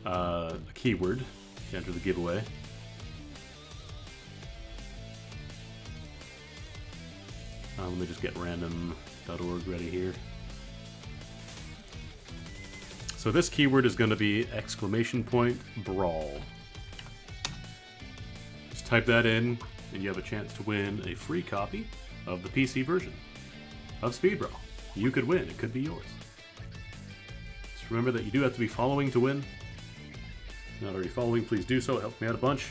a keyword to enter the giveaway. Let me just get random.org ready here. So this keyword is going to be !brawl. Just type that in, and you have a chance to win a free copy of the PC version of Speed Brawl. You could win. It could be yours. Just remember that you do have to be following to win. If you're not already following, please do so. It helps me out a bunch.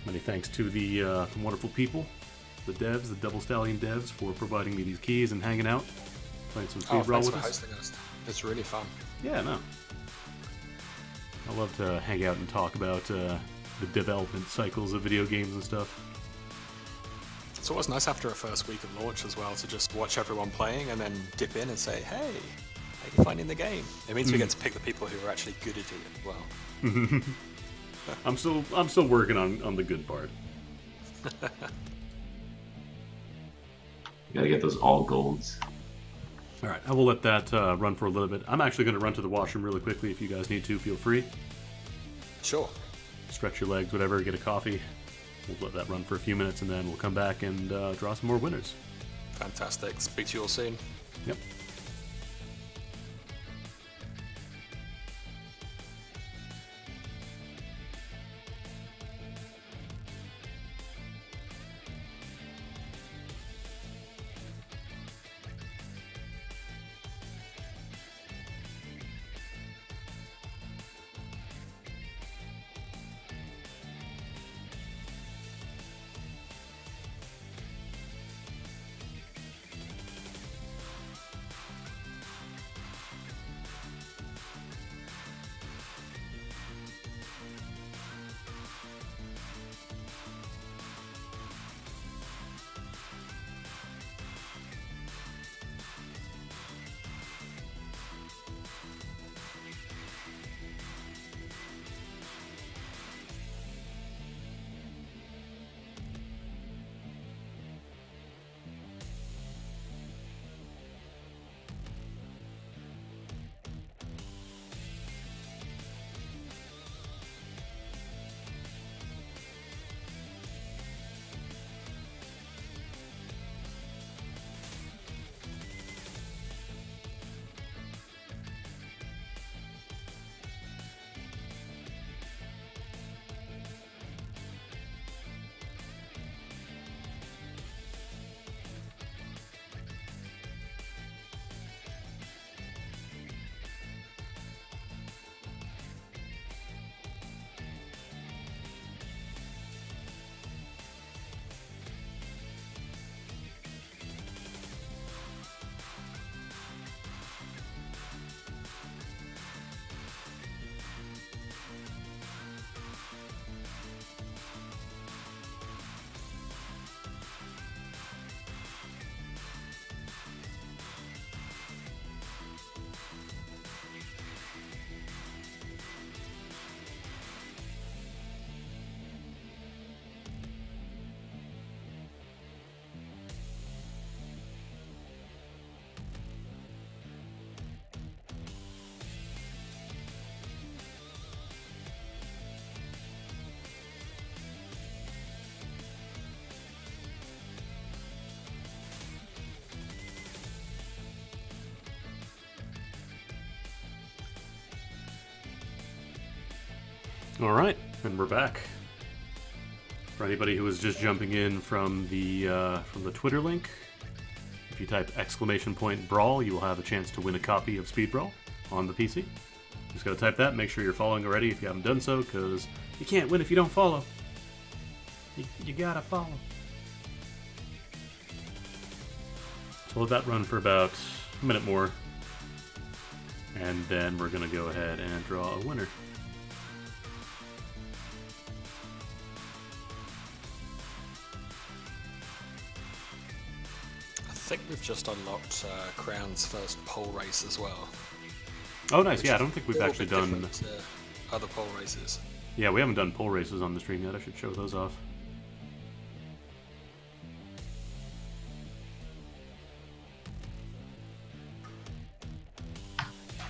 Many thanks to the wonderful people, the devs, the Double Stallion devs, for providing me these keys and hanging out, playing some Speed Brawl thanks with for us. hosting us. It's really fun. Yeah, no. I love to hang out and talk about the development cycles of video games and stuff. It's always nice after a first week of launch as well to just watch everyone playing and then dip in and say, hey, how are you finding the game? It means we get to pick the people who are actually good at it as well. I'm still working on the good part. You gotta get those all golds. All right, I will let that run for a little bit. I'm actually going to run to the washroom really quickly. If you guys need to, feel free. Sure. Stretch your legs, whatever, get a coffee. We'll let that run for a few minutes, and then we'll come back and draw some more winners. Fantastic. Speak to you all soon. Yep. All right, and we're back. For anybody who was just jumping in from the Twitter link, if you type !brawl, you will have a chance to win a copy of Speed Brawl on the PC. Just gotta type that. Make sure you're following already if you haven't done so, because you can't win if you don't follow. You gotta follow. So let that run for about a minute more, and then we're gonna go ahead and draw a winner. I think we've just unlocked Crown's first pole race as well. Oh, nice. Yeah, I don't think we've actually done different to other pole races. Yeah, we haven't done pole races on the stream yet. I should show those off.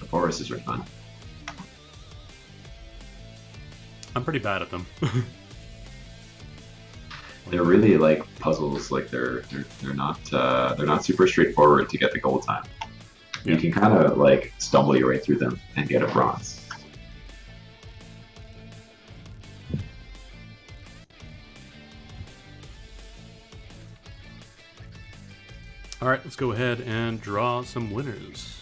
The forests are fun. I'm pretty bad at them. They're really like puzzles. Like they're not super straightforward to get the gold time. Yeah. You can kind of like stumble your way through them and get a bronze. All right, let's go ahead and draw some winners.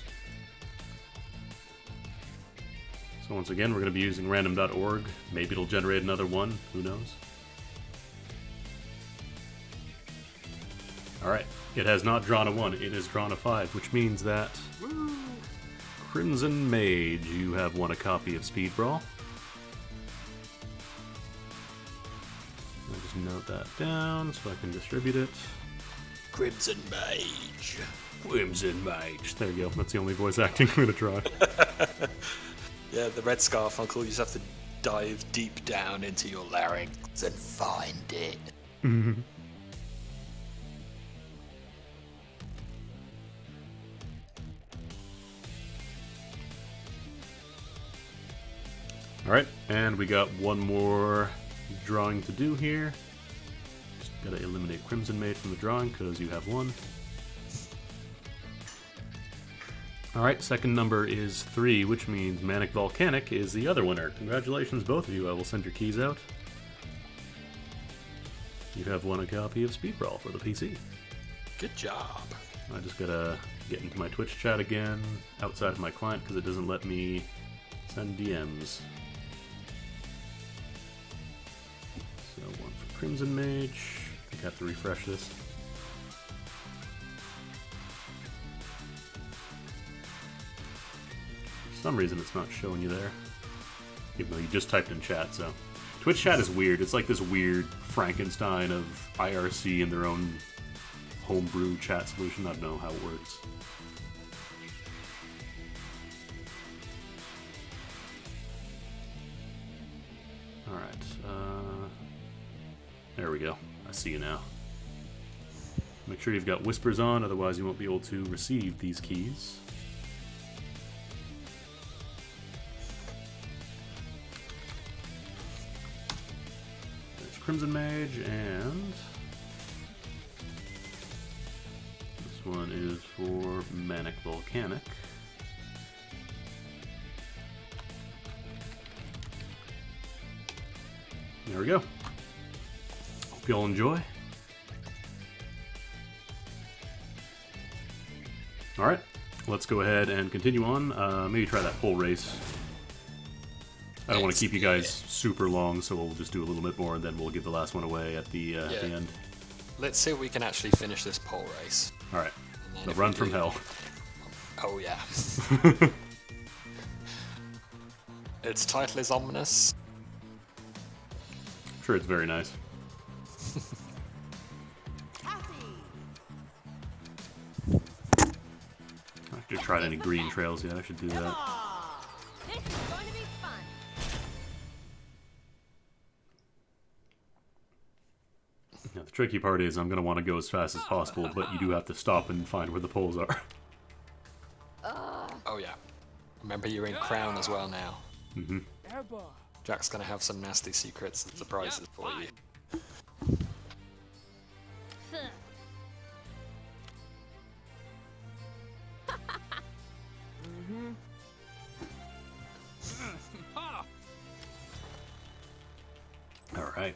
So once again, we're going to be using random.org. Maybe it'll generate another one. Who knows? All right, it has not drawn a 1. It has drawn a 5, which means that Crimson Mage, you have won a copy of Speed Brawl. I'll just note that down so I can distribute it. Crimson Mage. Crimson Mage. There you go. That's the only voice acting I'm going to try. Yeah, the Red Scarf Uncle, you just have to dive deep down into your larynx and find it. Alright, and we got one more drawing to do here. Just gotta eliminate Crimson Mage from the drawing because you have one. Alright, second number is 3, which means Manic Volcanic is the other winner. Congratulations, both of you. I will send your keys out. You have won a copy of Speed Brawl for the PC. Good job. I just gotta get into my Twitch chat again, outside of my client, because it doesn't let me send DMs. So one for Crimson Mage. I think I have to refresh this. For some reason it's not showing you there. Even though you just typed in chat, so. Twitch chat is weird. It's like this weird Frankenstein of IRC and their own homebrew chat solution. I don't know how it works. Alright, there we go. I see you now. Make sure you've got whispers on, otherwise you won't be able to receive these keys. There's Crimson Mage, and this one is for Manic Volcanic. There we go. Hope you all enjoy. Alright, let's go ahead and continue on. Maybe try that full race. I don't want to keep you guys super long, so we'll just do a little bit more, and then we'll give the last one away at the end. Let's see if we can actually finish this pole race. Alright, And then the if run we from do- hell. Oh yeah. Its title is ominous. I'm sure it's very nice. I haven't tried any green trails yet, I should do that. This is going to be fun. Yeah, the tricky part is I'm going to want to go as fast as possible, but you do have to stop and find where the poles are. Oh yeah. Remember you're in Crown as well now. Mm-hmm. Ever. Jack's gonna have some nasty secrets and surprises for you. All right.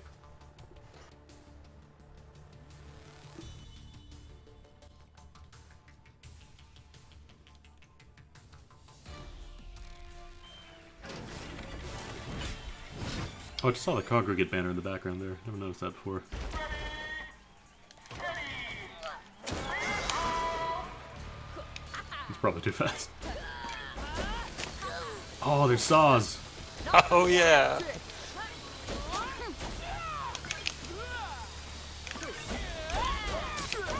Oh, I just saw the congregate banner in the background there. Never noticed that before. It's probably too fast. Oh, there's saws. Oh yeah!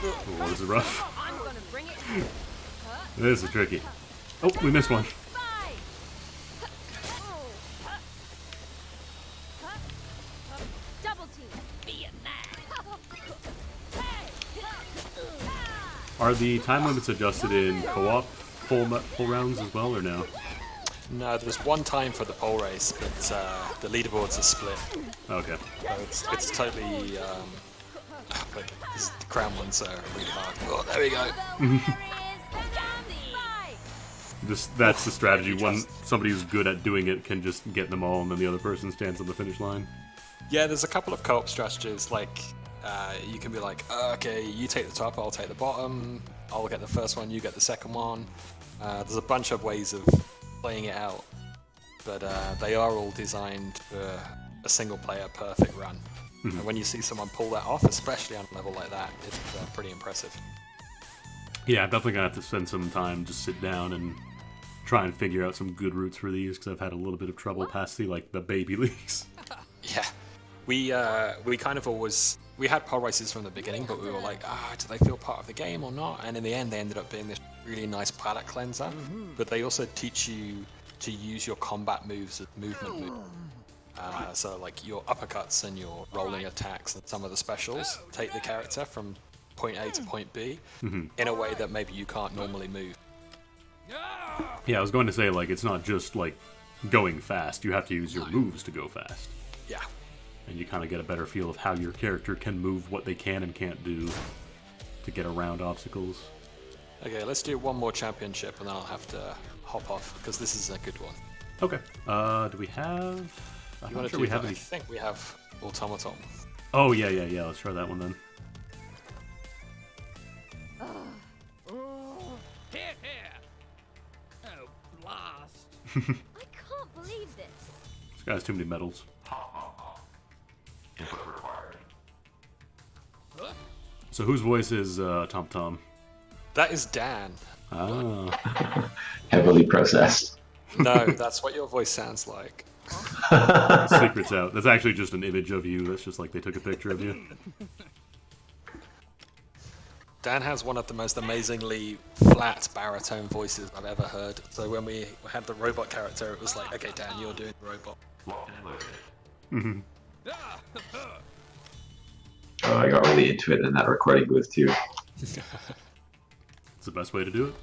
Oh, this is rough. I'm gonna bring it. This is tricky. Oh, we missed one. Fight. Double team. Be a man. Are the time limits adjusted in co-op full rounds as well, or no? No, there's one time for the pole race, but the leaderboards are split. Okay. So it's totally like the crown ones are really hard. Oh, there we go. That's the strategy. One somebody who's good at doing it can just get them all, and then the other person stands on the finish line. Yeah, there's a couple of co-op strategies. Like you can be like, okay, you take the top, I'll take the bottom. I'll get the first one, you get the second one. There's a bunch of ways of playing it out, but they are all designed for a single-player perfect run. And when you see someone pull that off, especially on a level like that, it's pretty impressive. Yeah, I'm definitely gonna have to spend some time, just sit down and try and figure out some good routes for these, because I've had a little bit of trouble past the baby leagues. Yeah, we kind of always had pole races from the beginning, but we were like, do they feel part of the game or not? And in the end, they ended up being this really nice palate cleanser. But they also teach you to use your combat moves as movement moves. So like your uppercuts and your rolling attacks and some of the specials take the character from point A to point B in a way that maybe you can't normally move. Yeah, I was going to say, like, it's not just like going fast. You have to use your moves to go fast. Yeah. And you kind of get a better feel of how your character can move, what they can and can't do to get around obstacles. Okay, let's do one more championship and then I'll have to hop off because this is a good one. Okay. Do we have... I'm not sure we have any... I think we have Automaton. Oh, yeah. Let's try that one then. Here, here. Oh, blast. I can't believe this. This guy has too many medals. So whose voice is Tom Tom? That is Dan. Ah. Heavily processed. No, that's what your voice sounds like. Secret's out. That's actually just an image of you. That's just like they took a picture of you. Dan has one of the most amazingly flat baritone voices I've ever heard. So when we had the robot character, it was like, okay, Dan, you're doing the robot. Oh, I got really into it in that recording booth too. It's the best way to do it.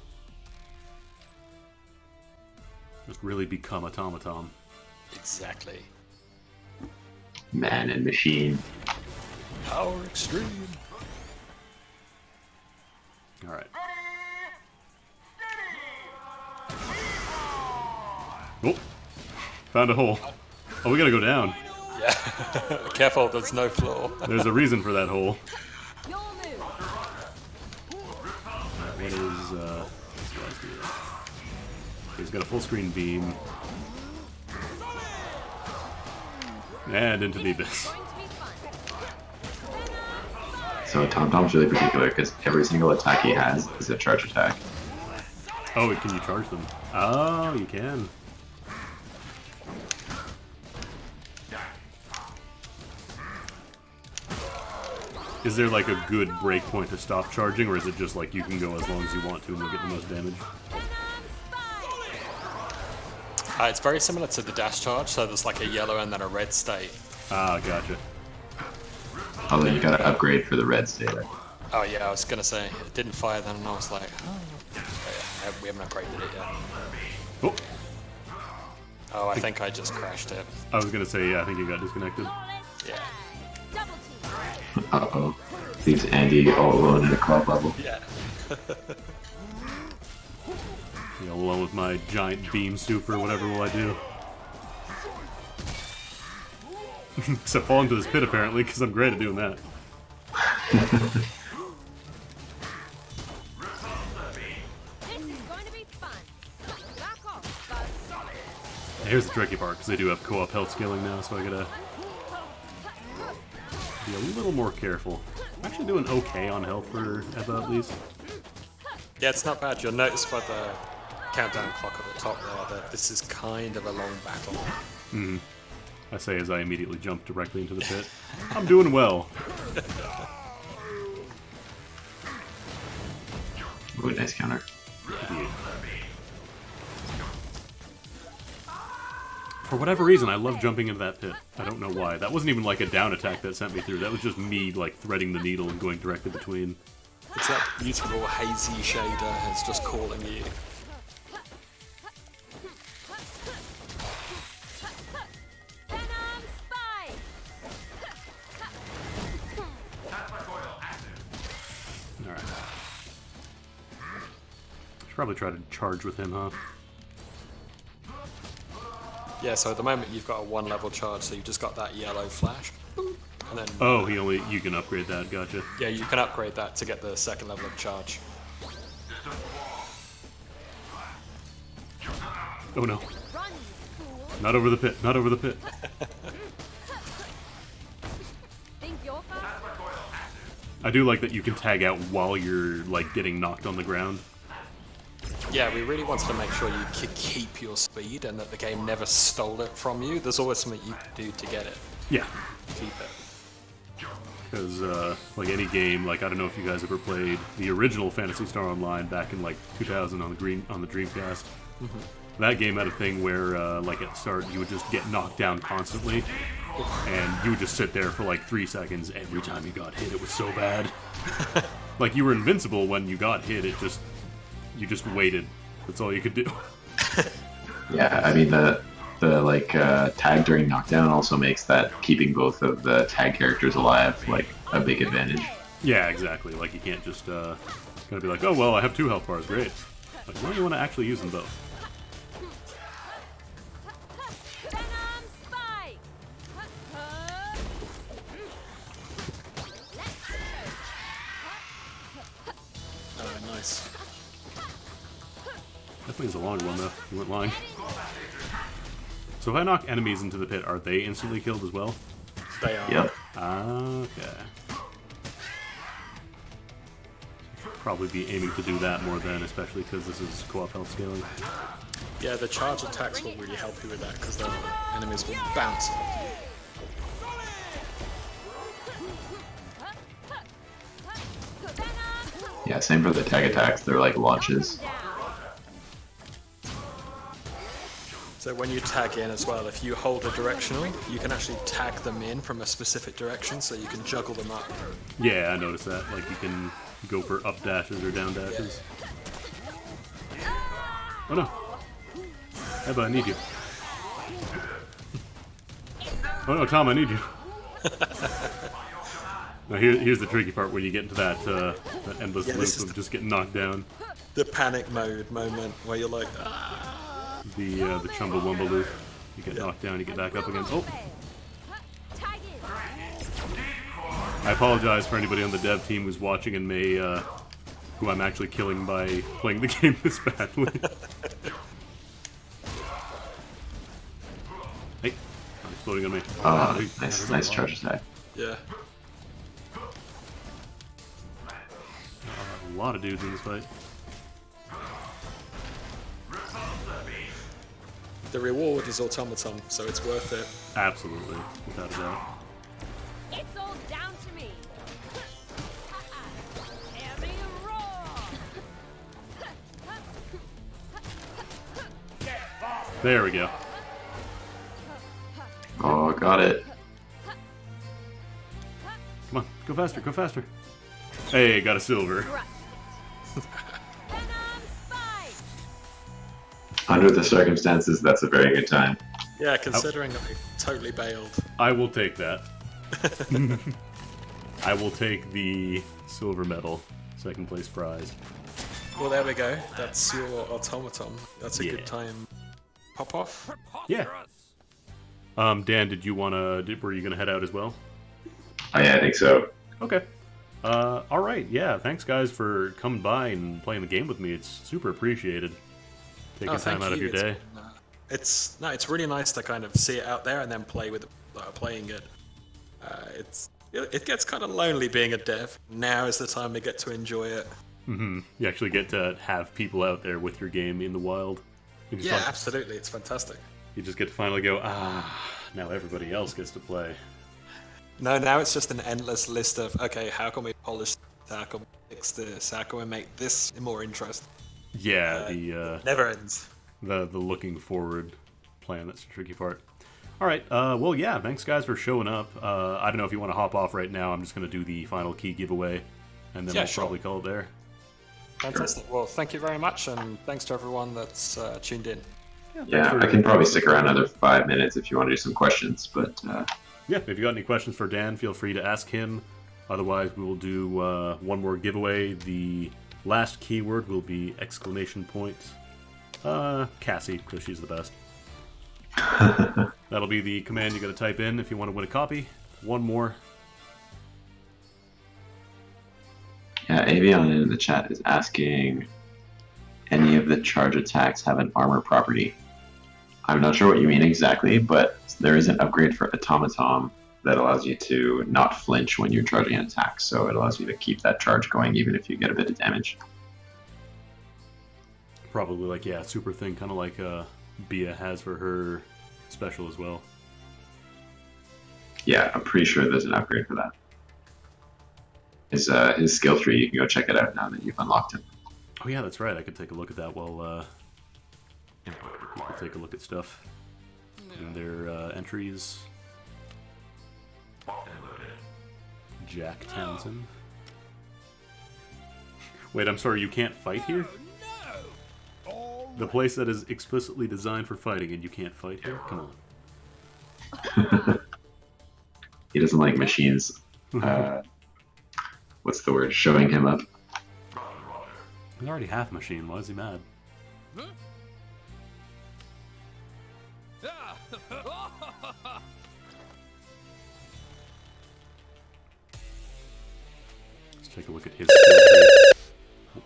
Just really become automaton. Exactly. Man and machine. Power extreme. Alright. Oh! Found a hole. Oh, we gotta go down. Yeah. Careful, there's no floor. There's a reason for that hole. Your move. What is, this guy's doing? He's got a full screen beam. And into the abyss. Going to be fun. So Tom Tom's really particular because every single attack he has is a charge attack. Oh, can you charge them? Oh, you can. Is there like a good break point to stop charging, or is it just like you can go as long as you want to and you'll get the most damage? It's very similar to the dash charge, so there's like a yellow and then a red state. Ah, gotcha. Although you gotta upgrade for the red state. Oh yeah, I was gonna say, it didn't fire then, and I was like, oh yeah, we haven't upgraded it yet. Oh, Oh, I think I just crashed it. I was gonna say, yeah, I think you got disconnected. Yeah. Double team. Uh-oh. Leaves Andy all alone at a club level. Yeah. You know, alone with my giant beam super, whatever will I do? Except fall into this pit, apparently, because I'm great at doing that. This is going to be fun. Back off, bud. Here's the tricky part, because they do have co-op health scaling now, so I gotta be a little more careful. I'm actually doing okay on health for Eva, at least. Yeah, it's not bad. You'll notice by the countdown clock at the top there that this is kind of a long battle. Mm-hmm. I say as I immediately jump directly into the pit. I'm doing well. Ooh, nice counter. Yeah. For whatever reason, I love jumping into that pit. I don't know why. That wasn't even like a down attack that sent me through. That was just me, like, threading the needle and going directly between. It's that beautiful hazy shader. It's just calling you. Probably try to charge with him, huh? Yeah, so at the moment you've got a 1-level charge, so you've just got that yellow flash. And then, Oh, you can upgrade that. Gotcha. yeah, you can upgrade that to get the 2nd level of charge. Oh no. Run, you fool. Not over the pit. Not over the pit. Think you're fast? I do like that you can tag out while you're like getting knocked on the ground. Yeah, we really wanted to make sure you keep your speed and that the game never stole it from you. There's always something you can do to get it. Yeah. Keep it. Because like any game, like I don't know if you guys ever played the original Phantasy Star Online back in like 2000 on the Dreamcast. That game had a thing where like at the start you would just get knocked down constantly, and you would just sit there for like 3 seconds every time you got hit. It was so bad. Like you were invincible when you got hit. You just waited. That's all you could do. Yeah, I mean the like tag during knockdown also makes that keeping both of the tag characters alive like a big advantage. Yeah, exactly. Like you can't just gonna be like, oh well, I have 2 health bars, great. Like, no, you want to actually use them both. Venom spike. Oh, nice. Definitely is a long one though. You weren't lying. So if I knock enemies into the pit, are they instantly killed as well? They are. Yep. Okay. Probably be aiming to do that more then, especially because this is co-op health scaling. Yeah, the charge attacks will really help you with that because the enemies will bounce off you. Yeah, same for the tag attacks. They're like launches. So when you tag in as well, if you hold a directional, you can actually tag them in from a specific direction, so you can juggle them up. Yeah, I noticed that. Like you can go for up dashes or down dashes. Oh no. Ebba, I need you. Oh no, Tom, I need you. Now here's the tricky part when you get into that endless Yeah, loop this is of just getting knocked down. The panic mode moment where you're like, ah. The Chumbawamba loop. You get knocked down, you get back up again. Oh! Tag in. I apologize for anybody on the dev team who's watching and may, who I'm actually killing by playing the game this badly. Hey, I'm exploding on me. Oh, Hey, nice, there's a nice lot. charge attack. Yeah. A lot of dudes in this fight. The reward is automaton, so it's worth it. Absolutely, without a doubt. It's all down to me. Hear me roar. There we go. Oh, got it. Come on, go faster, go faster. Hey, got a silver. Crush it. Venom spike. Under the circumstances, that's a very good time. Yeah, considering I totally bailed. I will take that. I will take the silver medal, 2nd place prize. Well, there we go. That's your automaton. That's a Yeah. good time. Pop off. Yeah. Dan, did you wanna? Were you gonna head out as well? Oh yeah, I think so. Okay. All right. Yeah. Thanks, guys, for coming by and playing the game with me. It's super appreciated. Taking Oh, thank time out of you. your day. It's really nice to kind of see it out there and then play with playing it. It gets kind of lonely being a dev. Now is the time we get to enjoy it. You actually get to have people out there with your game in the wild. You just Yeah, like- absolutely. It's fantastic. you just get to finally go. Now everybody else gets to play. No, now it's just an endless list of, okay, how can we polish this? How can we fix this? How can we make this more interesting? Yeah. Never ends. The looking forward plan. That's the tricky part. All right. Well, yeah. Thanks, guys, for showing up. I don't know if you want to hop off right now. I'm just gonna do the final key giveaway, and then Yeah, we'll sure. probably call it there. Fantastic. Well, thank you very much, and thanks to everyone that's tuned in. Yeah, I can probably stick around another 5 minutes if you want to do some questions, but Yeah, if you got any questions for Dan, feel free to ask him. Otherwise, we will do one more giveaway. The Last keyword will be exclamation point. Cassie, because she's the best. That'll be the command you got to type in if you want to win a copy. One more. Yeah, Avion in the chat is asking, any of the charge attacks have an armor property? I'm not sure what you mean exactly, but there is an upgrade for Automaton that allows you to not flinch when you're charging an attack, so it allows you to keep that charge going even if you get a bit of damage. Probably like, yeah, super thing, kind of like Bia has for her special as well. Yeah, I'm pretty sure there's an upgrade for that. His skill tree, you can go check it out now that you've unlocked it. Oh yeah, that's right. I could take a look at that while people take a look at stuff in their entries. Jack Townsend. Wait, I'm sorry, you can't fight here? The place that is explicitly designed for fighting and you can't fight here? Come on. He doesn't like machines. What's the word? Showing him up. He's already half machine. Why is he mad? Let's take a look at his skill tree.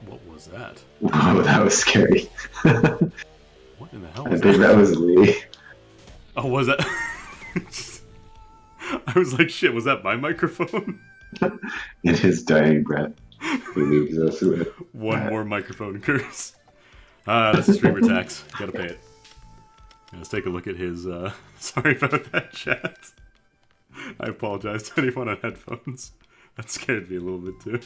What was that? Wow, that was scary. What in the hell I was think that? that was Lee. Oh, was that? I was like, shit, was that my microphone? In his dying breath, he leaves us with One more microphone curse. That's a streamer tax. Gotta pay it. Yeah, let's take a look at his, sorry about that, chat. I apologize to anyone on headphones. That scared me a little bit, too.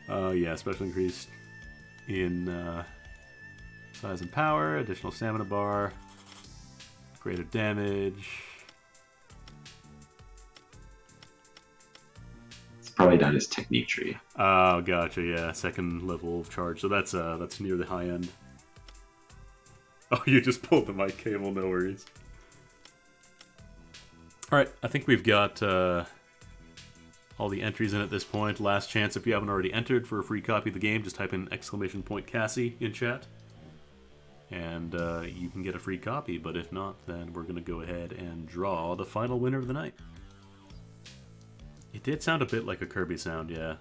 Yeah, special increase in, size and power, additional stamina bar, greater damage. probably down his technique tree. Oh, gotcha. Yeah, second level of charge. So that's near the high end. Oh, you just pulled the mic cable. No worries. All right, I think we've got all the entries in at this point. Last chance, if you haven't already entered for a free copy of the game, just type in !Cassie in chat, and you can get a free copy. But if not, then we're gonna go ahead and draw the final winner of the night. It did sound a bit like a Kirby sound, yeah.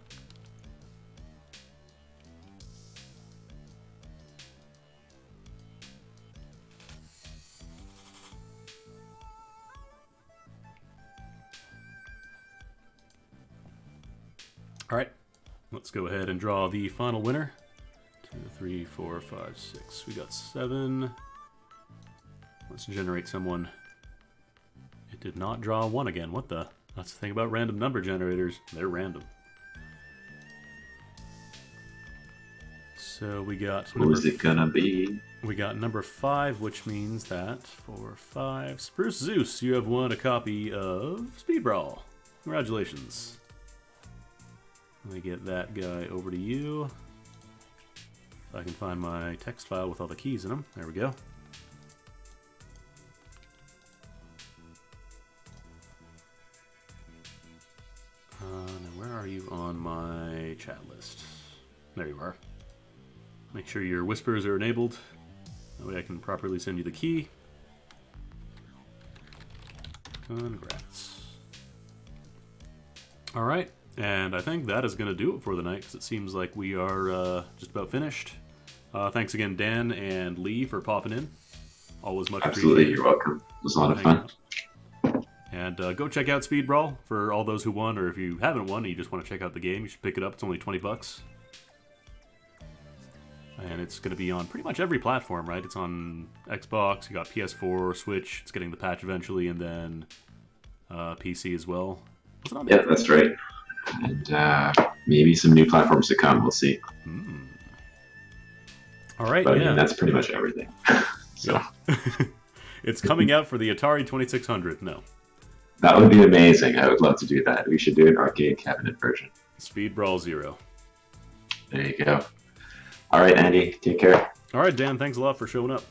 Alright, let's go ahead and draw the final winner. 2, 3, 4, 5, 6. We got 7. Let's generate someone. It did not draw 1 again. What the? That's the thing about random number generators. They're random. So we got... Who's it gonna be? We got number 5, which means that 4, 5. Spruce Zeus, you have won a copy of Speed Brawl. Congratulations. Let me get that guy over to you. If I can find my text file with all the keys in them. There we go. Now where are you on my chat list? There you are. Make sure your whispers are enabled. That way I can properly send you the key. Congrats. Alright, and I think that is going to do it for the night, because it seems like we are just about finished. Thanks again, Dan and Lee, for popping in. Always much Absolutely, appreciated. you're welcome. It was a lot of fun. And go check out Speed Brawl for all those who won, or if you haven't won and you just want to check out the game, you should pick it up. It's only 20 bucks. And it's going to be on pretty much every platform, right? It's on Xbox, you got PS4, Switch, it's getting the patch eventually, and then PC as well. Was it on Yeah, that's right. And maybe some new platforms to come, we'll see. All right, But I yeah. mean, that's pretty much everything. So It's coming out for the Atari 2600. No. that would be amazing. I would love to do that. We should do an arcade cabinet version. Speed Brawl 0. There you go. All right, Andy, take care. All right, Dan, thanks a lot for showing up.